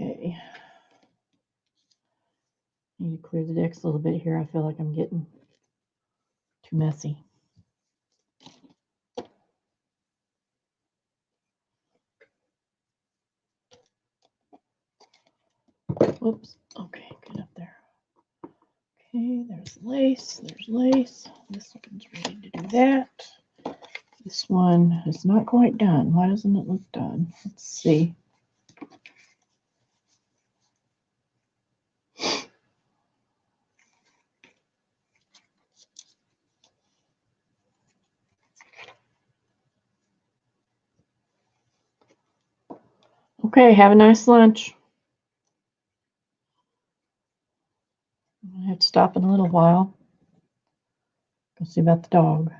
Okay. Need to clear the decks a little bit here. I feel like I'm getting too messy. Whoops. Okay, get up there. Okay, there's lace. There's lace. This one's ready to do that. This one is not quite done. Why doesn't it look done? Let's see. Okay, have a nice lunch. I have to stop in a little while. Go see about the dog.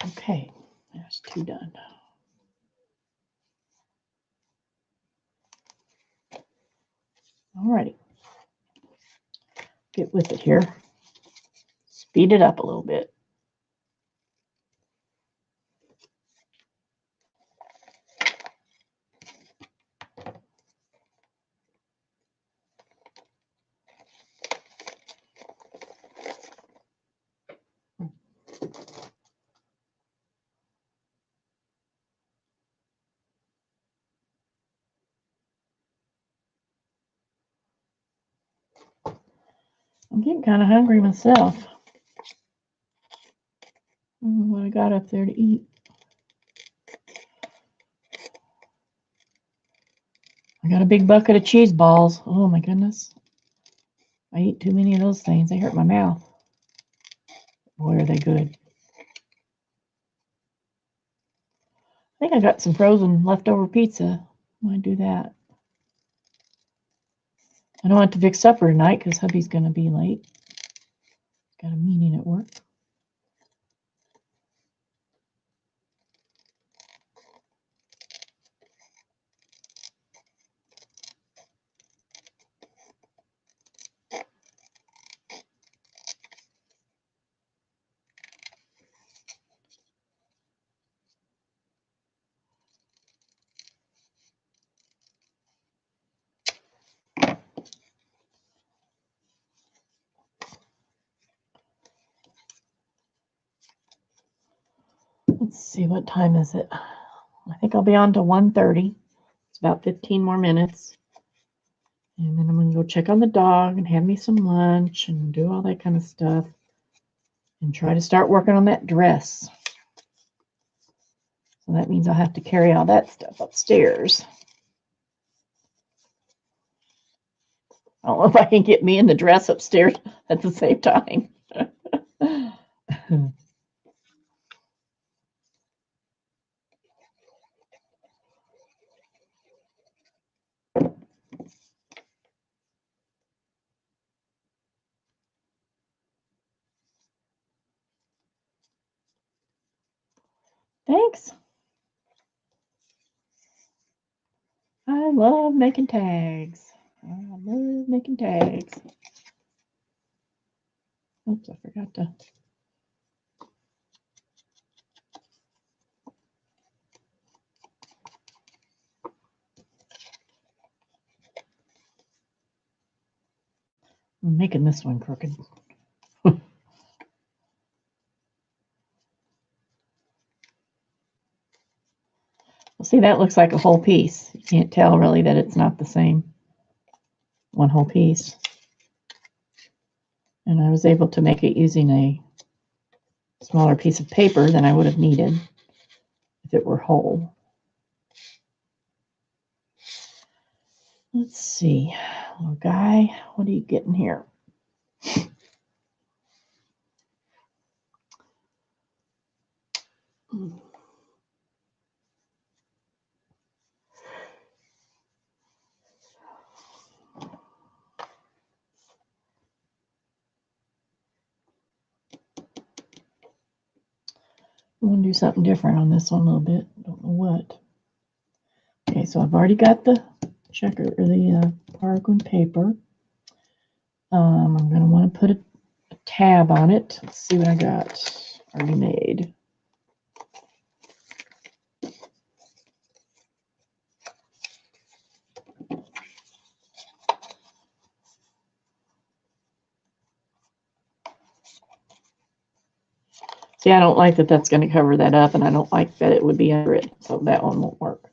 Okay, there's two done. Alrighty. Get with it here. Speed it up a little bit. I'm getting kind of hungry myself. I don't know what I got up there to eat. I got a big bucket of cheese balls. Oh my goodness. I eat too many of those things. They hurt my mouth. Boy, are they good. I think I got some frozen leftover pizza. I might do that. I don't have to fix supper tonight because hubby's going to be late. Got a meeting at work. Let's see, what time is it? I think I'll be on to 1:30. It's about 15 more minutes. And then I'm going to go check on the dog and have me some lunch and do all that kind of stuff. And try to start working on that dress. So that means I'll have to carry all that stuff upstairs. I don't know if I can get me and the dress upstairs at the same time. Thanks. I love making tags. I love making tags. Oops, I forgot to. I'm making this one crooked. Well, see, that looks like a whole piece. You can't tell really that it's not the same one whole piece. And I was able to make it using a smaller piece of paper than I would have needed if it were whole. Let's see, little guy, what are you getting here? I'm going to do something different on this one a little bit. Don't know what. Okay, so I've already got the checker or the Parkland paper. I'm going to want to put a tab on it. Let's see what I got already made. See, I don't like that that's going to cover that up, and I don't like that it would be under it, so that one won't work.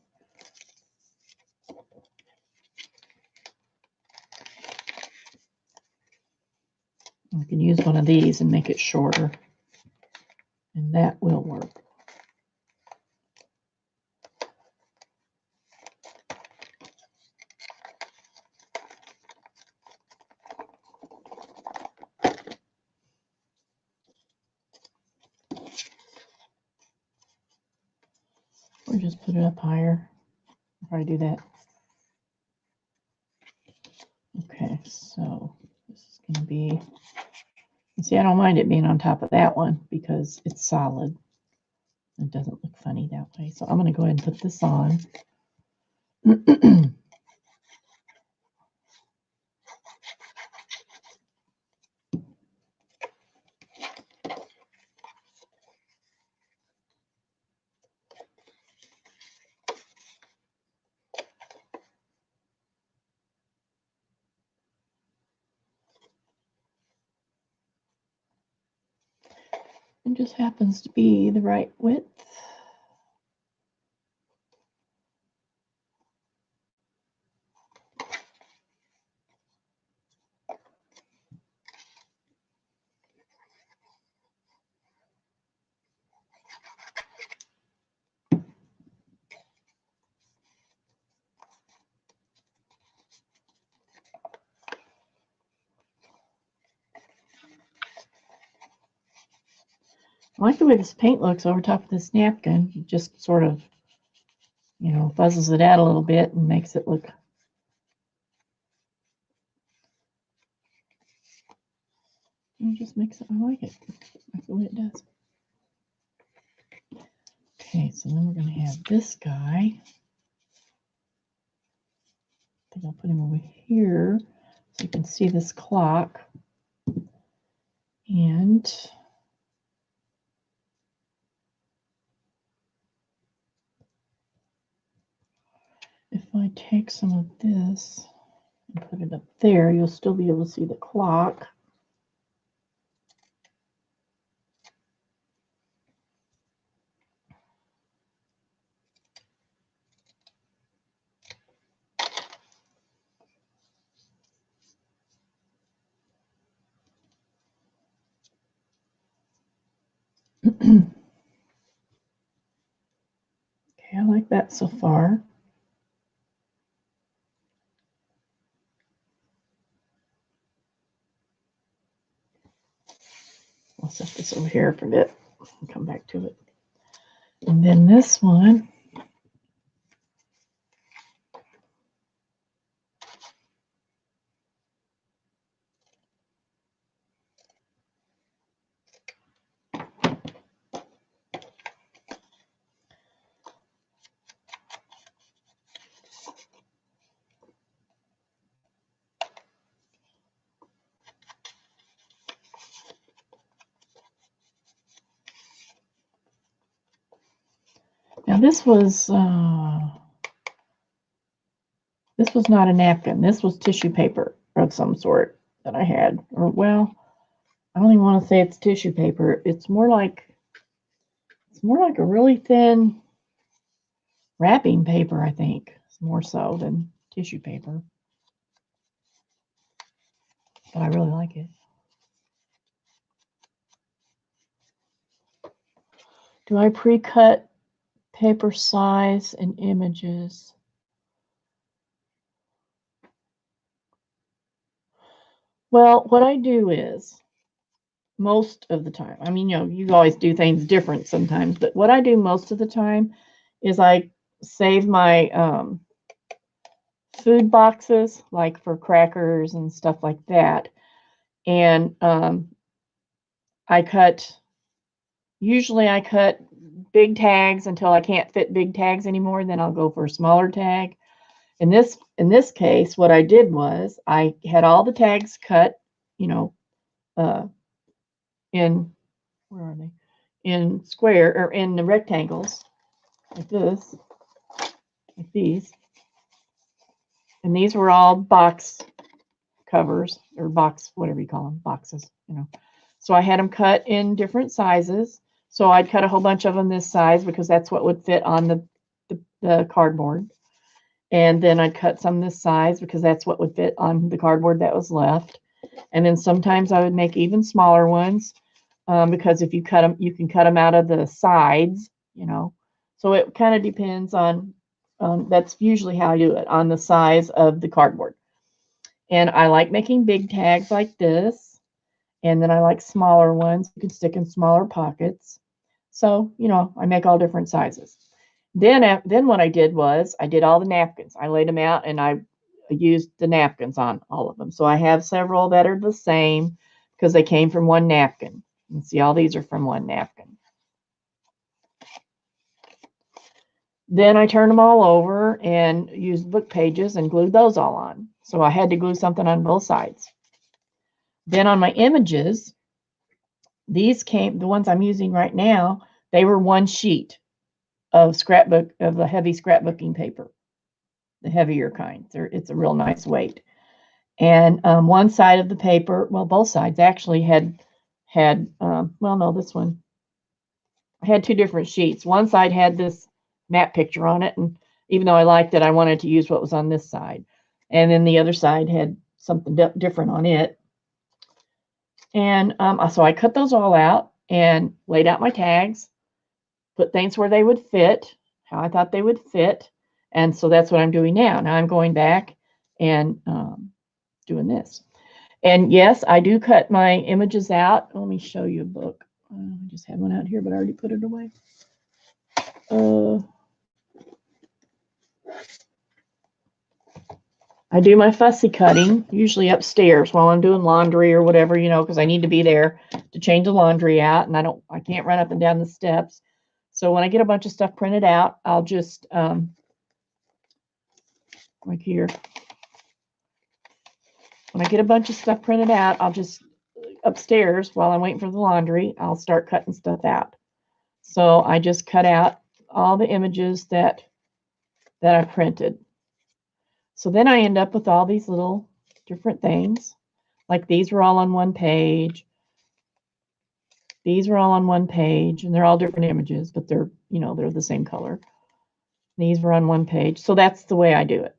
I can use one of these and make it shorter, and that will work. Or just put it up higher. I'll probably do that. Okay, so this is going to be, see, I don't mind it being on top of that one because it's solid. It doesn't look funny that way. So I'm going to go ahead and put this on. It just happens to be the right width. I like the way this paint looks over top of this napkin. It just sort of, you know, fuzzles it out a little bit and makes it look. It just makes it, I like it. I like the way it does. Okay, so then we're going to have this guy. I think I'll put him over here so you can see this clock. And if I take some of this and put it up there, you'll still be able to see the clock. Okay, I like that so far. I'll set this over here for a bit and come back to it. And then this one, now this was not a napkin. This was tissue paper of some sort that I had. Or, well, I don't even want to say it's tissue paper. It's more like a really thin wrapping paper, I think. It's more so than tissue paper. But I really like it. Do I pre-cut paper size and images? Well, what I do is, most of the time, I mean, you always do things different sometimes, but what I do most of the time is I save my food boxes, like for crackers and stuff like that. And usually I cut big tags until I can't fit big tags anymore. Then I'll go for a smaller tag. In this case, what I did was I had all the tags cut, in, where are they? In square, or in the rectangles, like this, like these. And these were all box covers, or box, whatever you call them, boxes, So I had them cut in different sizes. So I'd cut a whole bunch of them this size because that's what would fit on the cardboard. And then I'd cut some this size because that's what would fit on the cardboard that was left. And then sometimes I would make even smaller ones because if you cut them, you can cut them out of the sides, So it kind of depends on, that's usually how I do it, on the size of the cardboard. And I like making big tags like this. And then I like smaller ones you can stick in smaller pockets. So, I make all different sizes. Then what I did was I did all the napkins. I laid them out and I used the napkins on all of them. So I have several that are the same because they came from one napkin. You can see all these are from one napkin. Then I turned them all over and used book pages and glued those all on. So I had to glue something on both sides. Then on my images, the ones I'm using right now, they were one sheet of the heavy scrapbooking paper, the heavier kind. It's a real nice weight. And one side of the paper, well, both sides actually had well, no, this one, I had two different sheets. One side had this map picture on it, and even though I liked it, I wanted to use what was on this side. And then the other side had something different on it. And so I cut those all out and laid out my tags, put things where they would fit, how I thought they would fit. And so that's what I'm doing now. Now I'm going back and doing this. And yes, I do cut my images out. Let me show you a book. I just had one out here, but I already put it away. I do my fussy cutting, usually upstairs while I'm doing laundry or whatever, because I need to be there to change the laundry out, and I can't run up and down the steps. So when I get a bunch of stuff printed out, I'll just, like here, when I get a bunch of stuff printed out, I'll just, upstairs while I'm waiting for the laundry, I'll start cutting stuff out. So I just cut out all the images that I printed. So then I end up with all these little different things. Like these were all on one page. These were all on one page, and they're all different images, but they're the same color. These were on one page. So that's the way I do it.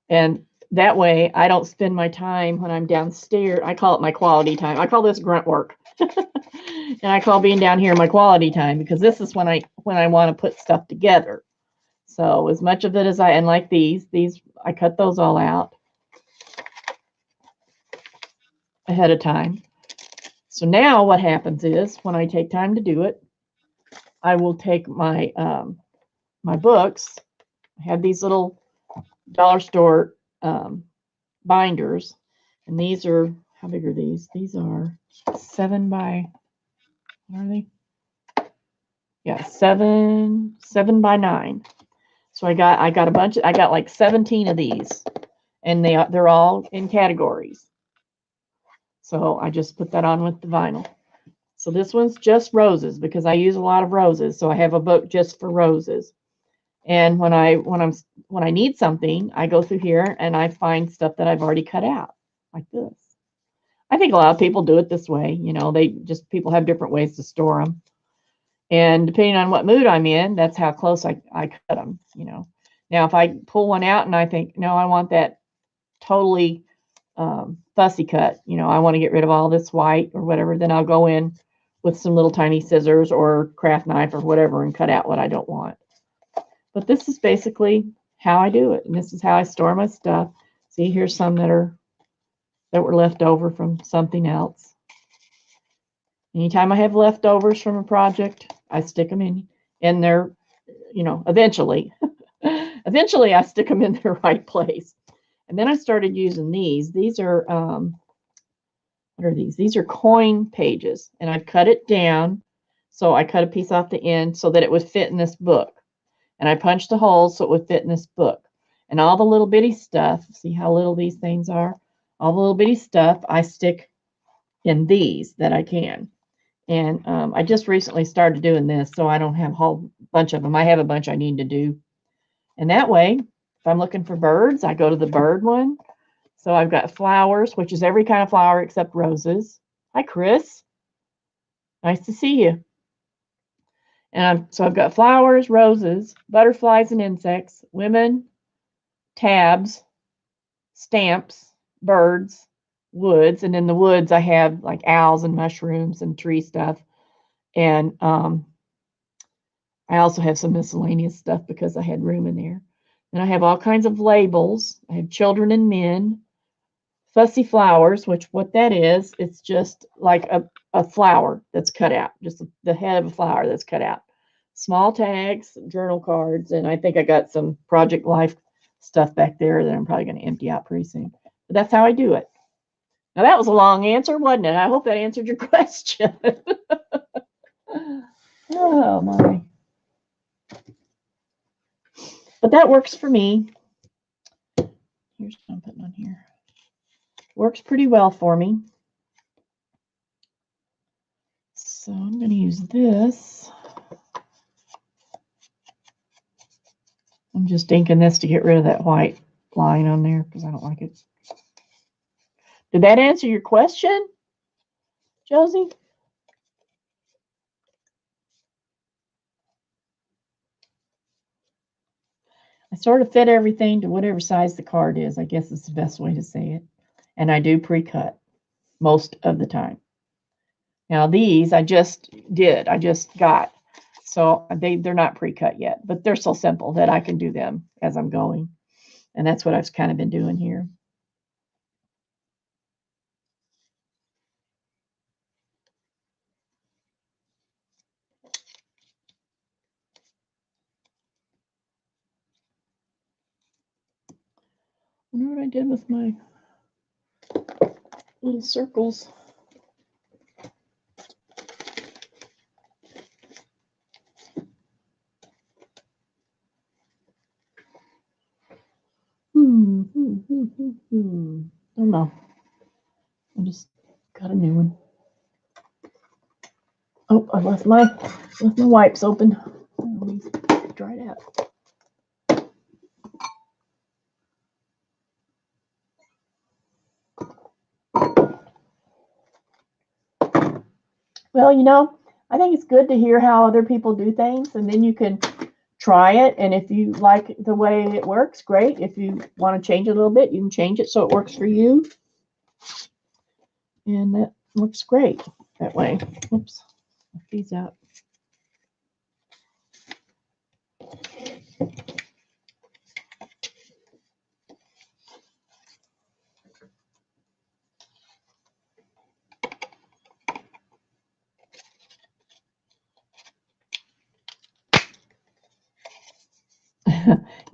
And that way I don't spend my time when I'm downstairs. I call it my quality time. I call this grunt work. And I call being down here my quality time, because this is when I want to put stuff together. So as much of it as and like these I cut those all out ahead of time. So now what happens is, when I take time to do it, I will take my my books. I have these little dollar store binders, and these are, how big are these? These are 7 by, what are they? Yeah, 7 by 9. So I got a bunch. I got like 17 of these, and they're all in categories. So I just put that on with the vinyl. So this one's just roses, because I use a lot of roses. So I have a book just for roses. And when I need something, I go through here and I find stuff that I've already cut out, like this. I think a lot of people do it this way. You know, people have different ways to store them. And depending on what mood I'm in, that's how close I cut them, you know. Now, if I pull one out and I think, no, I want that totally fussy cut, you know, I want to get rid of all this white or whatever, then I'll go in with some little tiny scissors or craft knife or whatever and cut out what I don't want. But this is basically how I do it, and this is how I store my stuff. See, here's some that were left over from something else. Anytime I have leftovers from a project, I stick them in there, you know, eventually. Eventually, I stick them in the right place. And then I started using these. These are, what are these? These are coin pages, and I've cut it down. So I cut a piece off the end so that it would fit in this book. And I punched the holes so it would fit in this book. And all the little bitty stuff, see how little these things are? All the little bitty stuff I stick in these that I can. And I just recently started doing this, so I don't have a whole bunch of them. I have a bunch I need to do. And that way, if I'm looking for birds, I go to the bird one. So I've got flowers, which is every kind of flower except roses. Hi, Chris. Nice to see you. And so I've got flowers, roses, butterflies and insects, women, tabs, stamps, birds, woods. And in the woods, I have like owls and mushrooms and tree stuff. And I also have some miscellaneous stuff because I had room in there. And I have all kinds of labels. I have children and men, fussy flowers, which what that is, it's just like a flower that's cut out, just the head of a flower that's cut out. Small tags, journal cards, and I think I got some Project Life stuff back there that I'm probably going to empty out pretty soon. But that's how I do it. Now, that was a long answer, wasn't it? I hope that answered your question. Oh, my. But that works for me. Here's what I'm putting on here. Works pretty well for me. So I'm going to use this. I'm just inking this to get rid of that white line on there because I don't like it. Did that answer your question, Josie? I sort of fit everything to whatever size the card is. I guess it's the best way to say it. And I do pre-cut most of the time. Now these I just got. So they're not pre-cut yet, but they're so simple that I can do them as I'm going. And that's what I've kind of been doing here. I wonder what I did with my little circles. I don't know. I just got a new one. Oh, I left my wipes open. Let me dry it out. Well, you know, I think it's good to hear how other people do things, and then you can try it. And if you like the way it works, great. If you want to change it a little bit, you can change it so it works for you. And that looks great. that way. Oops, lift these up.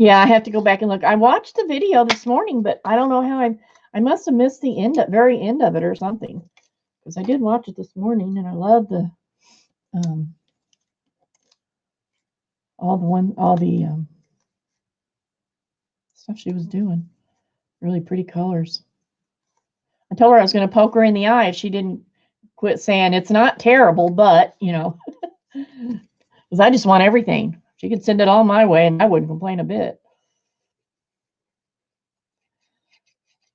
Yeah, I have to go back and look. I watched the video this morning, but I don't know how I must have missed the very end of it or something, because I did watch it this morning, and I love the all the stuff she was doing. Really pretty colors. I told her I was going to poke her in the eye if she didn't quit saying it's not terrible, but you know, because I just want everything. She could send it all my way, and I wouldn't complain a bit.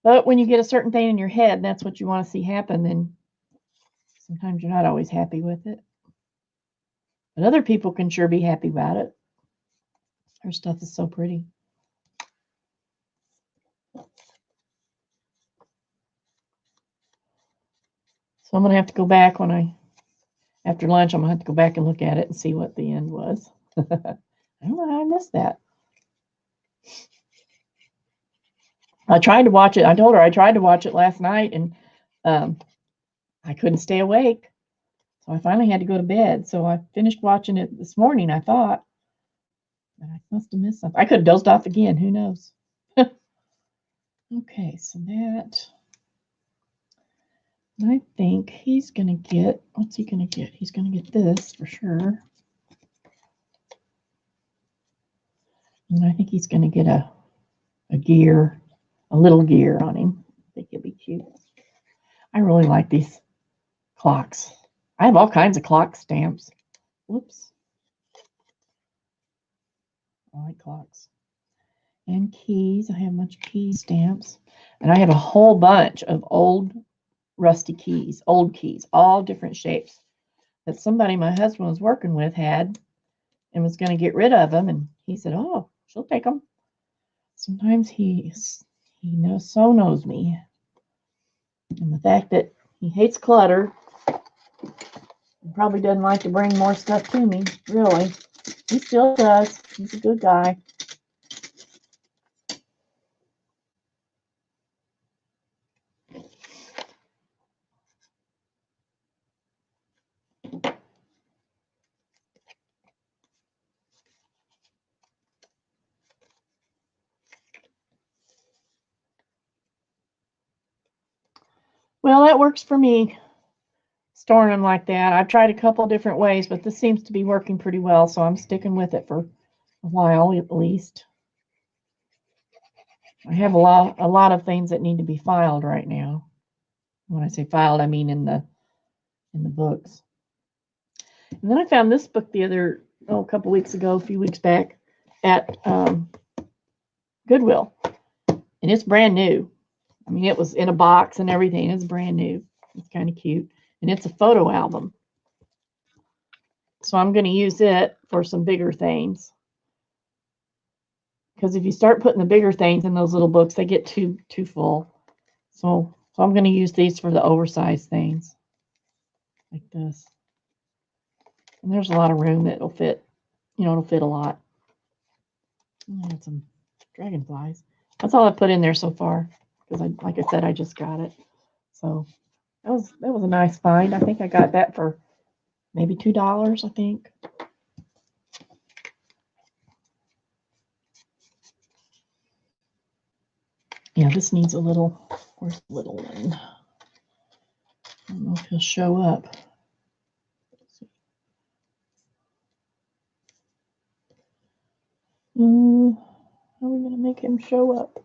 But when you get a certain thing in your head, and that's what you want to see happen, then sometimes you're not always happy with it. But other people can sure be happy about it. Her stuff is so pretty. So I'm going to have to go back after lunch, I'm going to have to go back and look at it and see what the end was. I don't know how I missed that. I tried to watch it. I told her I tried to watch it last night, and I couldn't stay awake. So I finally had to go to bed. So I finished watching it this morning, I thought. But I must have missed something. I could have dozed off again. Who knows? Okay, so that. I think he's going to get, what's he going to get? He's going to get this for sure. And I think he's going to get a gear, a little gear on him. I think he'll be cute. I really like these clocks. I have all kinds of clock stamps. Whoops. I like clocks. And keys. I have a bunch of key stamps. And I have a whole bunch of old rusty keys, old keys, all different shapes that somebody my husband was working with had and was going to get rid of them. And he said, oh, she'll take them. Sometimes he knows me. And the fact that he hates clutter, he probably doesn't like to bring more stuff to me, really. He still does. He's a good guy. Well, that works for me, storing them like that. I've tried a couple different ways, but this seems to be working pretty well, so I'm sticking with it for a while at least. I have a lot of things that need to be filed right now. When I say filed, I mean in the books. And then I found this book a couple weeks ago, a few weeks back at Goodwill, and it's brand new. I mean, it was in a box and everything. It's brand new. It's kind of cute, and it's a photo album. So I'm going to use it for some bigger things. Because if you start putting the bigger things in those little books, they get too full. So I'm going to use these for the oversized things, like this. And there's a lot of room that'll fit. It'll fit a lot. I had some dragonflies. That's all I put in there so far. Because like I said, I just got it. So that was a nice find. I think I got that for maybe $2, I think. Yeah, this needs a little. Where's the little one? I don't know if he'll show up. How are we going to make him show up?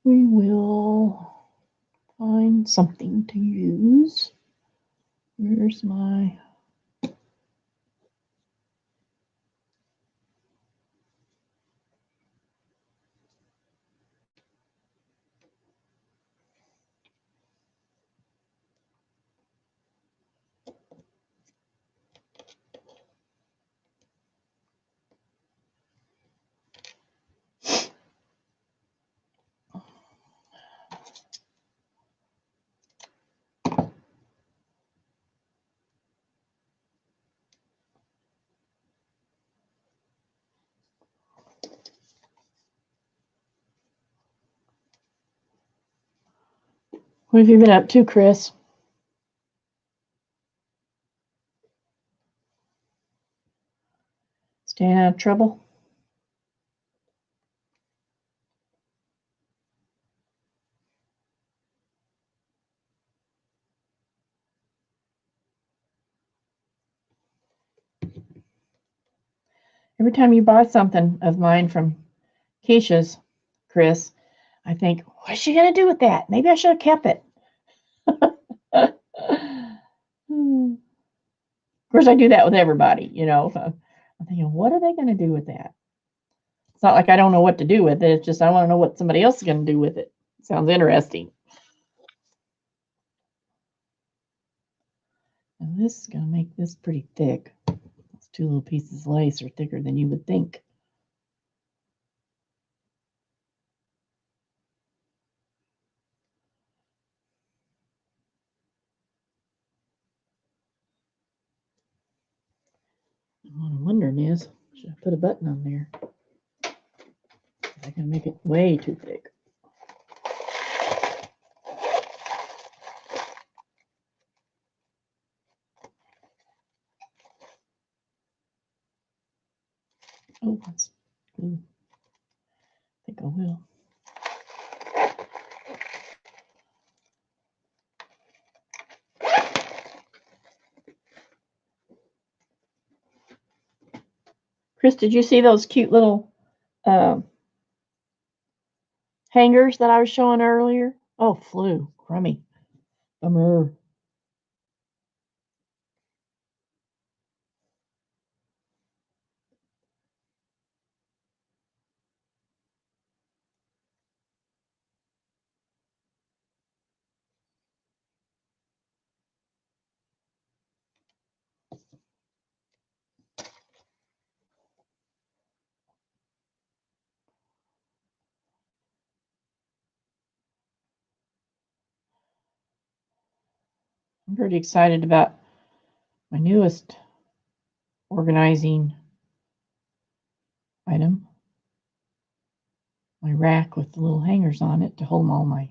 We will find something to use. Where's my... What have you been up to, Chris? Staying out of trouble? Every time you buy something of mine from Keisha's, Chris, I think, what's she going to do with that? Maybe I should have kept it. Of course, I do that with everybody, you know. I'm thinking, what are they going to do with that? It's not like I don't know what to do with it. It's just I want to know what somebody else is going to do with it. Sounds interesting. And this is going to make this pretty thick. Those two little pieces of lace are thicker than you would think. What I'm wondering is, should I put a button on there? I can make it way too thick. Oh, that's glue. I think I will. Chris, did you see those cute little hangers that I was showing earlier? Oh, flew. Crummy. Bummer. I'm pretty excited about my newest organizing item. My rack with the little hangers on it to hold all my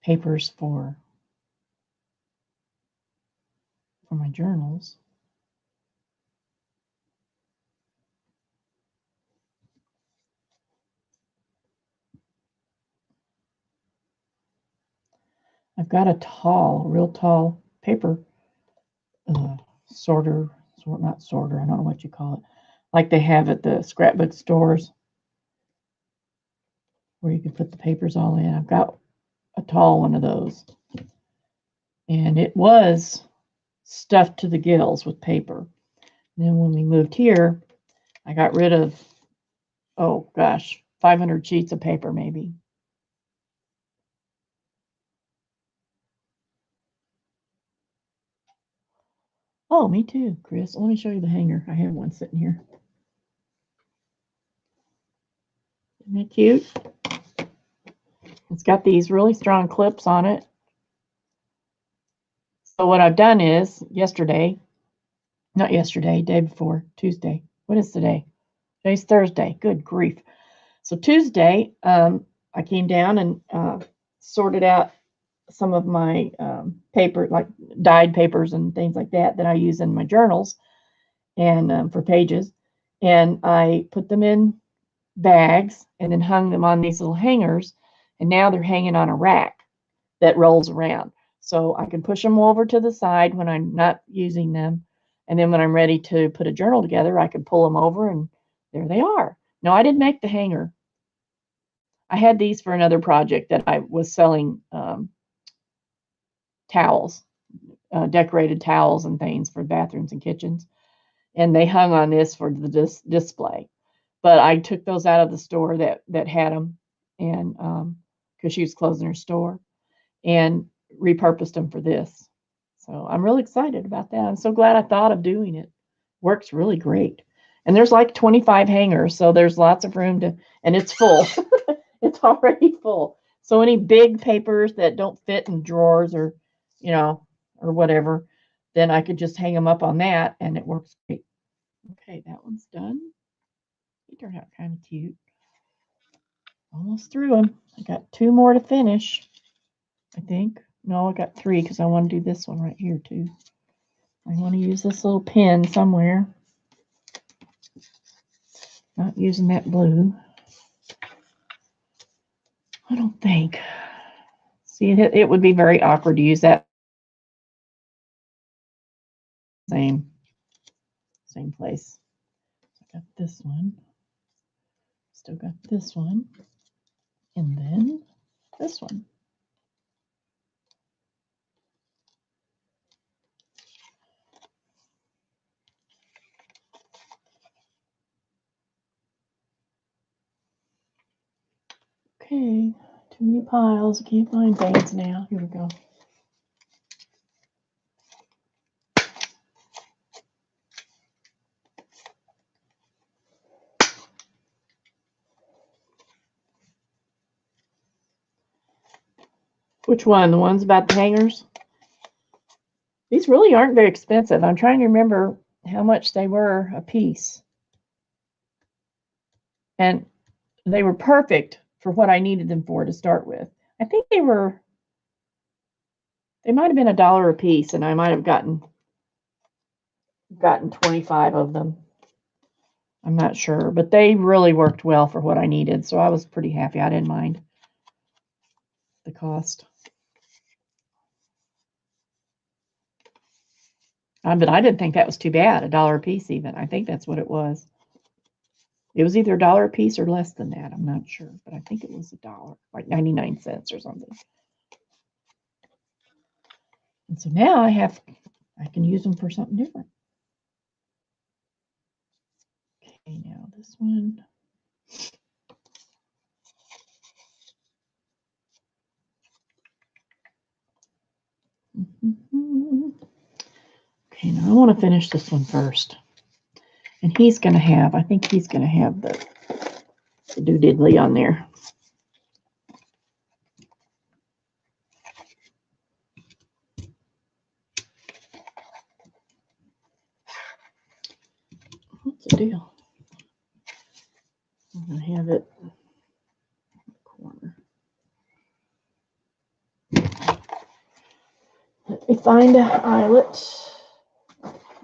papers for my journals. I've got a real tall paper sorter, not sorter, I don't know what you call it, like they have at the scrapbook stores where you can put the papers all in. I've got a tall one of those. And it was stuffed to the gills with paper. And then when we moved here, I got rid of, oh gosh, 500 sheets of paper maybe. Oh, me too, Chris. Let me show you the hanger. I have one sitting here. Isn't that cute? It's got these really strong clips on it. So what I've done is day before, Tuesday. What is today? Today's Thursday. Good grief. So Tuesday, I came down and sorted out some of my paper, like dyed papers and things like that I use in my journals and for pages. And I put them in bags and then hung them on these little hangers. And now they're hanging on a rack that rolls around. So I can push them over to the side when I'm not using them. And then when I'm ready to put a journal together, I can pull them over and there they are. No, I didn't make the hanger. I had these for another project that I was selling towels, decorated towels and things for bathrooms and kitchens. And they hung on this for the display. But I took those out of the store that had them, and because she was closing her store, and repurposed them for this. So I'm really excited about that. I'm so glad I thought of doing it. Works really great. And there's like 25 hangers, so there's lots of room to, and it's full. It's already full. So any big papers that don't fit in drawers or, or whatever, then I could just hang them up on that and it works great. Okay, that one's done. He turned out kind of cute. Almost through them. I got 2 more to finish, I think. No, I got 3 because I want to do this one right here too. I want to use this little pen somewhere. Not using that blue. I don't think. See, it would be very awkward to use that same place. I got this one. Still got this one. And then this one. Okay, too many piles. I can't find things now. Here we go. Which one? The ones about the hangers? These really aren't very expensive. I'm trying to remember how much they were a piece. And they were perfect for what I needed them for to start with. I think they might have been $1 a piece, and I might have gotten 25 of them. I'm not sure, but they really worked well for what I needed, so I was pretty happy. I didn't mind the cost. But I didn't think that was too bad, $1 a piece even. I think that's what it was. It was either $1 a piece or less than that. I'm not sure, but I think it was $1, like 99 cents or something. And so now I can use them for something different. Okay, now this one. Okay, now I want to finish this one first. And I think he's going to have the doodly on there. What's the deal? I'm going to have it in the corner. Let me find an eyelet.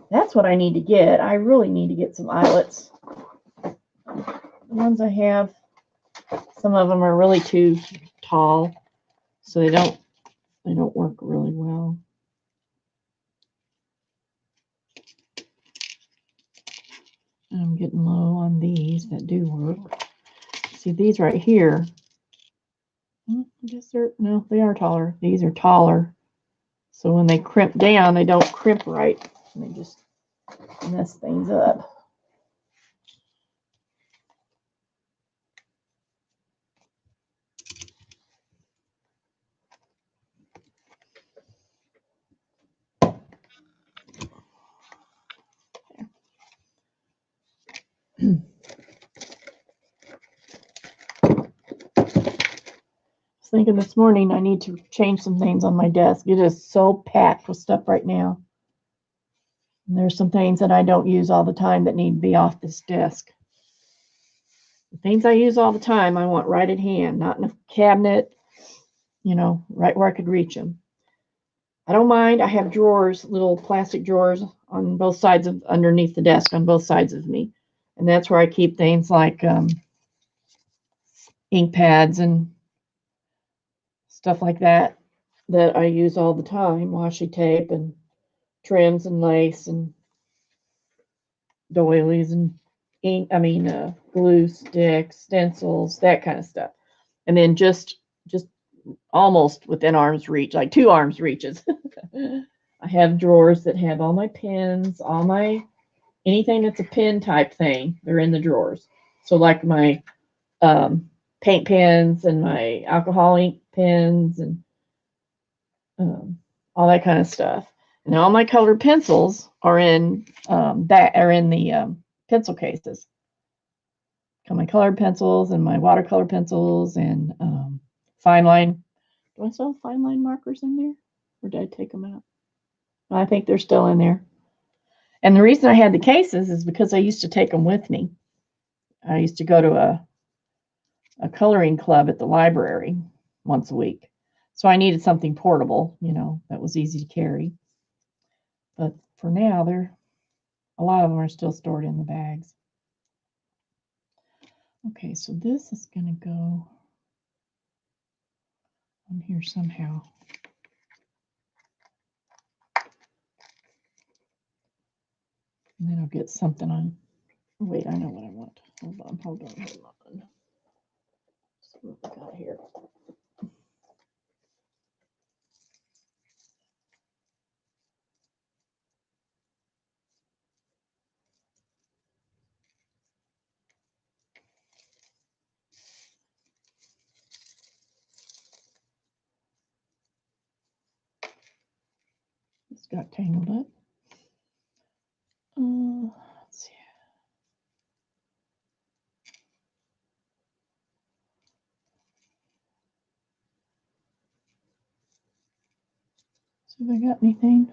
That's what I need to get. I really need to get some eyelets. The ones I have, some of them are really too tall, so they don't work really well. I'm getting low on these that do work. See, these right here, I guess they are taller. These are taller. So when they crimp down, they don't crimp right. And they just mess things up. I was thinking this morning I need to change some things on my desk. It is so packed with stuff right now. And there's some things that I don't use all the time that need to be off this desk. The things I use all the time, I want right at hand, not in a cabinet, right where I could reach them. I don't mind. I have drawers, little plastic drawers on both sides underneath the desk on both sides of me. And that's where I keep things like ink pads and stuff like that I use all the time. Washi tape and trims and lace and doilies and glue sticks, stencils, that kind of stuff. And then just almost within arm's reach, like 2 arms reaches. I have drawers that have all my pens, anything that's a pen type thing, they're in the drawers. So like my paint pens and my alcohol ink pens and all that kind of stuff. And all my colored pencils are in the pencil cases. Got my colored pencils and my watercolor pencils and fine line. Do I still have fine line markers in there? Or did I take them out? I think they're still in there. And the reason I had the cases is because I used to take them with me. I used to go to a coloring club at the library once a week. So I needed something portable, you know, that was easy to carry. But for now, a lot of them are still stored in the bags. Okay, so this is going to go on here somehow. And then I'll get something on. Wait, I know what I want. Hold on. See what we got here. It's got tangled up. Let's see. See if I got anything.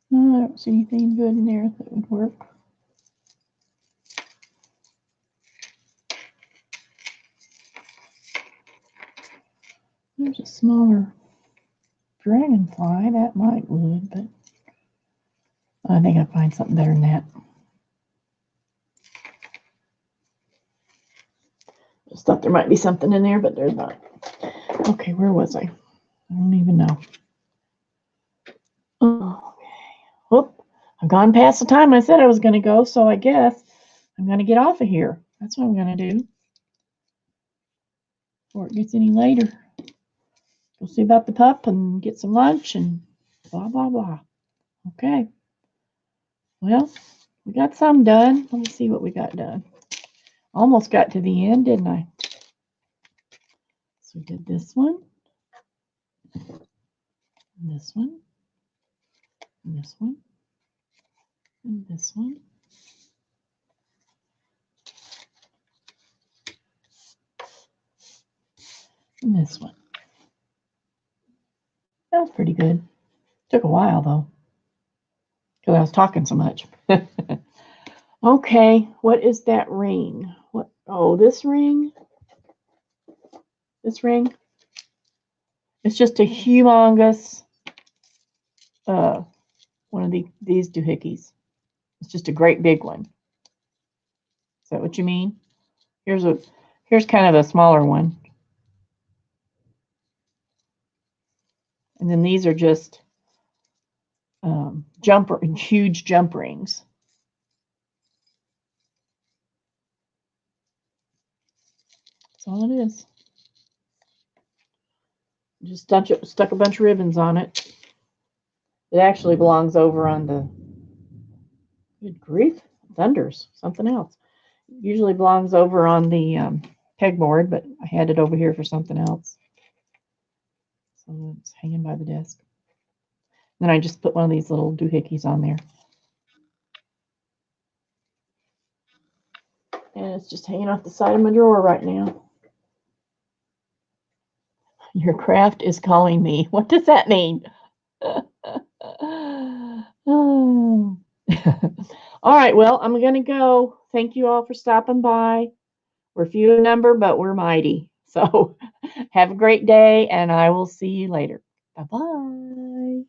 No, I don't see anything good in there that would work. There's a smaller dragonfly. That would, but I think I'll find something better than that. Just thought there might be something in there, but there's not. Okay, where was I? I don't even know. Oh, okay. Whoop. I've gone past the time I said I was going to go, so I guess I'm going to get off of here. That's what I'm going to do before it gets any later. Go see about the pup and get some lunch and blah, blah, blah. Okay. Well, we got some done. Let me see what we got done. Almost got to the end, didn't I? So we did this one, and this one, and this one, and this one. And this one. That was pretty good. Took a while though, because I was talking so much. Okay, what is that ring? What? Oh, this ring. This ring. It's just a humongous. One of these doohickeys. It's just a great big one. Is that what you mean? Here's kind of a smaller one. And then these are just huge jump rings. That's all it is. Just stuck a bunch of ribbons on it. It actually belongs over on the, good grief, thunders, something else. It usually belongs over on the pegboard, but I had it over here for something else. So it's hanging by the desk. Then I just put one of these little doohickeys on there. And it's just hanging off the side of my drawer right now. Your craft is calling me. What does that mean? Oh. All right, well, I'm going to go. Thank you all for stopping by. We're few in number, but we're mighty. So have a great day, and I will see you later. Bye-bye.